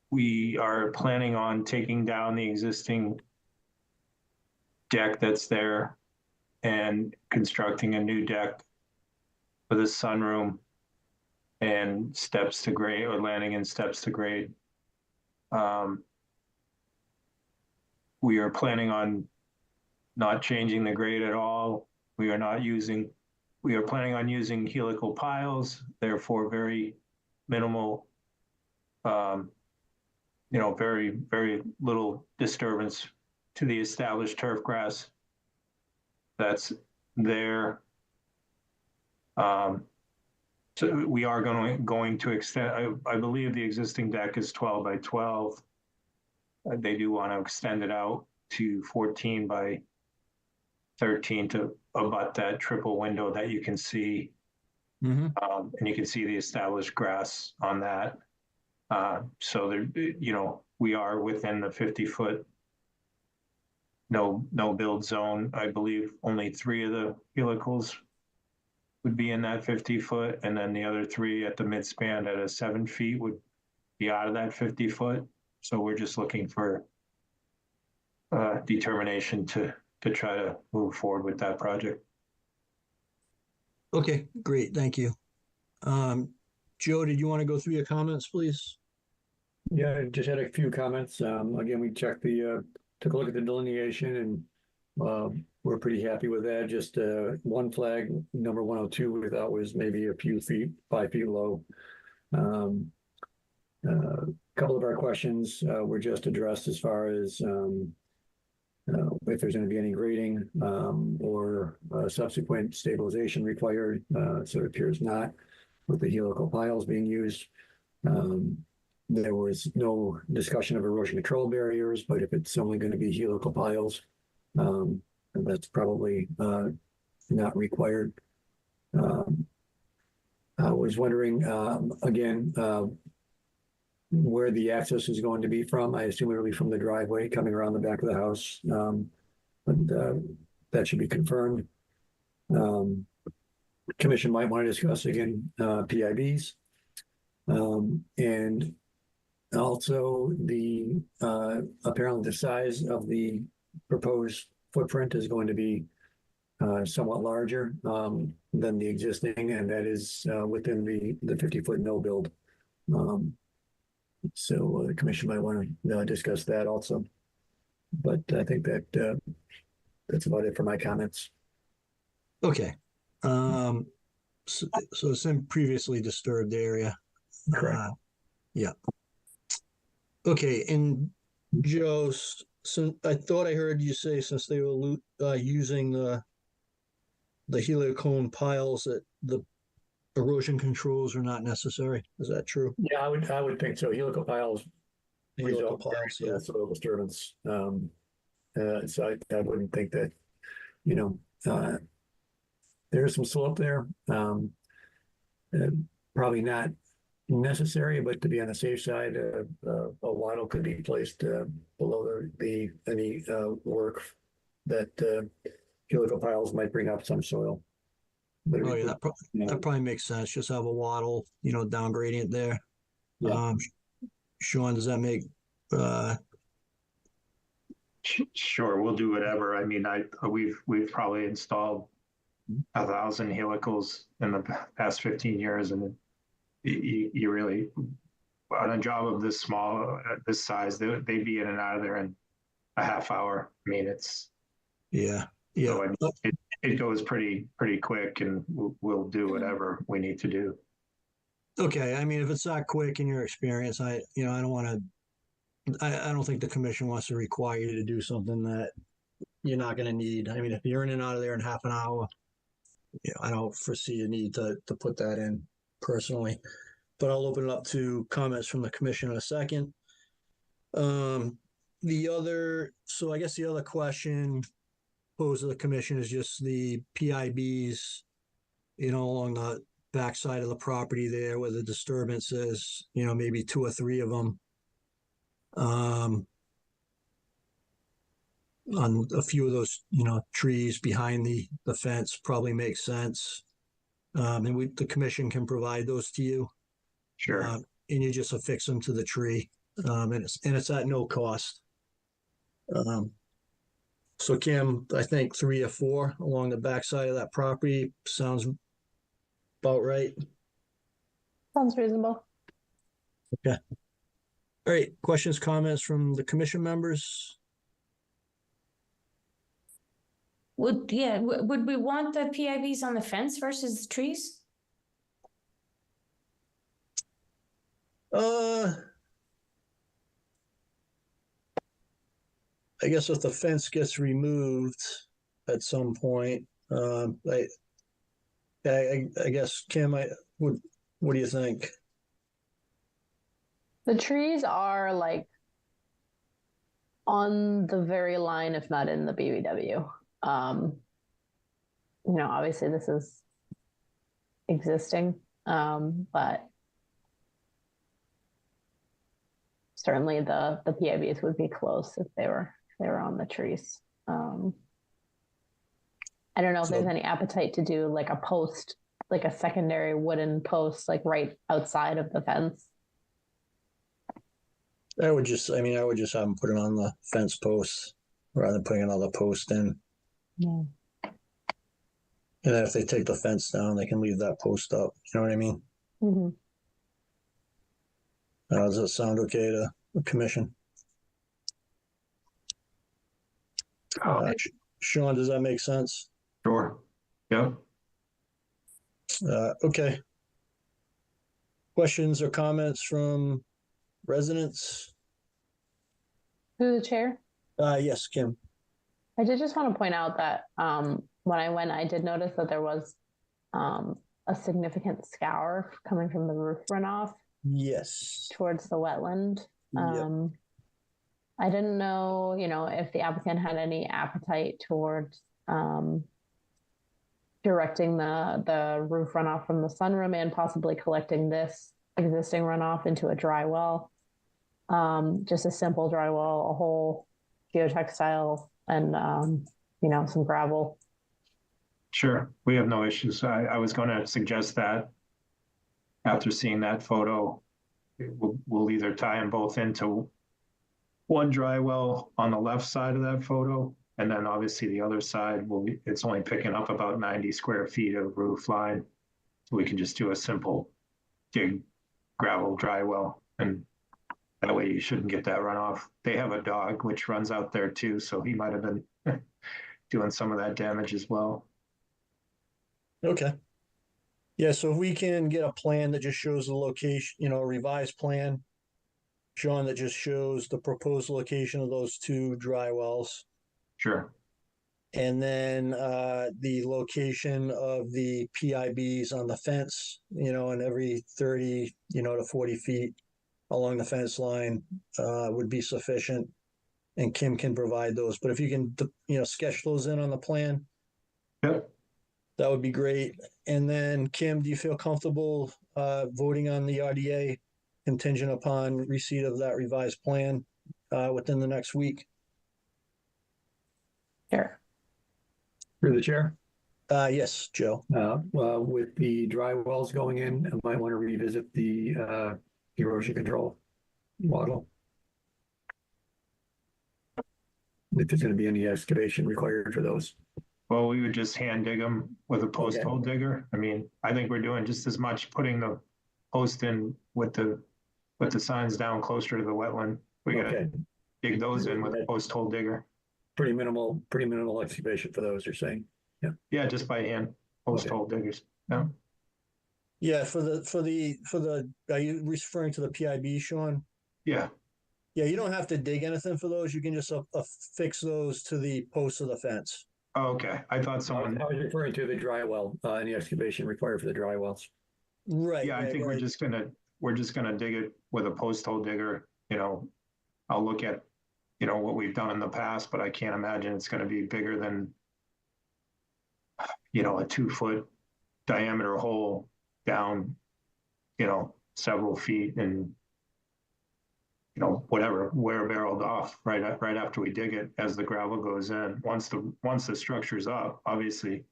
We are planning on taking down the existing deck that's there and constructing a new deck with a sunroom and steps to grade, or landing and steps to grade. We are planning on not changing the grade at all. We are planning on using helical piles, therefore very minimal, very, very little disturbance to the established turf grass that's there. So we are going to extend, I believe the existing deck is 12 by 12. They do want to extend it out to 14 by 13 to abut that triple window that you can see. And you can see the established grass on that. So there, we are within the 50-foot no build zone. I believe only 3 of the helicals would be in that 50-foot, and then the other 3 at the midspan at a 7 feet would be out of that 50-foot. So we're just looking for determination to try to move forward with that project. Okay, great. Thank you. Joe, did you want to go through your comments, please? Yeah, I just had a few comments. Again, we took a look at the delineation, and we're pretty happy with that. Just one flag, number 102, we thought was maybe a few feet, 5 feet low. A couple of our questions were just addressed as far as if there's going to be any grading or subsequent stabilization required. So it appears not with the helical piles being used. There was no discussion of erosion control barriers, but if it's only going to be helical piles, that's probably not required. I was wondering, again, where the access is going to be from. I assume it'll be from the driveway coming around the back of the house, but that should be confirmed. Commission might want to discuss again PIBs, and also the apparently the size of the proposed footprint is going to be somewhat larger than the existing, and that is within the 50-foot no build. So the commission might want to discuss that also. But I think that that's about it for my comments. Okay. So it's in previously disturbed area. Correct. Yeah. Okay, and Joe, so I thought I heard you say since they were using the heliocone piles that the erosion controls are not necessary. Is that true? Yeah, I would think so. Helical piles result yeah. soil disturbance. So I wouldn't think that, there's some slope there. Probably not necessary, but to be on the safe side, a wattle could be placed below any work that helical piles might bring up some soil. But Oh yeah, that probably makes sense. Just have a wattle, down gradient there. Yeah. Sean, does that make? Sure, we'll do whatever. I mean, we've probably installed 1,000 helicals in the past 15 years, and you really, on a job of this small, this size, they'd be in and out of there in a half hour. I mean, it's yeah. So it goes pretty quick, and we'll do whatever we need to do. Okay, I mean, if it's that quick in your experience, I don't want to. I don't think the commission wants to require you to do something that you're not going to need. I mean, if you're in and out of there in half an hour, I don't foresee a need to put that in personally. But I'll open it up to comments from the commission in a second. So I guess the other question posed to the commission is just the PIBs, along the backside of the property there where the disturbance is, maybe 2 or 3 of them. On a few of those, trees behind the fence probably makes sense. And the commission can provide those to you. Sure. And you just affix them to the tree. And it's at no cost. So Kim, I think 3 or 4 along the backside of that property sounds about right. Sounds reasonable. Okay. All right. Questions, comments from the commission members? Would we want the PIBs on the fence versus trees? I guess if the fence gets removed at some point, I guess Kim, what do you think? The trees are like on the very line, if not in the BBW. Obviously this is existing, but certainly the PIBs would be close if they were on the trees. I don't know if there's any appetite to do like a post, like a secondary wooden post, like right outside of the fence. I would just have them put it on the fence post rather than putting another post in. Yeah. And then if they take the fence down, they can leave that post up. You know what I mean? Mm-hmm. Does that sound okay to the commission? Sean, does that make sense? Sure. Yeah. Okay. Questions or comments from residents? Through the chair? Yes, Kim. I did just want to point out that when I went, I did notice that there was a significant scour coming from the roof runoff Yes. towards the wetland. Yep. I didn't know, if the applicant had any appetite towards directing the roof runoff from the sunroom and possibly collecting this existing runoff into a dry well. Just a simple dry well, a whole geotextile, and some gravel. Sure, we have no issues. I was going to suggest that after seeing that photo, we'll either tie them both into one dry well on the left side of that photo, and then obviously the other side it's only picking up about 90 square feet of roof line. So we can just do a simple dig gravel dry well, and that way you shouldn't get that runoff. They have a dog which runs out there too, so he might have been doing some of that damage as well. Okay. Yeah, so if we can get a plan that just shows the location, a revised plan, Sean, that just shows the proposed location of those two dry wells. Sure. And then the location of the PIBs on the fence, and every 30, to 40 feet along the fence line would be sufficient. And Kim can provide those. But if you can, sketch those in on the plan, yep, that would be great. And then, Kim, do you feel comfortable voting on the RDA contingent upon receipt of that revised plan within the next week? Sure. Through the chair. Yes, Joe. With the dry wells going in, I might want to revisit the erosion control model. If there's going to be any excavation required for those. Well, we would just hand dig them with a post hole digger. I mean, I think we're doing just as much putting the post in with the signs down closer to the wetland. We gotta dig those in with a post hole digger. Pretty minimal excavation for those, you're saying? Yeah. Yeah, just by hand, post hole diggers. Yeah. Yeah, for the are you referring to the PIB, Sean? Yeah. Yeah, you don't have to dig anything for those. You can just affix those to the posts of the fence. Oh, okay. I thought someone. I was referring to the dry well, any excavation required for the dry wells. Right. Yeah, I think we're just gonna dig it with a post hole digger. I'll look at, what we've done in the past, but I can't imagine it's gonna be bigger than, a 2-foot diameter hole down, several feet and, whatever, wear barreled off right after we dig it as the gravel goes in. Once the structure's up, obviously,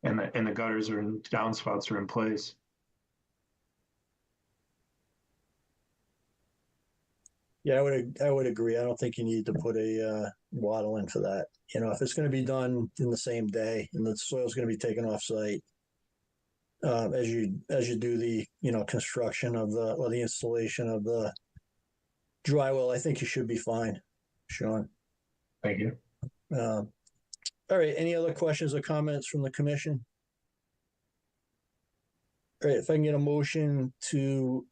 and the gutters and downspouts are in place. Yeah, I would agree. I don't think you need to put a wattle in for that. If it's going to be done in the same day and the soil's going to be taken off site, as you do the construction of the installation of the dry well, I think you should be fine, Sean. Thank you. All right. Any other questions or comments from the commission? All right. If I can get a motion to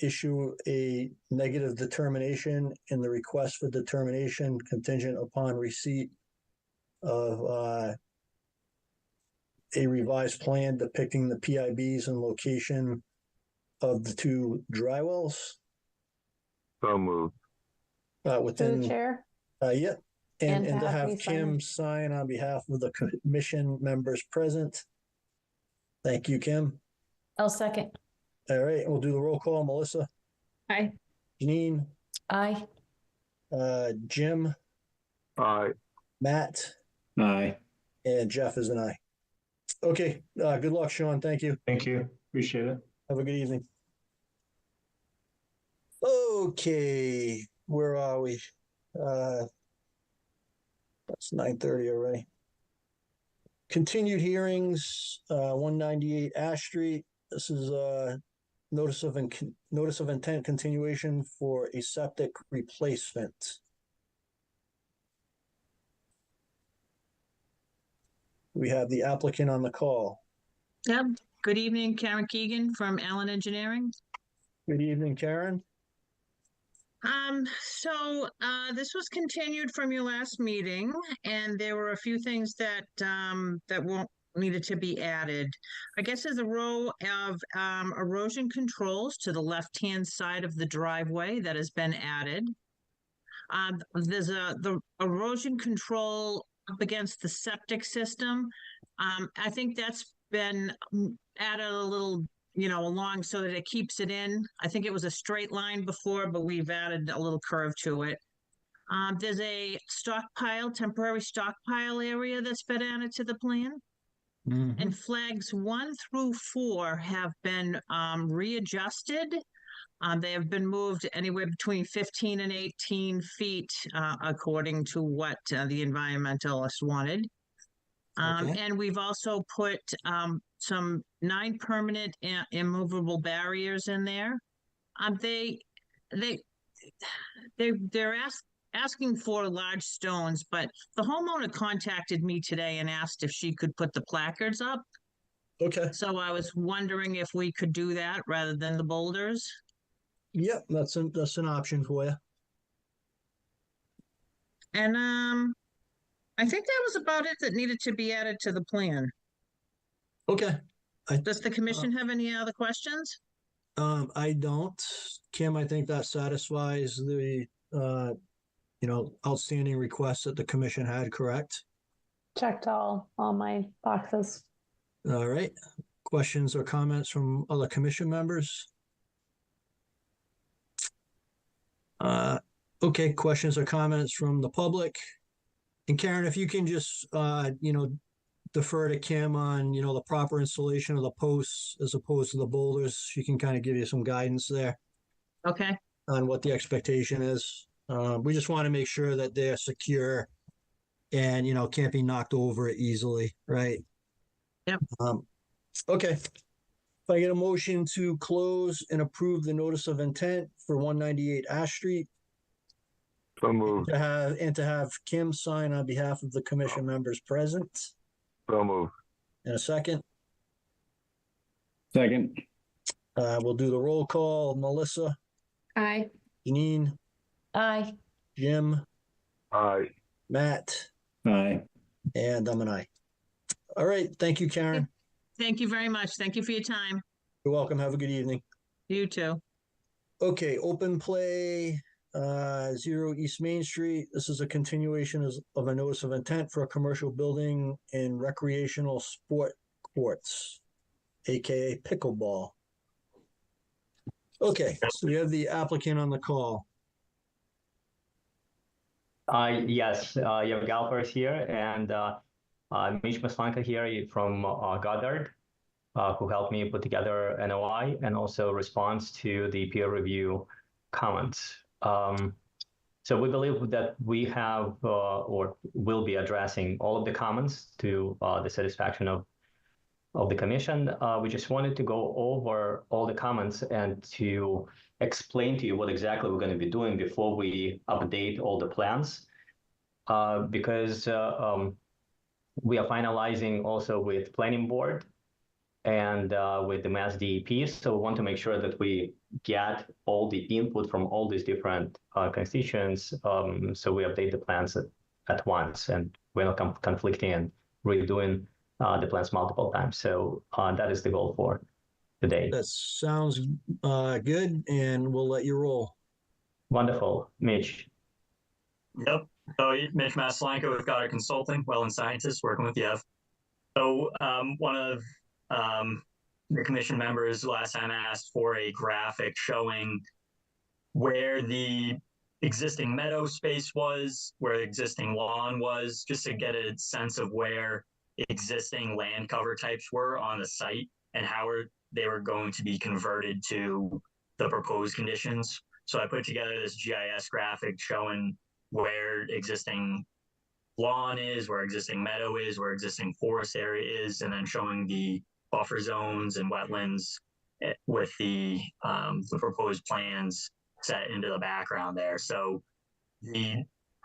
issue a negative determination in the request for determination contingent upon receipt of a revised plan depicting the PIBs and location of the two dry wells. So moved. Within Through the chair. Yeah. And to me have sign Kim it. sign on behalf of the commission members present. Thank you, Kim. I'll second. All right, we'll do the roll call. Melissa, Aye. Janine, Aye. Jim, Aye. Matt, Aye. and Jeff is an aye. Okay, good luck, Sean. Thank you. Thank you. Appreciate it. Have a good evening. Okay, where are we? That's 9:30 already. Continued hearings, 198 Ash Street. This is notice of intent continuation for a septic replacement. We have the applicant on the call. Yep. Good evening, Karen Keegan from Allen Engineering. Good evening, Karen. This was continued from your last meeting, and there were a few things that won't needed to be added. I guess there's a row of erosion controls to the left-hand side of the driveway that has been added. There's the erosion control up against the septic system. I think that's been added a little, along so that it keeps it in. I think it was a straight line before, but we've added a little curve to it. There's a temporary stockpile area that's been added to the plan. Mhm. And flags 1 through 4 have been readjusted. They have been moved anywhere between 15 and 18 feet, according to what the environmentalists wanted. Okay. And we've also put some 9 permanent immovable barriers in there. They're asking for large stones, but the homeowner contacted me today and asked if she could put the placards up. Okay. So I was wondering if we could do that rather than the boulders. Yep, that's an option for you. And I think that was about it that needed to be added to the plan. Okay. Does the commission have any other questions? I don't. Kim, I think that satisfies the outstanding requests that the commission had, correct? Checked all my boxes. All right. Questions or comments from other commission members? Okay, questions or comments from the public? And Karen, if you can just, defer to Kim on, the proper installation of the posts as opposed to the boulders, she can kind of give you some guidance there Okay. on what the expectation is. We just want to make sure that they're secure and, can't be knocked over easily, right? Yep. Okay. If I get a motion to close and approve the notice of intent for 198 Ash Street. So moved. To have Kim sign on behalf of the commission members present. So moved. In a second. Second. We'll do the roll call. Melissa, Aye. Janine, Aye. Jim, Aye. Matt, Aye. and I'm an aye. All right. Thank you, Karen. Thank you very much. Thank you for your time. You're welcome. Have a good evening. You too. Okay, open play, 0 East Main Street. This is a continuation of a notice of intent for a commercial building and recreational sport courts, aka pickleball. Okay, so we have the applicant on the call. Yes, Yev Galper is here, and Mitch Maslanka here from Goddard, who helped me put together NOI and also response to the peer review comments. So we believe that we have or will be addressing all of the comments to the satisfaction of the commission. We just wanted to go over all the comments and to explain to you what exactly we're going to be doing before we update all the plans, because we are finalizing also with planning board and with the Mass DEP. So we want to make sure that we get all the input from all these different constituents. So we update the plans at once, and we're not conflicting and redoing the plans multiple times. So that is the goal for today. That sounds good, and we'll let you roll. Wonderful. Mitch. Yep. So Mitch Maslanka with Goddard Consulting, Wetland Scientist, working with Yev. So one of the commission members last time asked for a graphic showing where the existing meadow space was, where the existing lawn was, just to get a sense of where existing land cover types were on the site and how they were going to be converted to the proposed conditions. So I put together this GIS graphic showing where existing lawn is, where existing meadow is, where existing forest area is, and then showing the buffer zones and wetlands with the proposed plans set into the background there. So the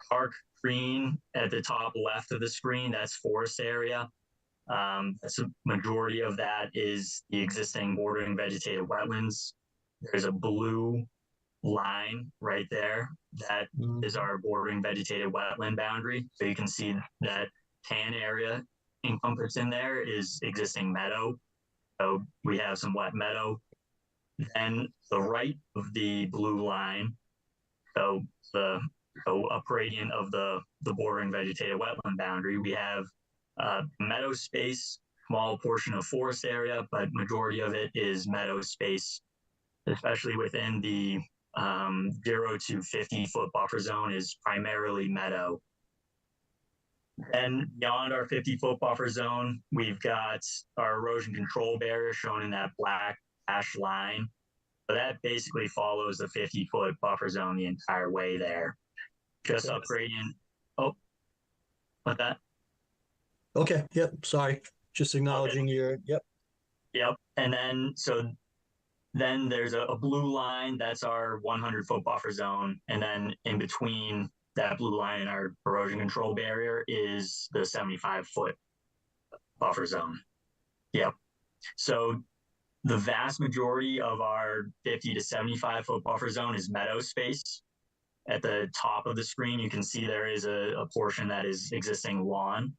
dark green at the top left of the screen, that's forest area. That's a majority of that is the existing bordering vegetated wetlands. There's a blue line right there, that is our bordering vegetated wetland boundary. So you can see that tan area encompassed in there is existing meadow. So we have some wet meadow. Then the right of the blue line, so up gradient of the bordering vegetated wetland boundary, we have meadow space, small portion of forest area, but majority of it is meadow space, especially within the 0 to 50 foot buffer zone is primarily meadow. And beyond our 50-foot buffer zone, we've got our erosion control barrier shown in that black hash line. So that basically follows the 50-foot buffer zone the entire way there. Just up gradient. Oh, what that? Okay. Yep. Sorry. Just acknowledging your, yep. Yep. And then, so then there's a blue line. That's our 100-foot buffer zone. And then in between that blue line and our erosion control barrier is the 75-foot buffer zone. Yep. So the vast majority of our 50 to 75-foot buffer zone is meadow space. At the top of the screen, you can see there is a portion that is existing lawn.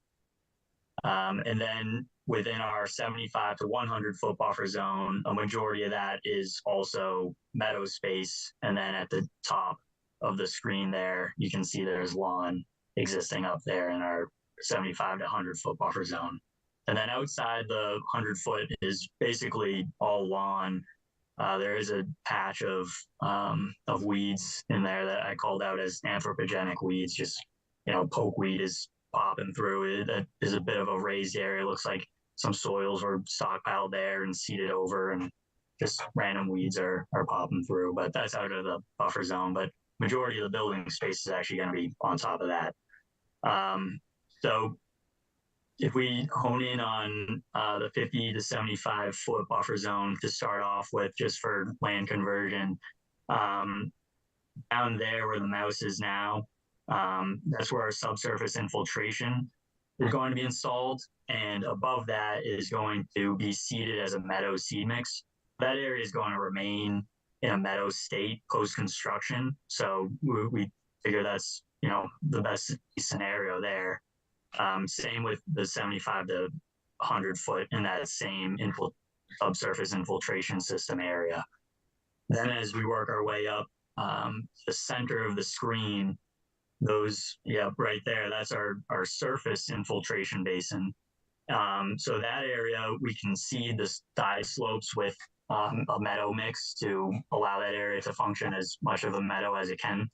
And then within our 75 to 100-foot buffer zone, a majority of that is also meadow space. And then at the top of the screen there, you can see there's lawn existing up there in our 75 to 100-foot buffer zone. And then outside the 100-foot is basically all lawn. There is a patch of weeds in there that I called out as anthropogenic weeds. Just, pokeweed is popping through it. That is a bit of a raised area. It looks like some soils were stockpiled there and seeded over, and just random weeds are popping through. But that's out of the buffer zone. But majority of the building space is actually going to be on top of that. So if we hone in on the 50 to 75-foot buffer zone to start off with, just for land conversion, down there where the mouse is now, that's where our subsurface infiltration is going to be installed. And above that is going to be seeded as a meadow seed mix. That area is going to remain in a meadow state post-construction. So we figure that's, the best scenario there. Same with the 75 to 100-foot in that same subsurface infiltration system area. Then as we work our way up, the center of the screen, those, right there, that's our surface infiltration basin. So that area, we can seed the side slopes with a meadow mix to allow that area to function as much of a meadow as it can.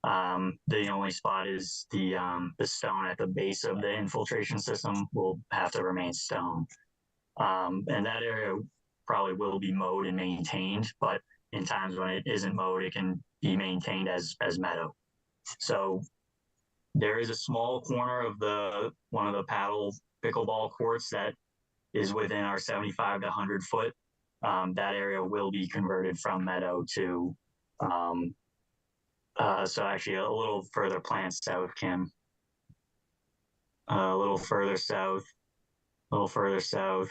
The only spot is the stone at the base of the infiltration system will have to remain stone. And that area probably will be mowed and maintained, but in times when it isn't mowed, it can be maintained as meadow. So there is a small corner of one of the paddle pickleball courts that is within our 75 to 100-foot. That area will be converted from meadow to so actually a little further plant south, Kim. A little further south. So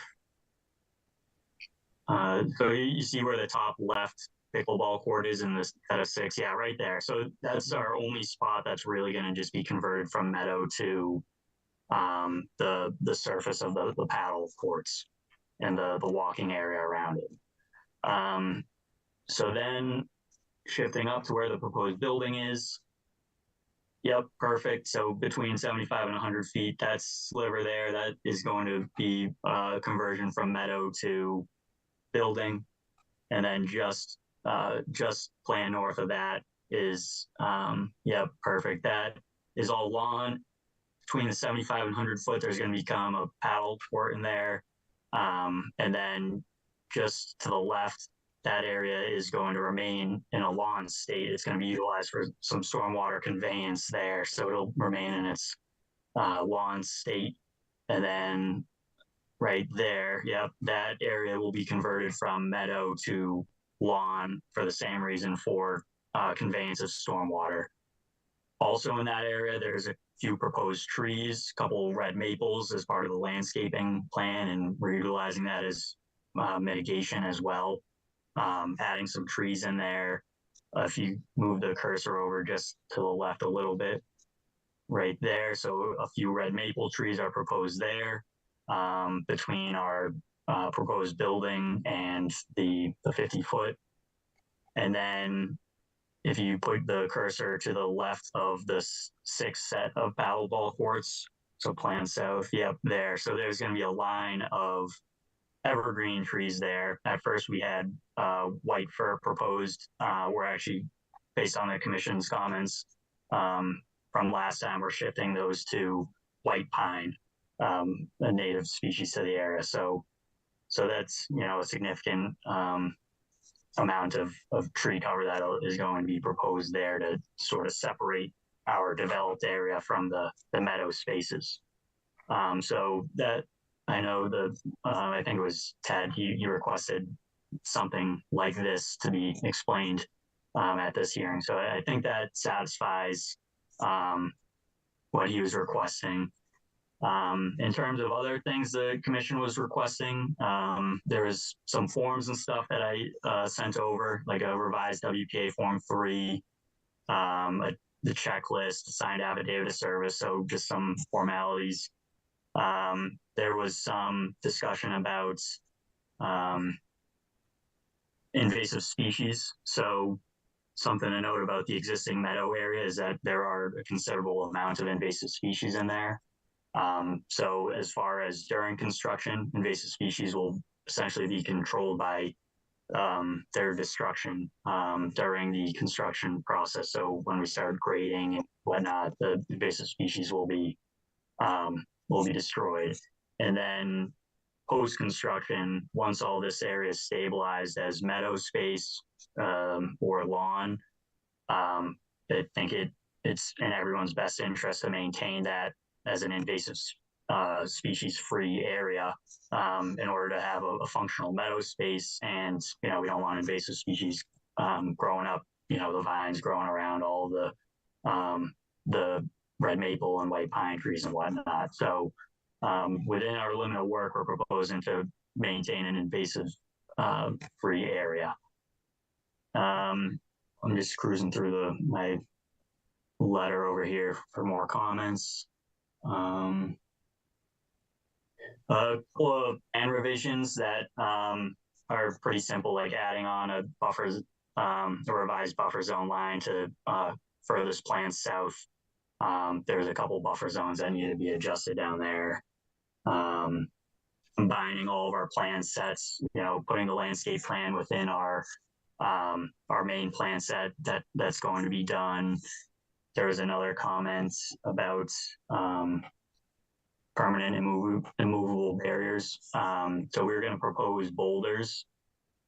you see where the top left pickleball court is in this set of 6? Yeah, right there. So that's our only spot that's really going to just be converted from meadow to the surface of the paddle courts and the walking area around it. So then shifting up to where the proposed building is. Yep, perfect. So between 75 and 100 feet, that sliver there, that is going to be a conversion from meadow to building. And then just plan north of that is, perfect. That is all lawn. Between the 75 and 100 foot, there's going to become a paddle court in there. And then just to the left, that area is going to remain in a lawn state. It's going to be utilized for some stormwater conveyance there. So it'll remain in its lawn state. And then right there, that area will be converted from meadow to lawn for the same reason, for conveyance of stormwater. Also in that area, there's a few proposed trees, a couple red maples as part of the landscaping plan, and we're utilizing that as mitigation as well. Adding some trees in there. if you move the cursor over just to the left a little bit, right there. So a few red maple trees are proposed there, between our proposed building and the 50-foot. And then if you put the cursor to the left of this 6th set of paddle ball courts, so plan south, yep, there. So there's going to be a line of evergreen trees there. At first we had white fir proposed. We're actually, based on the commission's comments from last time, we're shifting those to white pine, a native species to the area. So that's, you know, a significant amount of tree cover that is going to be proposed there to sort of separate our developed area from the meadow spaces. So that, I know I think it was Ted, he requested something like this to be explained at this hearing. So I think that satisfies what he was requesting. In terms of other things the commission was requesting, there was some forms and stuff that I sent over, like a revised WPA Form 3, the checklist, signed affidavit of service, so just some formalities. There was some discussion about invasive species. So something to note about the existing meadow area is that there are a considerable amount of invasive species in there. So as far as during construction, invasive species will essentially be controlled by their destruction during the construction process. So when we start grading and whatnot, the invasive species will be destroyed. And then post-construction, once all this area is stabilized as meadow space or lawn, I think it's in everyone's best interest to maintain that as an invasive species-free area in order to have a functional meadow space. And, you know, we don't want invasive species growing up, you know, the vines growing around all the red maple and white pine trees and whatnot. So within our limit of work, we're proposing to maintain an invasive free area. I'm just cruising through my letter over here for more comments. A couple of plan revisions that are pretty simple, like adding on a revised buffer zone line to furthest plan south. There's a couple buffer zones that need to be adjusted down there. Combining all of our plan sets, you know, putting the landscape plan within our main plan set that's going to be done. There was another comment about permanent immovable barriers. So we're going to propose boulders,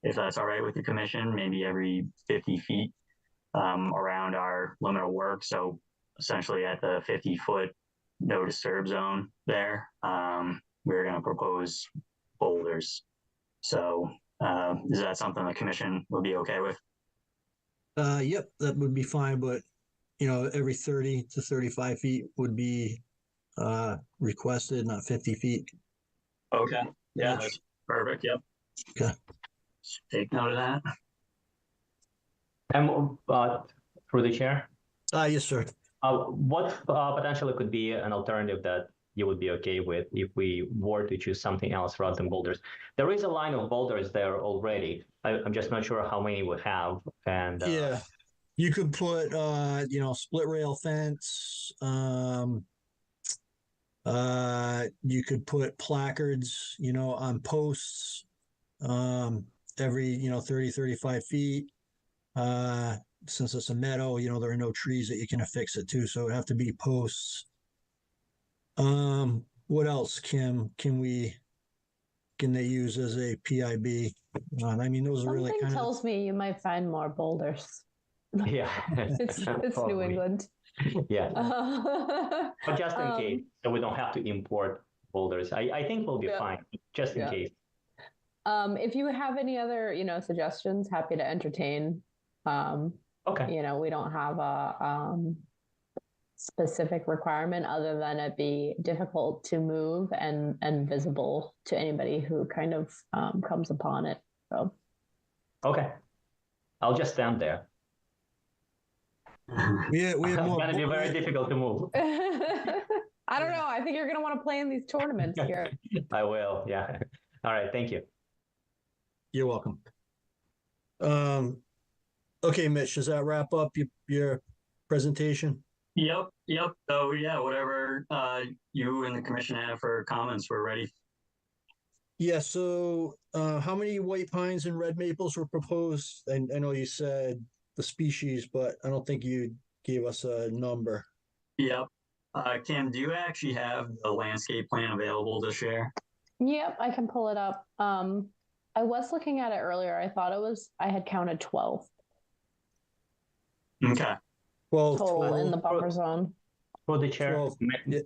if that's all right with the commission, maybe every 50 feet around our limit of work. So essentially at the 50-foot no disturb zone there, we're going to propose boulders. So is that something the commission would be okay with? Yep, that would be fine, but you know, every 30 to 35 feet would be requested, not 50 feet. Okay. Yeah, that's perfect. Yep. Okay. Take note of that. And through the chair? Yes, sir. What potentially could be an alternative that you would be okay with if we were to choose something else rather than boulders? There is a line of boulders there already. I'm just not sure how many we have. And yeah, you could put you know, split rail fence. You could put placards, you know, on posts every, you know, 30, 35 feet. Since it's a meadow, you know, there are no trees that you can affix it to, so it would have to be posts. What else, Kim, can they use as a PIB? I mean, those are really Something kind of... tells me you might find more boulders. Yeah. it's New England. Yeah. But just in case, so we don't have to import boulders. I think we'll be fine, just in case. If you have any other, you know, suggestions, happy to entertain. Okay. You know, we don't have a specific requirement other than it be difficult to move and visible to anybody who kind of comes upon it. So. Okay. I'll just stand there. We had It's more. gonna be very difficult to move. I don't know. I think you're going to want to play in these tournaments here. I will, yeah. All right, thank you. You're welcome. Okay, Mitch, does that wrap up your presentation? Yep. So yeah, whatever you and the commission have for comments, we're ready. Yeah, so how many white pines and red maples were proposed? And I know you said the species, but I don't think you gave us a number. Yep. Kim, do you actually have the landscape plan available to share? Yep, I can pull it up. I was looking at it earlier. I had counted 12 Okay. 12 total in the buffer zone. For the chair, 12.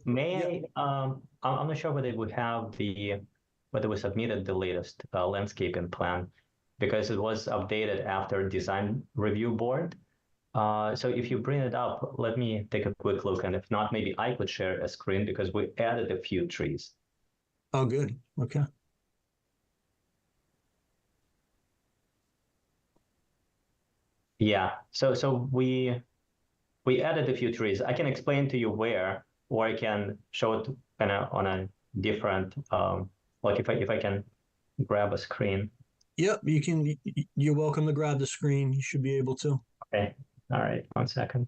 may I, I'm not sure whether we have whether we submitted the latest landscaping plan, because it was updated after design review board. So if you bring it up, let me take a quick look, and if not, maybe I could share a screen because we added a few trees. Oh, good. Okay. Yeah, so we added a few trees. I can explain to you where, or I can show it kind of on a different, like if I can grab a screen. Yep, you can. You're welcome to grab the screen. You should be able to. Okay. All right. 1 second.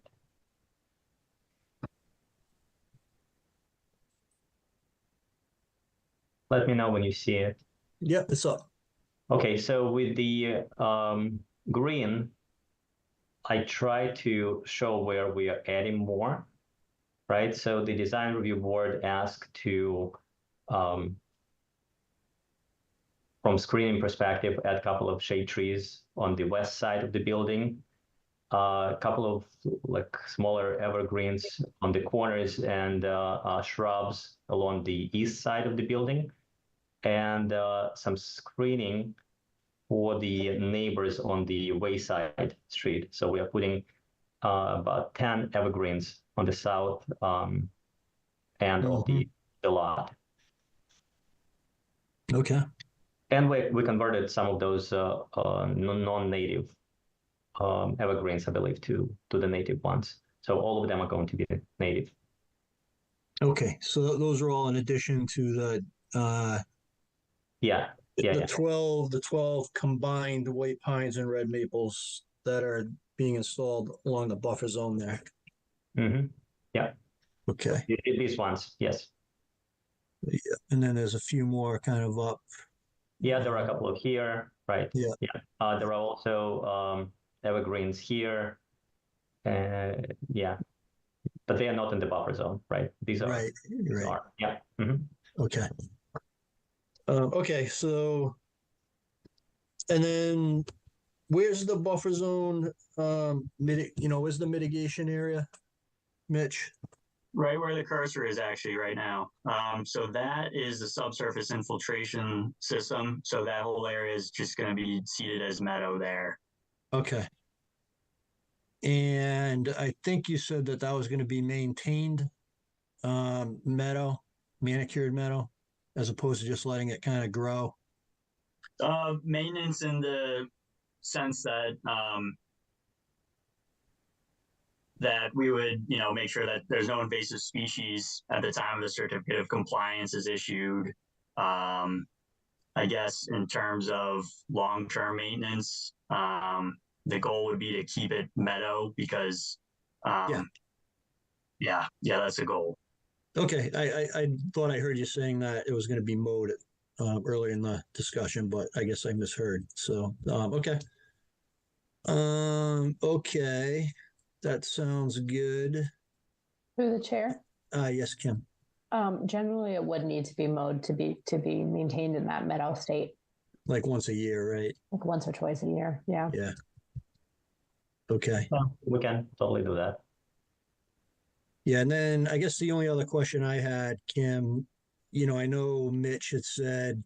Let me know when you see it. Yep, it's up. Okay, so with the green, I try to show where we are adding more, right? So the design review board asked to, from screening perspective, add a couple of shade trees on the west side of the building, a couple of like smaller evergreens on the corners, and shrubs along the east side of the building, and some screening for the neighbors on the wayside street. So we are putting about 10 evergreens on the south end of the lot. Okay. And we converted some of those non-native evergreens, I believe, to the native ones. So all of them are going to be native. Okay, so those are all in addition to the yeah. 12 combined white pines and red maples that are being installed along the buffer zone there. Mm-hmm. Yeah. Okay. These ones, yes. Yeah. And then there's a few more kind of up. Yeah, there are a couple of here, right? Yeah. There are also evergreens here. Yeah, but they are not in the buffer zone, right? These are right. Yeah. Mm-hmm. Okay. Okay, so, and then where's the buffer zone? Where's the mitigation area, Mitch? Right where the cursor is actually right now. So that is the subsurface infiltration system. So that whole area is just going to be seeded as meadow there. Okay. And I think you said that was going to be maintained meadow, manicured meadow, as opposed to just letting it kind of grow. Maintenance in the sense that that we would, make sure that there's no invasive species at the time the certificate of compliance is issued. I guess in terms of long-term maintenance, the goal would be to keep it meadow because, yeah, that's a goal. Okay, I thought I heard you saying that it was going to be mowed earlier in the discussion, but I guess I misheard. So, okay. Okay, that sounds good. Through the chair. Yes, Kim. Generally, it would need to be mowed to be maintained in that meadow state. Like once a year, right? Like once or twice a year. Yeah. Yeah. Okay. Well, we can totally do that. Yeah, and then I guess the only other question I had, Kim, I know Mitch had said,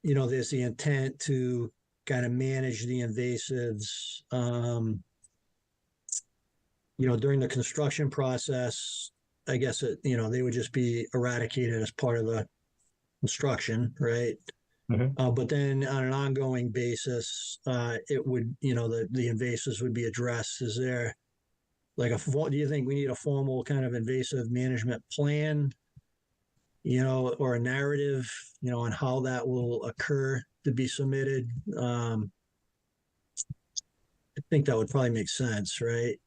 there's the intent to kind of manage the invasives, during the construction process. I guess they would just be eradicated as part of the construction, right? Mm-hmm. But then on an ongoing basis, it would, the invasives would be addressed. Is there like do you think we need a formal kind of invasive management plan, or a narrative, on how that will occur to be submitted? I think that would probably make sense, right?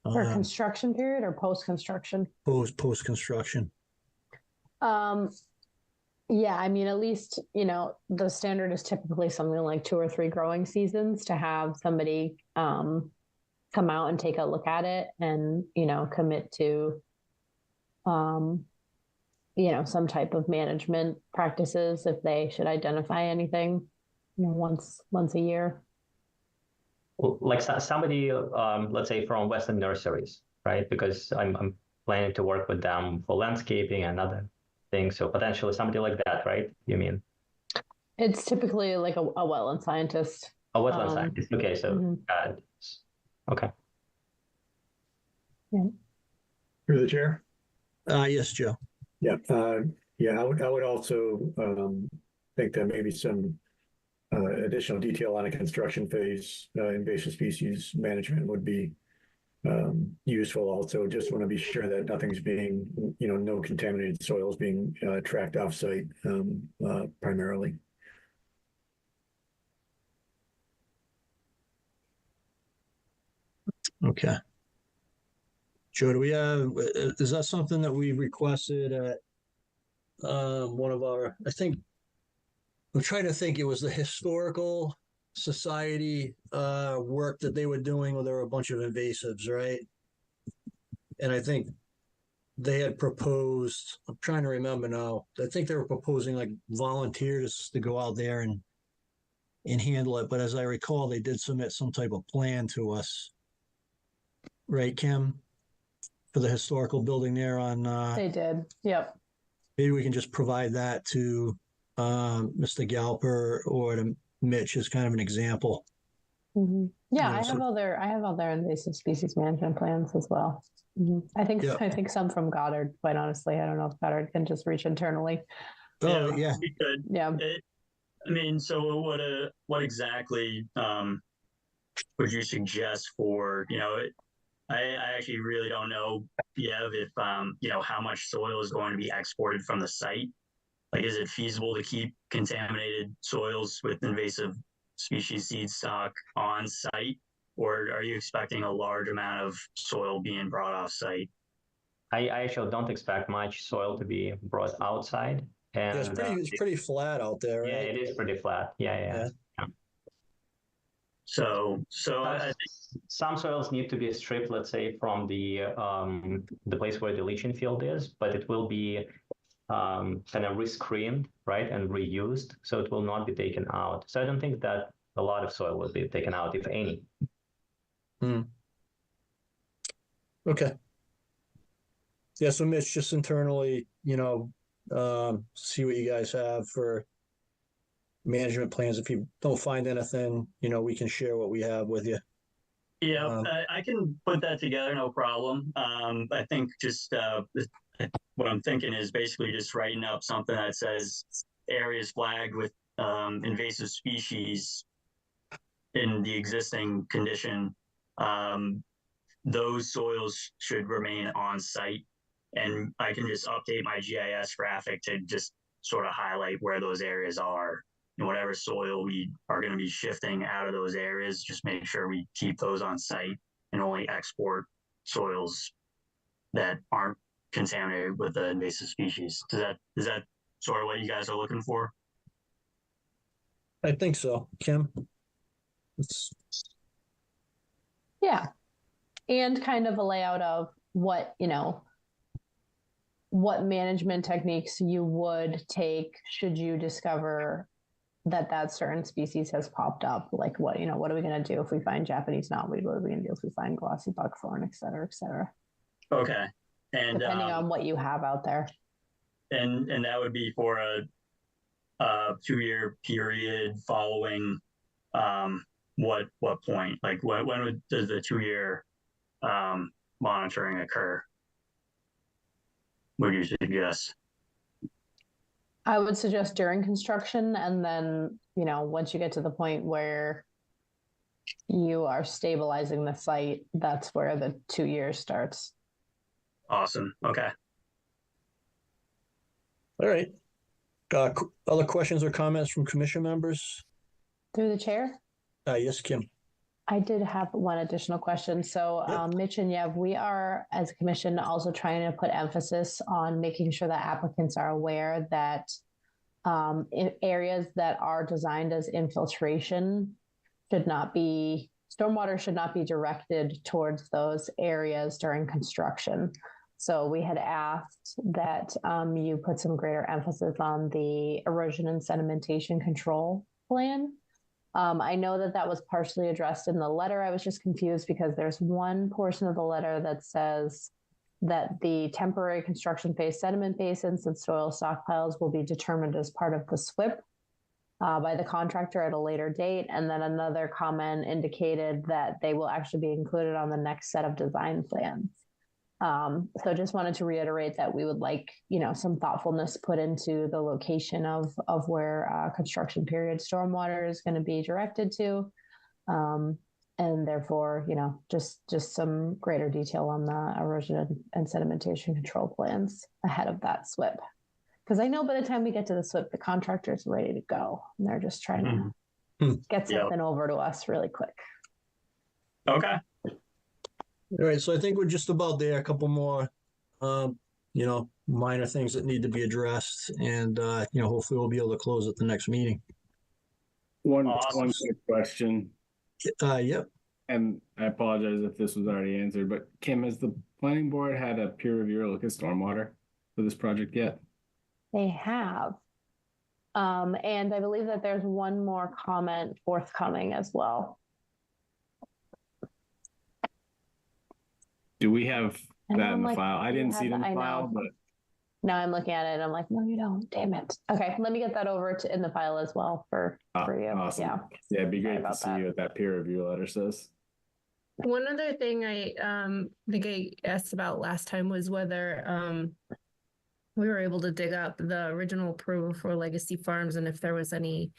For construction period or post-construction? Post-construction. Yeah, I mean, at least, the standard is typically something like 2 or 3 growing seasons to have somebody come out and take a look at it and, commit to, some type of management practices if they should identify anything, once a year. Like somebody, let's say from Western Nurseries, right? Because I'm planning to work with them for landscaping and other things. So potentially somebody like that, right? You mean? It's typically like a wetland scientist. A wetland scientist. Okay, so okay. Yeah. Through the chair. Yes, Joe. Yeah. I would also think that maybe some additional detail on a construction phase invasive species management would be useful. Also, just want to be sure that nothing's being, no contaminated soils being tracked off site primarily. Okay. Joe, do we have, is that something that we requested at one of our, I'm trying to think, it was the Historical Society work that they were doing where there were a bunch of invasives, right? And I think they had proposed, I'm trying to remember now, I think they were proposing like volunteers to go out there and handle it. But as I recall, they did submit some type of plan to us. Right, Kim? For the historical building there on... They did, yep. Maybe we can just provide that to Mr. Galper or to Mitch as kind of an example. Mm-hmm. Yeah, I have all their invasive species management plans as well. Mm-hmm. I think some from Goddard, quite honestly. I don't know if Goddard can just reach internally. Oh, yeah. We could. Yeah. So what exactly would you suggest for, I actually really don't know, Yev, if, how much soil is going to be exported from the site. Like, is it feasible to keep contaminated soils with invasive species seed stock on site? Or are you expecting a large amount of soil being brought off site? I actually don't expect much soil to be brought outside. And it's pretty flat out there, right? Yeah, it is pretty flat. Yeah. So I think some soils need to be stripped, let's say, from the place where the leaching field is, but it will be kind of rescreened, right, and reused, so it will not be taken out. So I don't think that a lot of soil will be taken out, if any. Okay. Yeah, so Mitch, just internally, see what you guys have for management plans. If you don't find anything, we can share what we have with you. Yeah, I can put that together, no problem. I think just what I'm thinking is basically just writing up something that says areas flagged with invasive species in the existing condition. Those soils should remain on site, and I can just update my GIS graphic to just sort of highlight where those areas are. And whatever soil we are going to be shifting out of those areas, just make sure we keep those on site and only export soils that aren't contaminated with the invasive species. Is that sort of what you guys are looking for? I think so, Kim. Yeah. And kind of a layout of what management techniques you would take should you discover that certain species has popped up. Like what are we going to do if we find Japanese knotweed? What are we going to do if we find glossy buckthorn, et cetera, et cetera? Okay. And depending on what you have out there. And that would be for a 2-year period following what point? Like when does the 2-year monitoring occur? Would you suggest? I would suggest during construction, and then, once you get to the point where you are stabilizing the site, that's where the 2 years starts. Awesome. Okay. All right. Other questions or comments from commission members? Through the chair? Yes, Kim. I did have one additional question. So Mitch and Yev, we are as a commission also trying to put emphasis on making sure that applicants are aware that in areas that are designed as infiltration stormwater should not be directed towards those areas during construction. So we had asked that you put some greater emphasis on the erosion and sedimentation control plan. I know that was partially addressed in the letter. I was just confused because there's one portion of the letter that says that the temporary construction phase sediment basins and soil stockpiles will be determined as part of the SWIP by the contractor at a later date. And then another comment indicated that they will actually be included on the next set of design plans. So just wanted to reiterate that we would like, some thoughtfulness put into the location of where construction period stormwater is going to be directed to. And therefore, just some greater detail on the erosion and sedimentation control plans ahead of that SWIP. Because I know by the time we get to the SWIP, the contractor's ready to go. And they're just trying to get something over to us really quick. Okay. All right, so I think we're just about there. A couple more, minor things that need to be addressed, and hopefully we'll be able to close at the next meeting. One quick question. Yep. And I apologize if this was already answered, but Kim, has the planning board had a peer reviewer look at stormwater for this project yet? They have, and I believe that there's one more comment forthcoming as well. Do we have And that I'm in the like, file? I you didn't have see it in that, the I file, know. but Now I'm looking at it and I'm like, no, you don't. Damn it. Okay, let me get that over in the file as well for you. awesome. Yeah. Yeah, it'd be great to see what that peer review letter says. One other thing I think I asked about last time was whether we were able to dig up the original approval for Legacy Farms and if there was any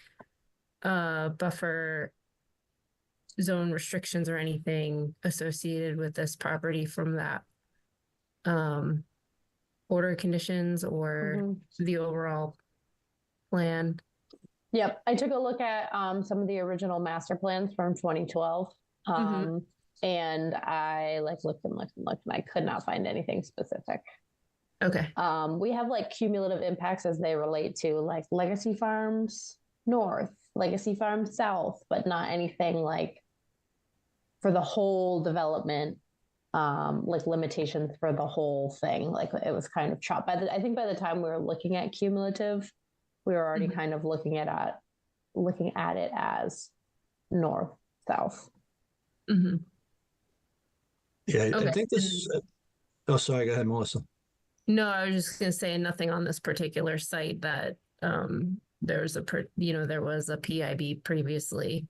buffer zone restrictions or anything associated with this property from that order conditions or the overall plan. Yep. I took a look at some of the original master plans from 2012. And I looked and I could not find anything specific. Okay. We have cumulative impacts as they relate to Legacy Farms North, Legacy Farms South, but not anything for the whole development, limitations for the whole thing. It was kind of chopped. I think by the time we were looking at cumulative, we were already kind of looking at it as north, south. Yeah, Okay. I think this. Oh, sorry. Go ahead, Melissa. No, I was just going to say nothing on this particular site that there was a PIB previously,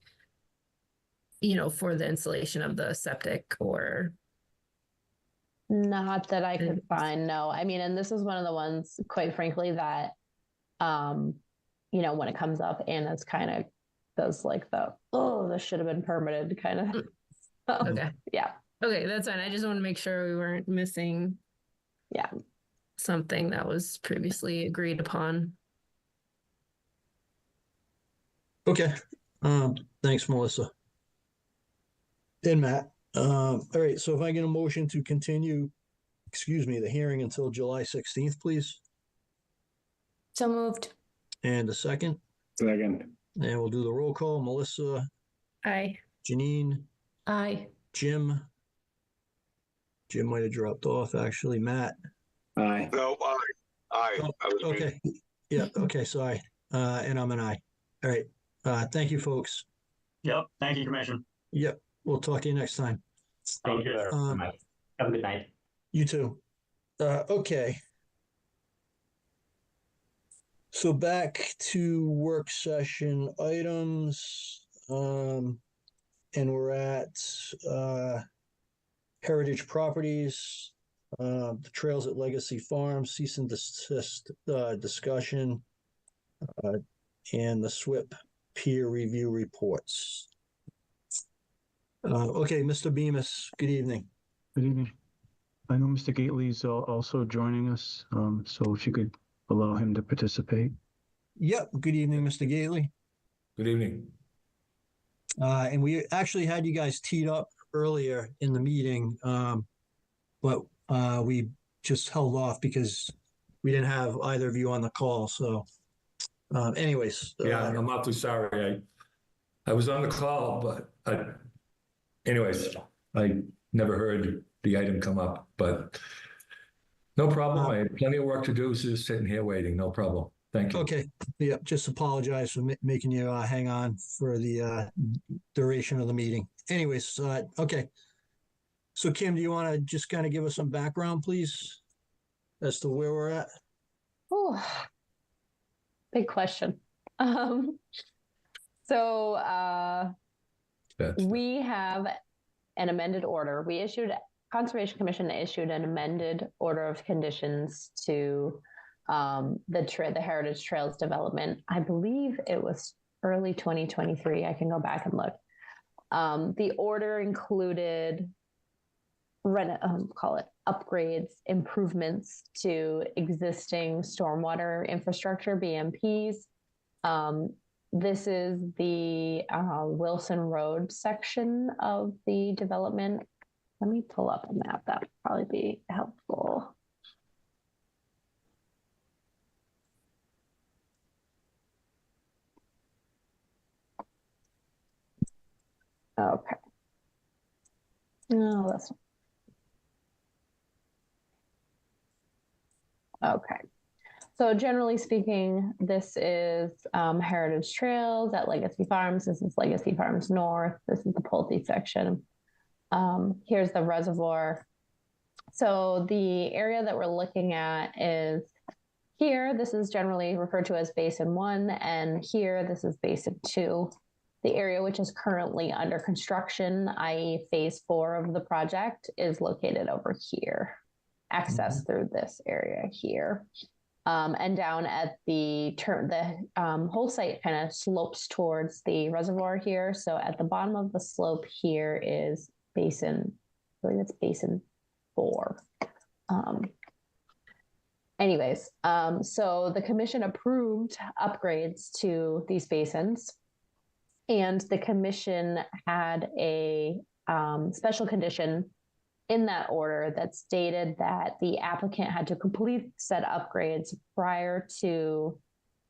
for the installation of the septic or. Not that I could find, no. I mean, and this is one of the ones, quite frankly, that, when it comes up, Anna's kind of does this should have been permitted kind of. Okay. Yeah. Okay, that's fine. I just want to make sure we weren't missing. Yeah. Something that was previously agreed upon. Okay. Thanks, Melissa. And Matt. All right. So if I get a motion to continue, the hearing until July 16th, please. So moved. And a second. Second. And we'll do the roll call. Melissa. Aye. Janine. Aye. Jim. Jim might have dropped off, actually. Matt. Aye. No, aye. Oh, I was okay. muted. Yeah. Okay. Sorry. And I'm an aye. All right. Thank you, folks. Yep. Thank you, Commission. Yep. We'll talk to you next time. Thank you very much. Have a good night. You too. Okay. So back to work session items. And we're at Heritage Properties, the trails at Legacy Farms, cease and desist discussion, and the SWIP peer review reports. Okay, Mr. Bemis, good evening. Good evening. I know Mr. Gately's also joining us, so if you could allow him to participate. Yep, good evening, Mr. Gately. Good evening. And we actually had you guys teed up earlier in the meeting, but we just held off because we didn't have either of you on the call. So anyways. Yeah, I'm not too sorry. I was on the call, but anyways, I never heard the item come up, but no problem. I had plenty of work to do, so just sitting here waiting. No problem. Thank you. Okay. Yeah, just apologize for making you hang on for the duration of the meeting. Anyways, okay. So Kim, do you want to just kind of give us some background, please, as to where we're at? Oh, big question. We have an amended order. Conservation Commission issued an amended order of conditions to the Heritage Trails development. I believe it was early 2023. I can go back and look. The order included upgrades, improvements to existing stormwater infrastructure, BMPs. This is the Wilson Road section of the development. Let me pull up a map. That would probably be helpful. Okay. No, that's okay. So generally speaking, this is Heritage Trails at Legacy Farms. This is Legacy Farms North. This is the Pulte section. Here's the reservoir. So the area that we're looking at is here. This is generally referred to as Basin 1, and here this is Basin 2. The area which is currently under construction, i.e. phase 4 of the project, is located over here. Access through this area here. And down at the whole site kind of slopes towards the reservoir here. So at the bottom of the slope here is Basin, I believe it's Basin 4. So the commission approved upgrades to these basins, and the commission had a special condition in that order that stated that the applicant had to complete said upgrades prior to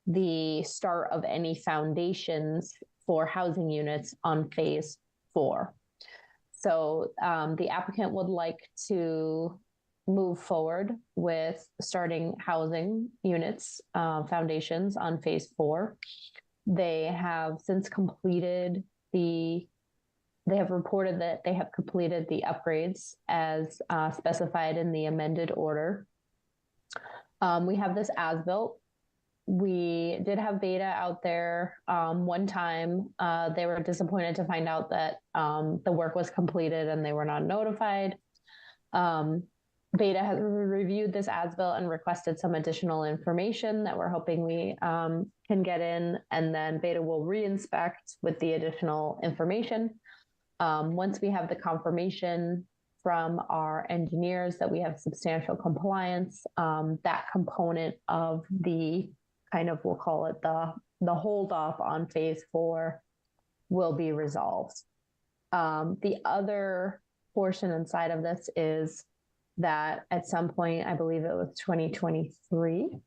the start of any foundations for housing units on phase 4. So the applicant would like to move forward with starting housing units, foundations on phase 4. They have since completed they have reported that they have completed the upgrades as specified in the amended order. We have this as-built. We did have Beta out there one time. They were disappointed to find out that the work was completed and they were not notified. Beta has reviewed this as-built and requested some additional information that we're hoping we can get in, and then Beta will re-inspect with the additional information. Once we have the confirmation from our engineers that we have substantial compliance, that component of the we'll call it the hold off on phase 4 will be resolved. The other portion inside of this is that at some point, I believe it was 2023,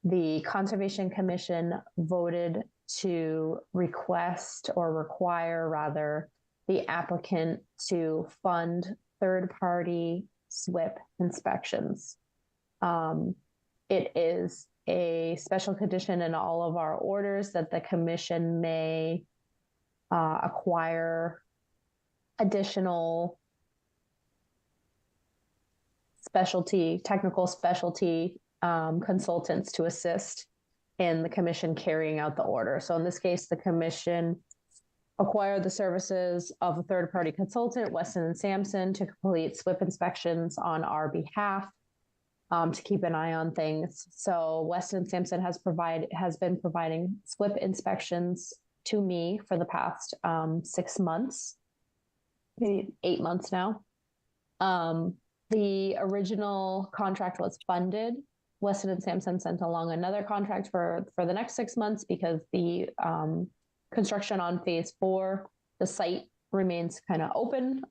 the Conservation Commission voted to request or require rather the applicant to fund third-party SWIP inspections. It is a special condition in all of our orders that the commission may acquire additional technical specialty consultants to assist in the commission carrying out the order. So in this case, the commission acquired the services of a third-party consultant, Weston & Sampson, to complete SWIP inspections on our behalf, to keep an eye on things. So Weston & Sampson has been providing SWIP inspections to me for the past 6 months. maybe 8 months now. The original contract was funded. Weston and Sampson sent along another contract for the next 6 months because the construction on phase 4, the site remains kind of open.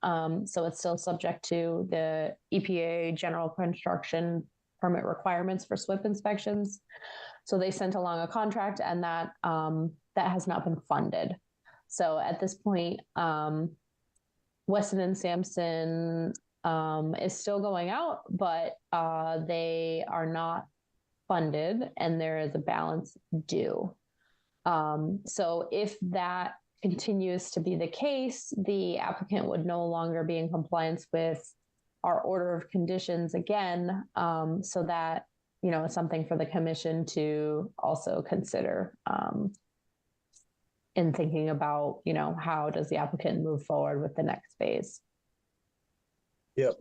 So it's still subject to the EPA general construction permit requirements for SWIP inspections. So they sent along a contract, and that has not been funded. So at this point, Weston and Sampson is still going out, but they are not funded, and there is a balance due. So if that continues to be the case, the applicant would no longer be in compliance with our order of conditions again, so that, you know, it's something for the commission to also consider in thinking about, you know, how does the applicant move forward with the next phase. Yep.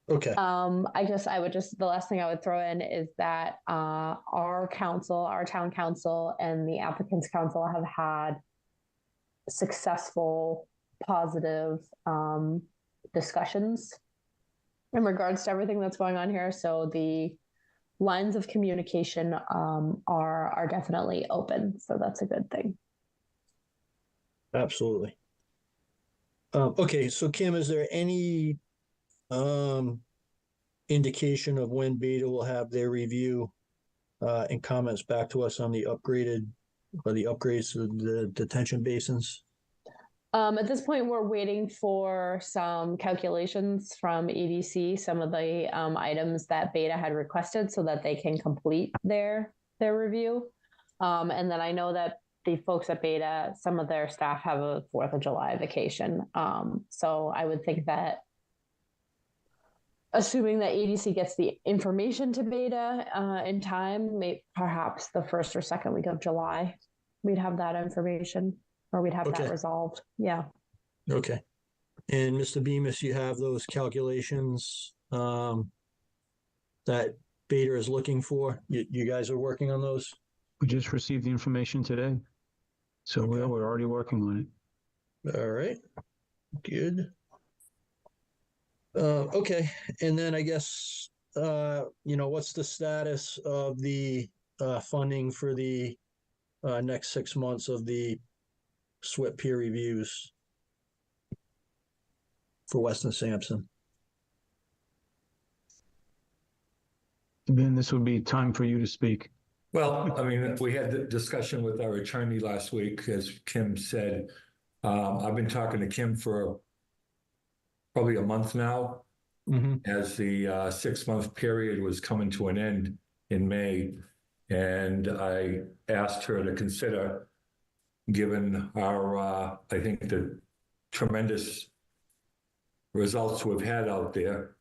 Okay. The last thing I would throw in is that our town council and the applicant's council have had successful, positive discussions in regards to everything that's going on here. So the lines of communication are definitely open. So that's a good thing. Absolutely. Okay, so Kim, is there any indication of when Beta will have their review and comments back to us on the upgrades to the detention basins? At this point, we're waiting for some calculations from EDC, some of the items that Beta had requested so that they can complete their review. And then I know that the folks at Beta, some of their staff have a 4th of July vacation. So I would think that, assuming that EDC gets the information to Beta in time, perhaps the 1st or 2nd week of July, we'd have that information, or we'd have that resolved. Yeah. Okay. And Mr. Bemis, you have those calculations that Beta is looking for? You guys are working on those? We just received the information today. So we're already working on it. All right. Good. Okay. And then I guess, what's the status of the funding for the next 6 months of the SWIP peer reviews for Weston Sampson? Ben, this would be time for you to speak. Well, I mean, we had the discussion with our attorney last week, as Kim said. I've been talking to Kim for probably a month now, as the 6-month period was coming to an end in May. And I asked her to consider, given our, I think, the tremendous results we've had out there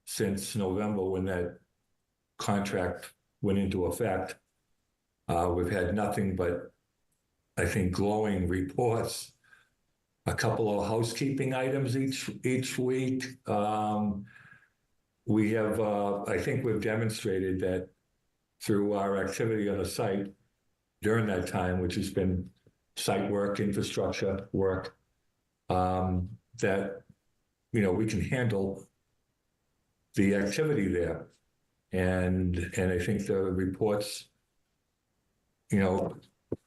since November when that contract went into effect. We've had nothing but, I think, glowing reports, a couple of housekeeping items each week. We have, I think we've demonstrated that through our activity on the site during that time, which has been site work, infrastructure work, that, we can handle the activity there. And I think the reports,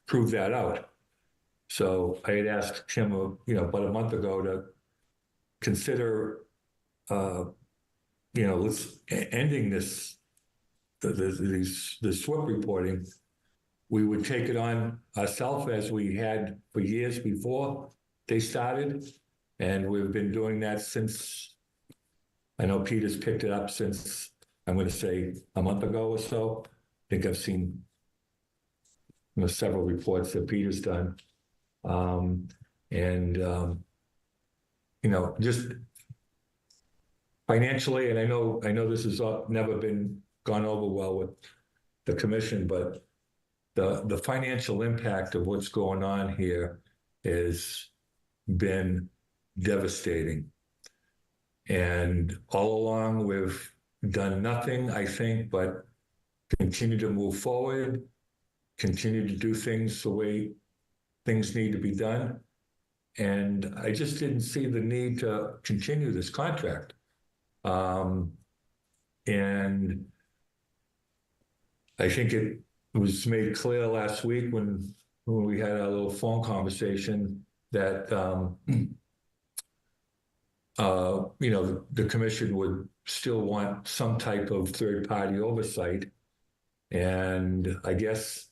prove that out. So I had asked Kim, about a month ago to consider, let's ending this SWIP reporting. We would take it on ourselves as we had for years before they started. And we've been doing that since, I know Peter's picked it up since, I'm going to say, a month ago or so. I think I've seen several reports that Peter's done. Just financially, and I know this has never been gone over well with the commission, but the financial impact of what's going on here has been devastating. And all along, we've done nothing, I think, but continue to move forward, continue to do things the way things need to be done. And I just didn't see the need to continue this contract. And I think it was made clear last week when we had our little phone conversation that, you know, the commission would still want some type of third-party oversight. And I guess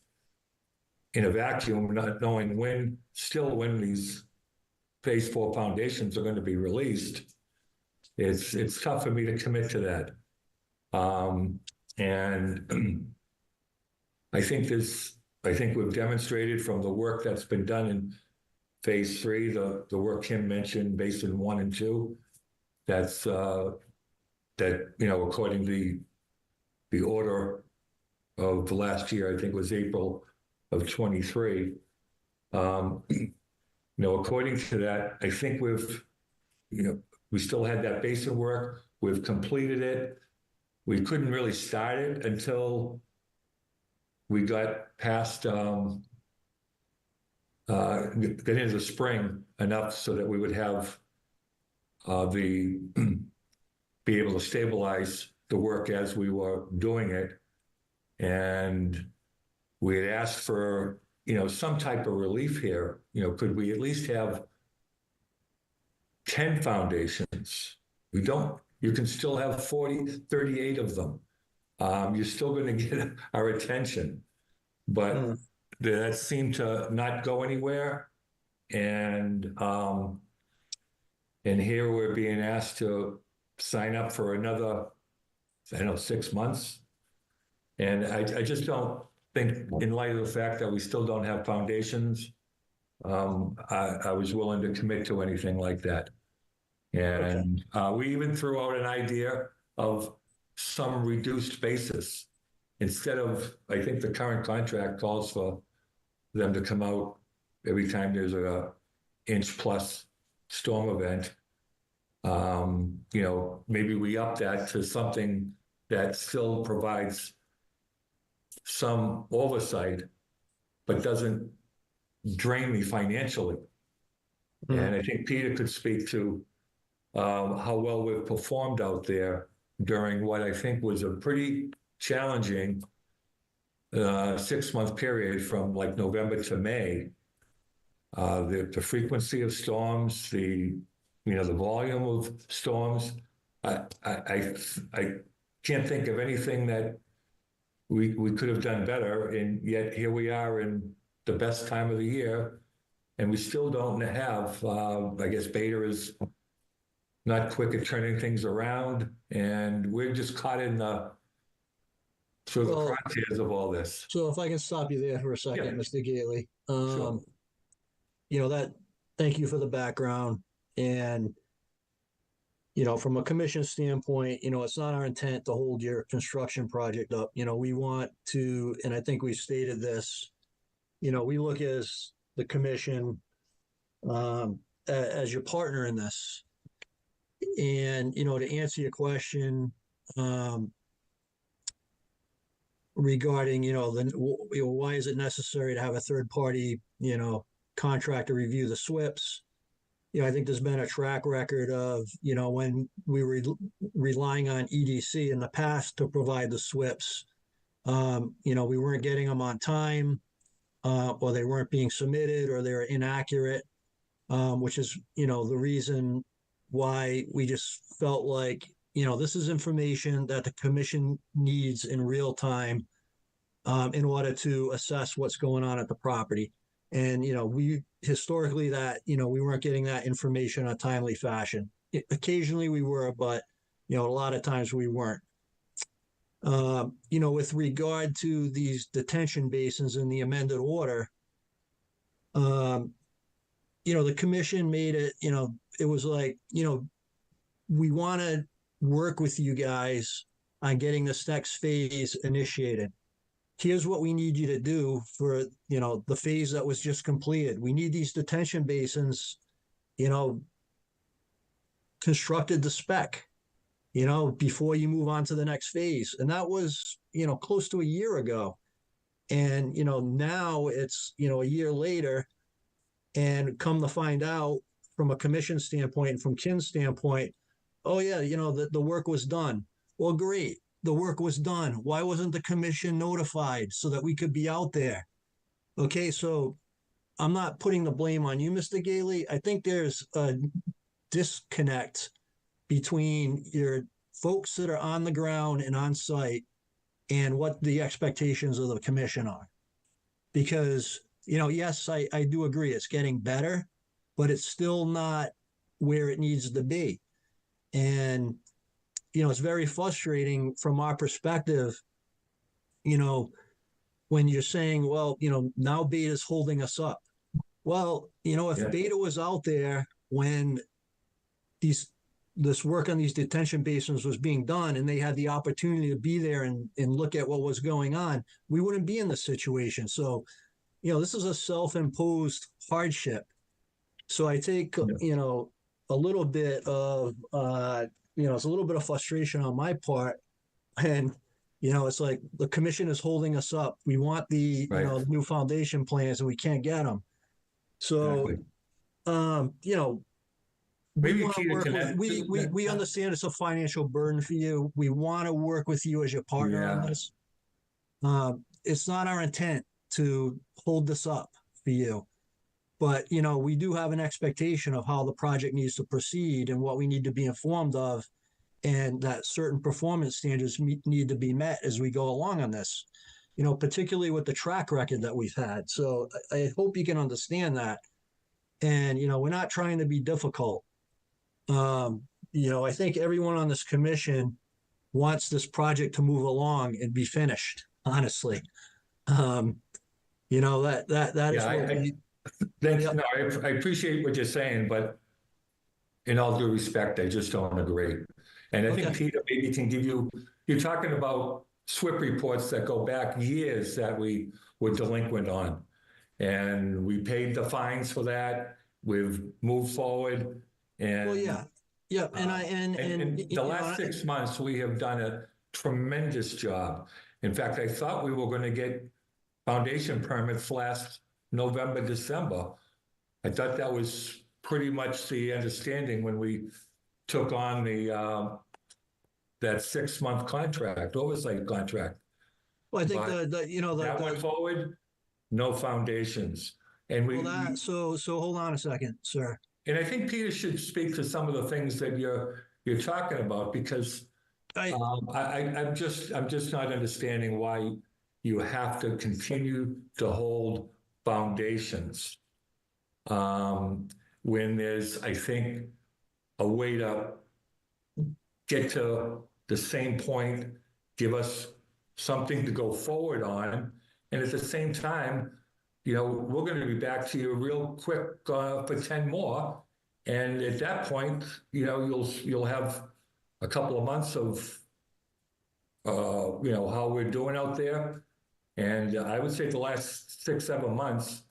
in a vacuum, not knowing when these Phase 4 foundations are going to be released, it's tough for me to commit to that. And I think we've demonstrated from the work that's been done in Phase 3, the work Kim mentioned, Basin 1 and 2, that's that, you know, according to the order of the last year, I think it was April of 23. You know, according to that, I think we still had that basin work. We've completed it. We couldn't really start it until we got past, got into the spring enough so that we would have be able to stabilize the work as we were doing it. And we had asked for, you know, some type of relief here. You know, could we at least have 10 foundations? We don't, you can still have 38 of them. You're still going to get our attention, but that seemed to not go anywhere. And here we're being asked to sign up for another, I don't know, 6 months. And I just don't think, in light of the fact that we still don't have foundations, I was willing to commit to anything like that. And we even threw out an idea of some reduced basis. Instead of, I think the current contract calls for them to come out every time there's a inch-plus storm event. You know, maybe we up that to something that still provides some oversight, but doesn't drain me financially. And I think Peter could speak to how well we've performed out there during what I think was a pretty challenging 6-month period from like November to May. The frequency of storms, the volume of storms. I can't think of anything that we could have done better, and yet here we are in the best time of the year, and we still don't have, I guess Beta is not quick at turning things around, and we're just caught in the sort of the crosshairs of all this. So if I can stop you there for a second, Yeah. Mr. Gately. Sure. You know, thank you for the background. And, you know, from a commission standpoint, you know, it's not our intent to hold your construction project up. You know, we want to, and I think we stated this, you know, we look as the commission as your partner in this. And, you know, to answer your question regarding, you know, why is it necessary to have a third party, you know, contractor review the SWIPs? You know, I think there's been a track record of, you know, when we were relying on EDC in the past to provide the SWIPs, you know, we weren't getting them on time, or they weren't being submitted, or they were inaccurate, which is, you know, the reason why we just felt like, you know, this is information that the commission needs in real time in order to assess what's going on at the property. And, you know, we historically that, you know, we weren't getting that information in a timely fashion. Occasionally we were, but, you know, a lot of times we weren't. You know, with regard to these detention basins in the amended order, you know, the commission made it, you know, it was like, you know, we want to work with you guys on getting this next phase initiated. Here's what we need you to do for, you know, the phase that was just completed. We need these detention basins, you know, constructed to spec, you know, before you move on to the next phase. And that was, you know, close to a year ago. And, you know, now it's, you know, a year later, And come to find out from a commission standpoint and from Kim's standpoint, oh yeah, the work was done. Well, great. The work was done. Why wasn't the commission notified so that we could be out there? Okay, so I'm not putting the blame on you, Mr. Gailey. I think there's a disconnect between your folks that are on the ground and on site and what the expectations of the commission are. Because, yes, I do agree it's getting better, but it's still not where it needs to be. And, it's very frustrating from our perspective, when you're saying, well, now Beta's holding us up. Well, if Beta was out there when this work on these detention basins was being done and they had the opportunity to be there and look at what was going on, we wouldn't be in this situation. So, this is a self-imposed hardship. So I take, a little bit of, it's a little bit of frustration on my part. And, it's like the commission is holding us up. We want the, new foundation plans and we can't get them. So, Maybe we understand it's a financial burden for you. We want to work with you as your partner on this. It's not our intent to hold this up for you. But, we do have an expectation of how the project needs to proceed and what we need to be informed of, and that certain performance standards need to be met as we go along on this, particularly with the track record that we've had. So I hope you can understand that. And, we're not trying to be difficult. I think everyone on this commission wants this project to move along and be finished, honestly. That is what I appreciate what you're saying, but in all due respect, I just don't agree. And I think Peter maybe can give you're talking about SWIP reports that go back years that we were delinquent on. And we paid the fines for that. We've moved forward. And And the last 6 months, we have done a tremendous job. In fact, I thought we were going to get foundation permits last November, December. I thought that was pretty much the understanding when we took on that 6-month contract, oversight contract. Well, I think that went forward, no foundations. And so hold on a second, sir. And I think Peter should speak to some of the things that you're talking about, because I'm just not understanding why you have to continue to hold foundations when there's, I think, a way to get to the same point, give us something to go forward on, and at the same time, we're going to be back to you real quick for 10 more. And at that point, you'll have a couple of months of, how we're doing out there. And I would say the last 6-7 months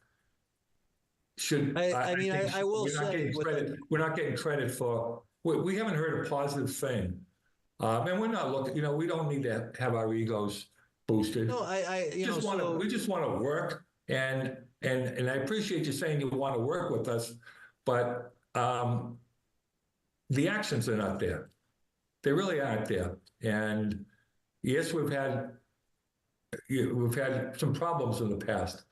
should, I will say, we're not getting credit for, we haven't heard a positive thing. And we're not looking, we don't need to have our egos boosted. No, we just want to work. And I appreciate you saying you want to work with us, but the actions are not there. They really aren't there. And yes, we've had some problems in the past.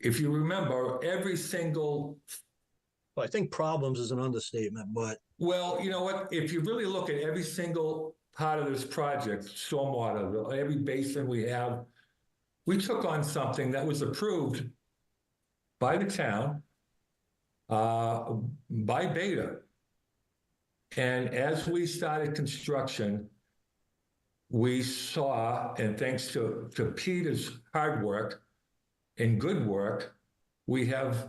If you remember, every single... Well, I think problems is an understatement, but... Well, you know what? If you really look at every single part of this project, stormwater, every basin we have, we took on something that was approved by the town, by Beta. And as we started construction, we saw, and thanks to Peter's hard work and good work, we have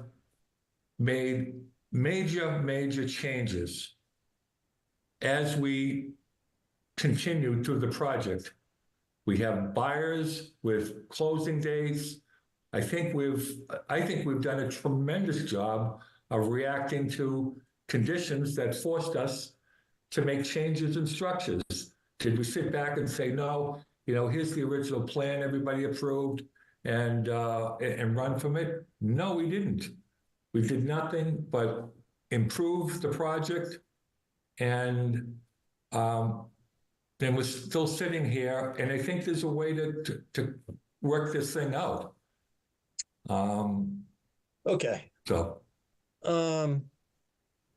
made major changes as we continue through the project. We have buyers with closing dates. I think we've done a tremendous job of reacting to conditions that forced us to make changes in structures. Did we sit back and say, no, here's the original plan everybody approved and run from it? No, we didn't. we did nothing but improve the project, and then we're still sitting here, and I think there's a way to work this thing out. Okay. So,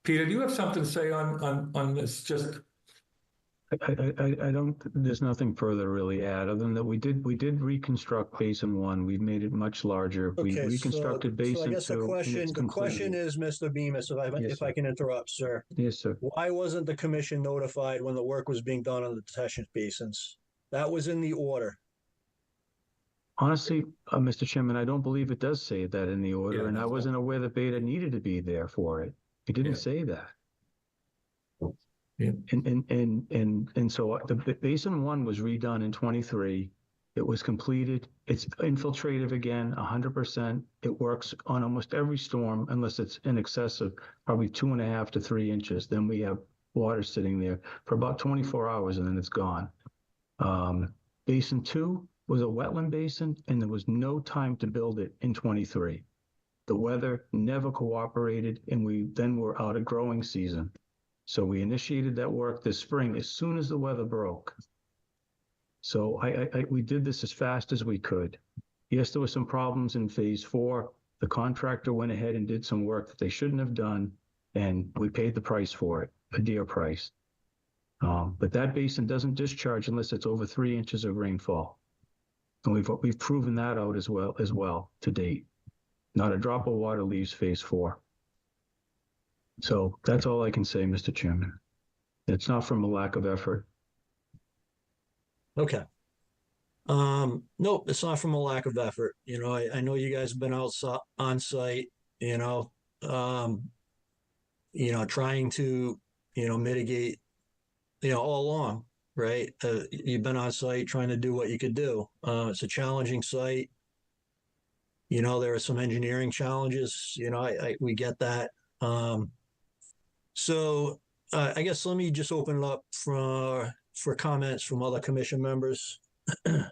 Peter, do you have something to say on this? Just I don't, there's nothing further really add, other than that we did reconstruct Basin 1. We made it much larger. We Okay, reconstructed so I Basin guess 2. the in question, its completion. is, Mr. Bemis, Yes, if I sir. can interrupt, sir. Yes, sir. Why wasn't the commission notified when the work was being done on the detention basins? That was in the order. Honestly, Mr. Chairman, I don't believe it does say that in the order, Yeah, and I that's wasn't aware that Beta needed to be there for it. It didn't Yeah. say that. Yeah. And so the Basin 1 was redone in 23. It was completed. It's infiltrative again, 100%. It works on almost every storm, unless it's in excess of probably 2.5 to 3 inches. Then we have water sitting there for about 24 hours, and then it's gone. Basin 2 was a wetland basin, and there was no time to build it in 23. The weather never cooperated, and we then were out of growing season. So we initiated that work this spring as soon as the weather broke. So we did this as fast as we could. Yes, there were some problems in phase 4. The contractor went ahead and did some work that they shouldn't have done, and we paid the price for it, a dear price. But that basin doesn't discharge unless it's over 3 inches of rainfall. And we've proven that out as well to date. Not a drop of water leaves phase 4. So that's all I can say, Mr. Chairman. It's not from a lack of effort. Okay. Nope, it's not from a lack of effort. You know, I know you guys have been out on site, trying to, mitigate, all along, right? You've been on site trying to do what you could do. It's a challenging site. There are some engineering challenges, we get that. So I guess let me just open it up for comments from other commission members. There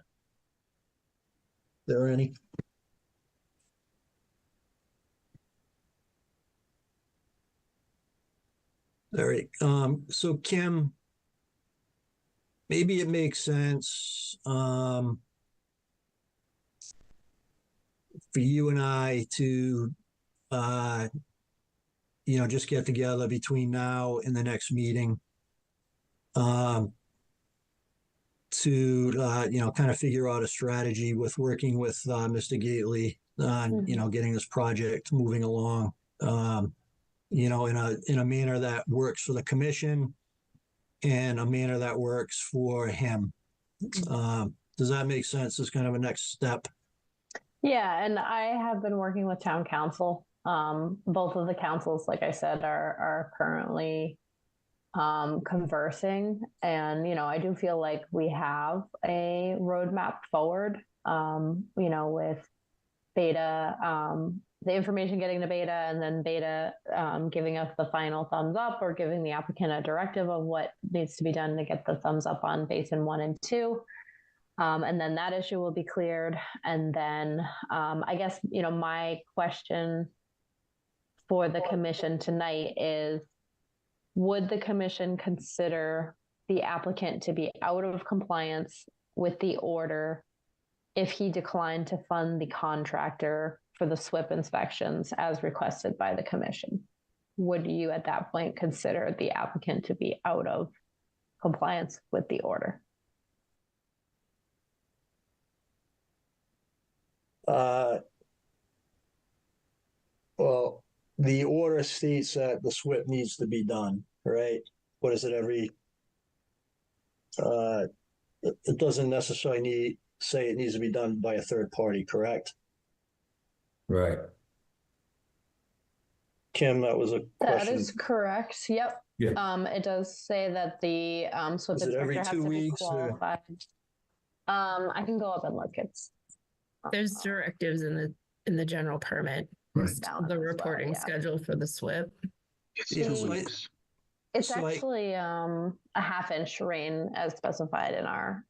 are any? All right. So Kim, maybe it makes sense for you and I to just get together between now and the next meeting to, kind of figure out a strategy with working with Mr. Gately on, getting this project moving along, in a manner that works for the commission and a manner that works for him. Does that make sense as kind of a next step? Yeah, and I have been working with town council. Both of the councils, like I said, are currently conversing, and I do feel like we have a roadmap forward. With Beta, the information getting to Beta, and then Beta giving us the final thumbs up or giving the applicant a directive of what needs to be done to get the thumbs up on Basin 1 and 2. And then that issue will be cleared. And then I guess, my question for the commission tonight is, would the commission consider the applicant to be out of compliance with the order if he declined to fund the contractor for the SWIP inspections as requested by the commission? Would you at that point consider the applicant to be out of compliance with the order? Well, the order states that the SWIP needs to be done, right? What is it, it doesn't necessarily say it needs to be done by a third party, correct? Right. Kim, that was a question. That is correct. Yep. Yeah. It does say that the SWIP Is it inspector every has 2 to be weeks or- qualified. I can go up and look. It's There's directives in the general permit. down The as well, reporting yeah. schedule for the SWIP. It's Yeah, 2 so weeks. It's So I- actually a half-inch rain as specified in our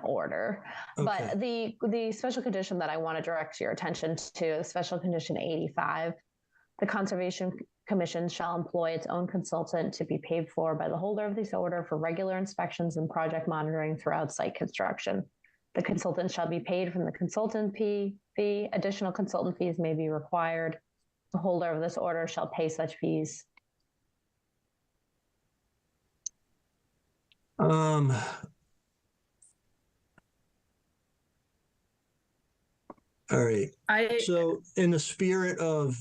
order. But the special condition that I want to direct your attention to, special condition 85, The Conservation Commission shall employ its own consultant to be paid for by the holder of this order for regular inspections and project monitoring throughout site construction. The consultant shall be paid from the consultant fee. Additional consultant fees may be required. The holder of this order shall pay such fees. All right. I So in the spirit of,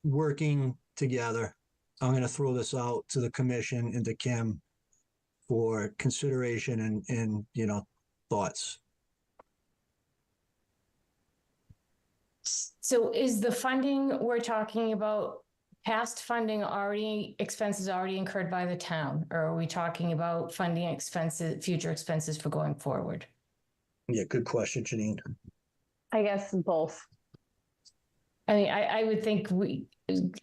working together, I'm going to throw this out to the commission and to Kim for consideration and thoughts. So is the funding we're talking about past funding expenses already incurred by the town? Or are we talking about funding expenses, future expenses for going forward? Yeah, good question, Janine. I guess both. I mean, I would think we,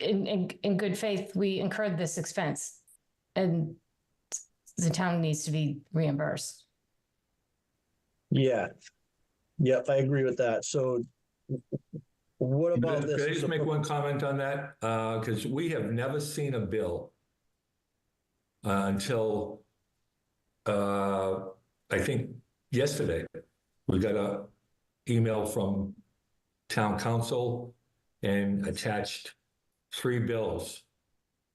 in good faith, we incurred this expense and the town needs to be reimbursed. Yeah. Yep, I agree with that. So what about this? Can I just make one comment on that? Because we have never seen a bill until I think yesterday. We got an email from town council and attached 3 bills,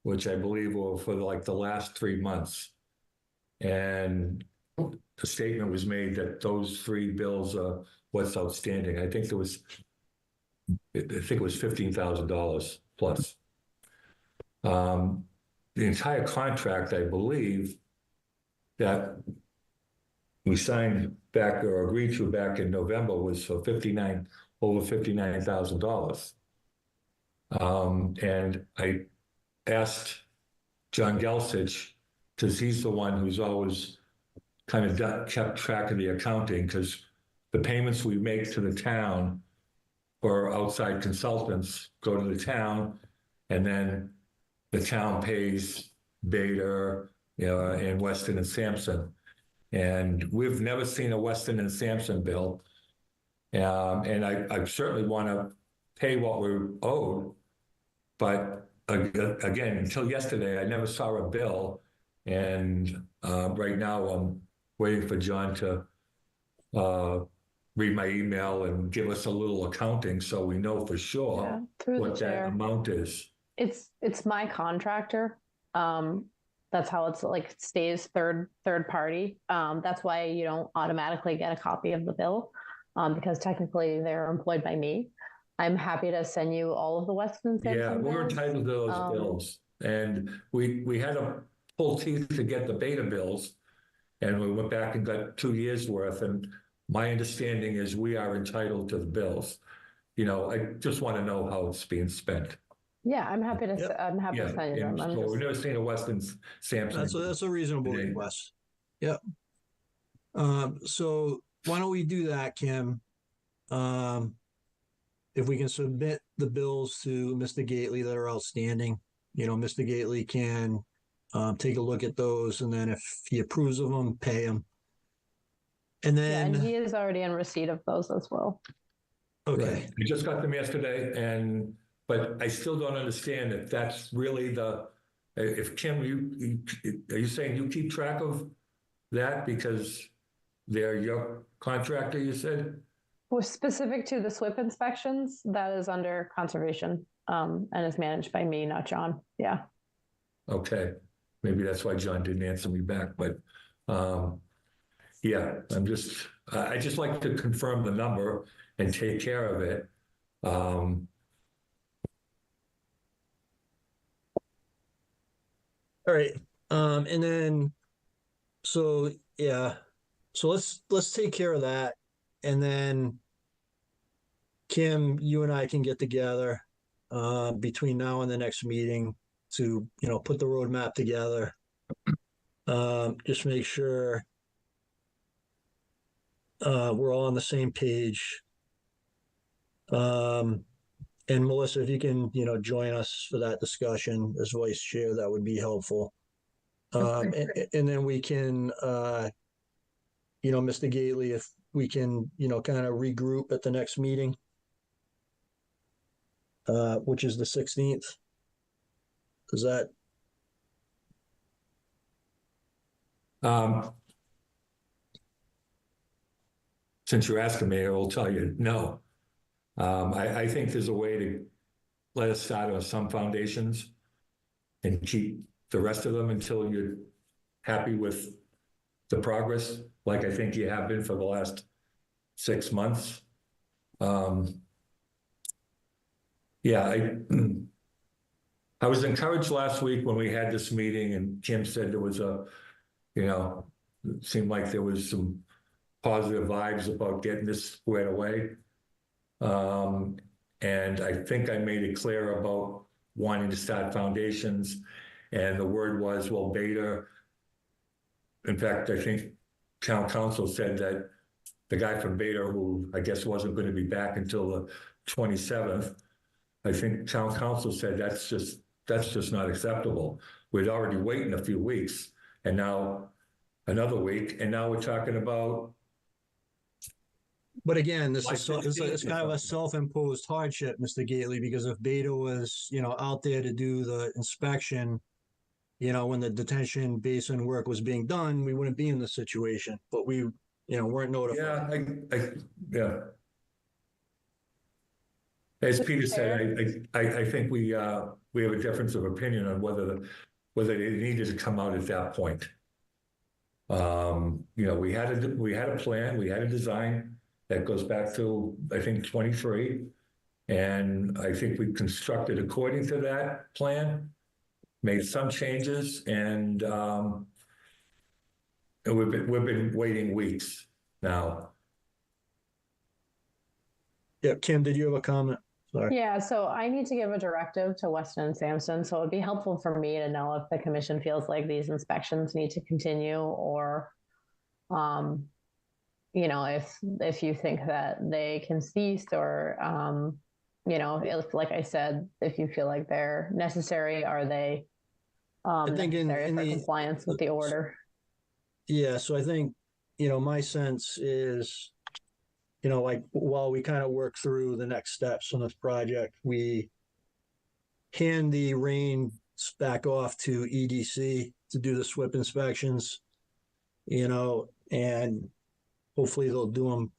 which I believe were for like the last 3 months. And the statement was made that those 3 bills are what's outstanding. I think it was $15,000 plus. The entire contract, I believe, that we signed back or agreed to back in November was for over $59,000. And I asked John Gelsich, because he's the one who's always kind of kept track of the accounting, because the payments we make to the town for outside consultants go to the town, and then the town pays Bader, and Weston and Sampson. And we've never seen a Weston and Sampson bill. And I certainly want to pay what we're owed. But again, until yesterday, I never saw a bill. And right now I'm waiting for John to read my email and give us a little accounting so we know for sure what that amount is. It's my contractor. That's how it's like stays third party. That's why you don't automatically get a copy of the bill, because technically they're employed by me. I'm happy to send you all of the Weston Sampson Yeah, we were bills. entitled to those bills, and we had to pull teeth to get the Beta bills, and we went back and got 2 years worth. And my understanding is we are entitled to the bills. I just want to know how it's being spent. Yeah, I'm happy to. I'm happy to send you them. So we've never seen a Weston Sampson. That's a reasonable request. Yep. So why don't we do that, Kim? If we can submit the bills to Mr. Gately that are outstanding, Mr. Gately can take a look at those, and then if he approves of them, pay them. And then and he is already in receipt of those as well. Okay. I just got them yesterday, but I still don't understand if that's really if Kim, are you saying you keep track of that because they're your contractor, you said? Well, specific to the SWIP inspections, that is under conservation, and is managed by me, not John. Yeah. Okay. Maybe that's why John didn't answer me back, but yeah, I just like to confirm the number and take care of it. All right. And then, so let's take care of that. And then Kim, you and I can get together between now and the next meeting to, put the roadmap together. Just make sure we're all on the same page. And Melissa, if you can, join us for that discussion as vice chair, that would be helpful. And then we can, Mr. Gately, if we can, kind of regroup at the next meeting. which is the 16th. Is that? Since you're asking me, I will tell you no. I think there's a way to let us start on some foundations and keep the rest of them until you're happy with the progress, like I think you have been for the last 6 months. Yeah, I was encouraged last week when we had this meeting and Kim said there was it seemed like there was some positive vibes about getting this squared away. And I think I made it clear about wanting to start foundations. And the word was, well, Beta. In fact, I think town council said that the guy from Beta, who I guess wasn't going to be back until the 27th, I think town council said that's just not acceptable. We'd already waited a few weeks, and now another week, and now we're talking about. But again, this is it's kind of a self-imposed hardship, Mr. Gately, because if Beta was, out there to do the inspection, when the detention basin work was being done, we wouldn't be in this situation. But we, weren't notified. Yeah. As Peter said, I think we have a difference of opinion on whether they needed to come out at that point. We had a plan, we had a design that goes back to, I think, 23. And I think we constructed according to that plan, made some changes, and we've been waiting weeks now. Yeah, Kim, did you have a comment? Sorry. Yeah, so I need to give a directive to Weston and Sampson. So it'd be helpful for me to know if the commission feels like these inspections need to continue, or if you think that they can cease, or if, like I said, if you feel like they're necessary, are they necessary for compliance with the order? Yeah, so I think, my sense is, while we kind of work through the next steps on this project, we hand the reins back off to EDC to do the SWIP inspections, and hopefully they'll do them,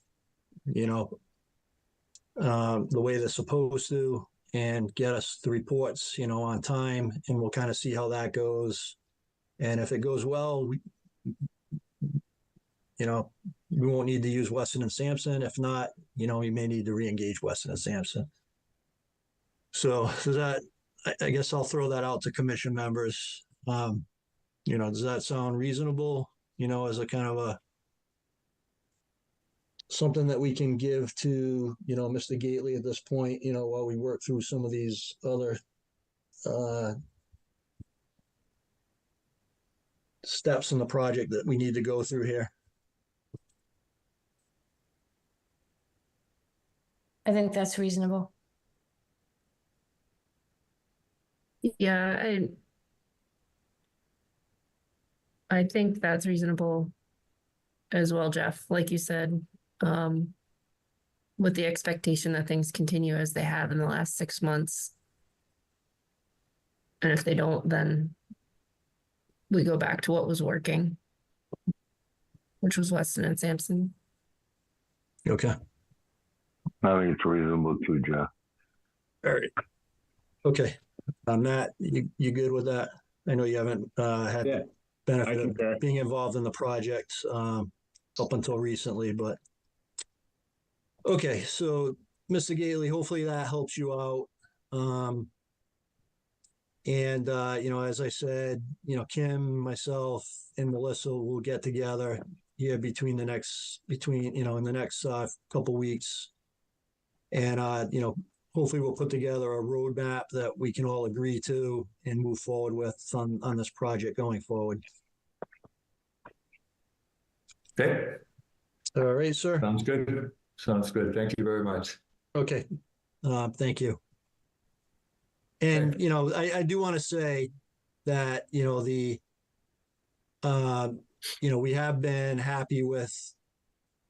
the way they're supposed to, and get us the reports, on time, and we'll kind of see how that goes. And if it goes well, we won't need to use Weston and Sampson. If not, we may need to re-engage Weston and Sampson. So that, I guess I'll throw that out to commission members. Does that sound reasonable? As a kind of something that we can give to, Mr. Gately at this point, while we work through some of these other steps in the project that we need to go through here. I think that's reasonable. Yeah, I think that's reasonable as well, Jeff. Like you said, with the expectation that things continue as they have in the last 6 months. And if they don't, then we go back to what was working, which was Weston and Sampson. Okay. I think it's reasonable too, Jeff. All right. Okay. Matt, you good with that? I know you haven't had the benefit of being involved in the project up until recently, but okay. So, Mr. Gately, hopefully that helps you out. As I said, Kim, myself, and Melissa will get together here in the next couple weeks. And, hopefully we'll put together a roadmap that we can all agree to and move forward with on this project going forward. Okay. All right, sir. Sounds good. Sounds good. Thank you very much. Okay. Thank you. And, I do want to say that, we have been happy with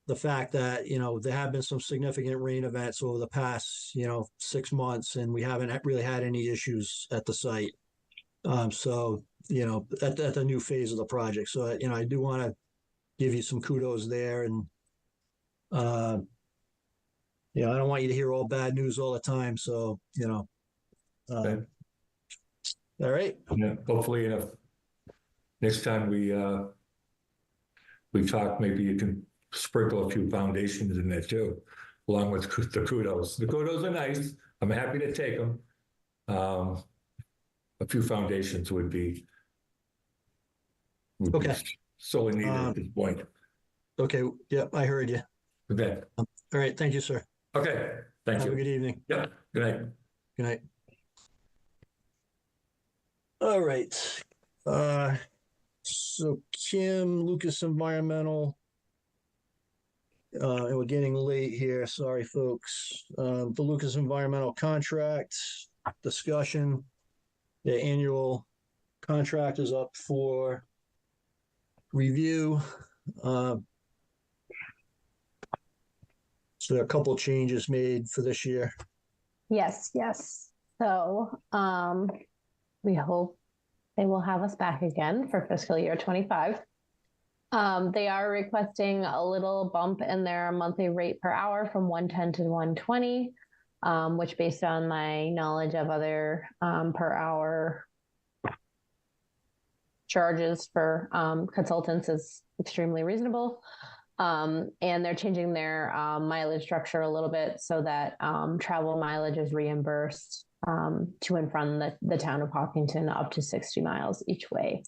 the fact that, there have been some significant rain events over the past, 6 months, and we haven't really had any issues at the site. So, at the new phase of the project. So, I do want to give you some kudos there. And, I don't want you to hear all bad news all the time. So, Okay. All right. Yeah, hopefully, next time we talk, maybe you can sprinkle a few foundations in there too, along with the kudos. The kudos are nice. I'm happy to take them. A few foundations would be Okay. sorely needed at this point. Okay. Yep. I heard you. Okay. All right. Thank you, sir. Okay. Thank Have you. a good evening. Yep. Good night. Good night. All right. So Kim, Lucas Environmental. And we're getting late here. Sorry, folks. The Lucas Environmental contract discussion. The annual contract is up for review. So there are a couple of changes made for this year. Yes, yes. So we hope they will have us back again for fiscal year 25. They are requesting a little bump in their monthly rate per hour from 110 to 120, which, based on my knowledge of other per hour charges for consultants, is extremely reasonable. And they're changing their mileage structure a little bit so that travel mileage is reimbursed to and from the town of Hopkinton up to 60 miles each way.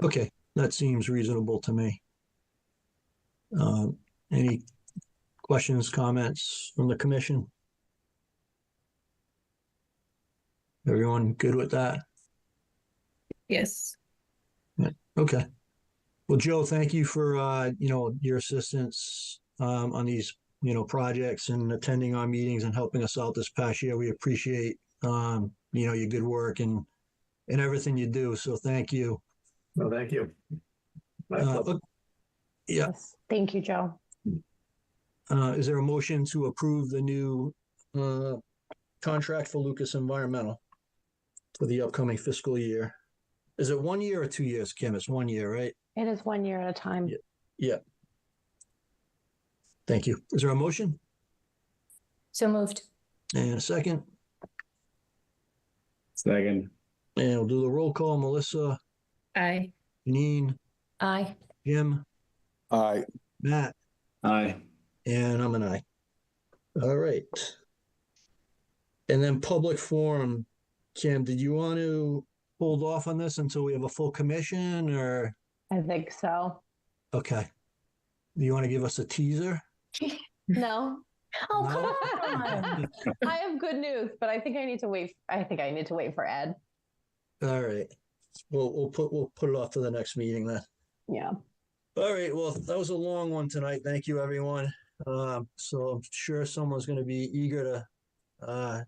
Okay, that seems reasonable to me. Any questions, comments from the commission? Everyone good with that? Yes. Yeah. Okay. Well, Joe, thank you for, your assistance on these, projects and attending our meetings and helping us out this past year. We appreciate, your good work and everything you do. So thank you. No, thank you. Yeah. Yes. Thank you, Joe. Is there a motion to approve the new contract for Lucas Environmental for the upcoming fiscal year? Is it 1 year or 2 years, Kim? It's 1 year, right? It is 1 year at a time. Yeah. Thank you. Is there a motion? So moved. And a second? Second. And we'll do the roll call. Melissa? Aye. Janine? Aye. Jim? Aye. Matt? Aye. And I'm an aye. All right. And then public forum. Kim, did you want to hold off on this until we have a full commission, or? I think so. Okay. Do you want to give us a teaser? No. Oh, No? come on. I have good news, but I think I need to wait. I think I need to wait for Ed. All right. We'll put it off to the next meeting then. Yeah. All right. Well, that was a long one tonight. Thank you, everyone. So I'm sure someone's going to be eager to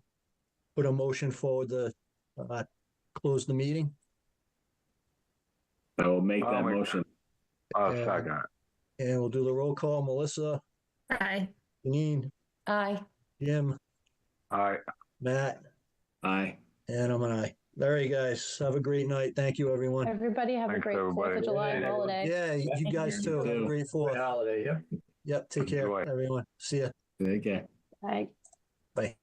put a motion forward to close the meeting. I will make that motion. Second. And we'll do the roll call. Melissa? Aye. Janine? Aye. Jim? Aye. Matt? Aye. And I'm an aye. All right, guys. Have a great night. Thank you, everyone. Everybody have Thanks, a great 4th everybody. of July Good night, holiday. Yeah, you guys too. Have a great Great 4th. holiday, yeah. Yep. Take care, Enjoy. everyone. See ya. Take care. Bye. Bye.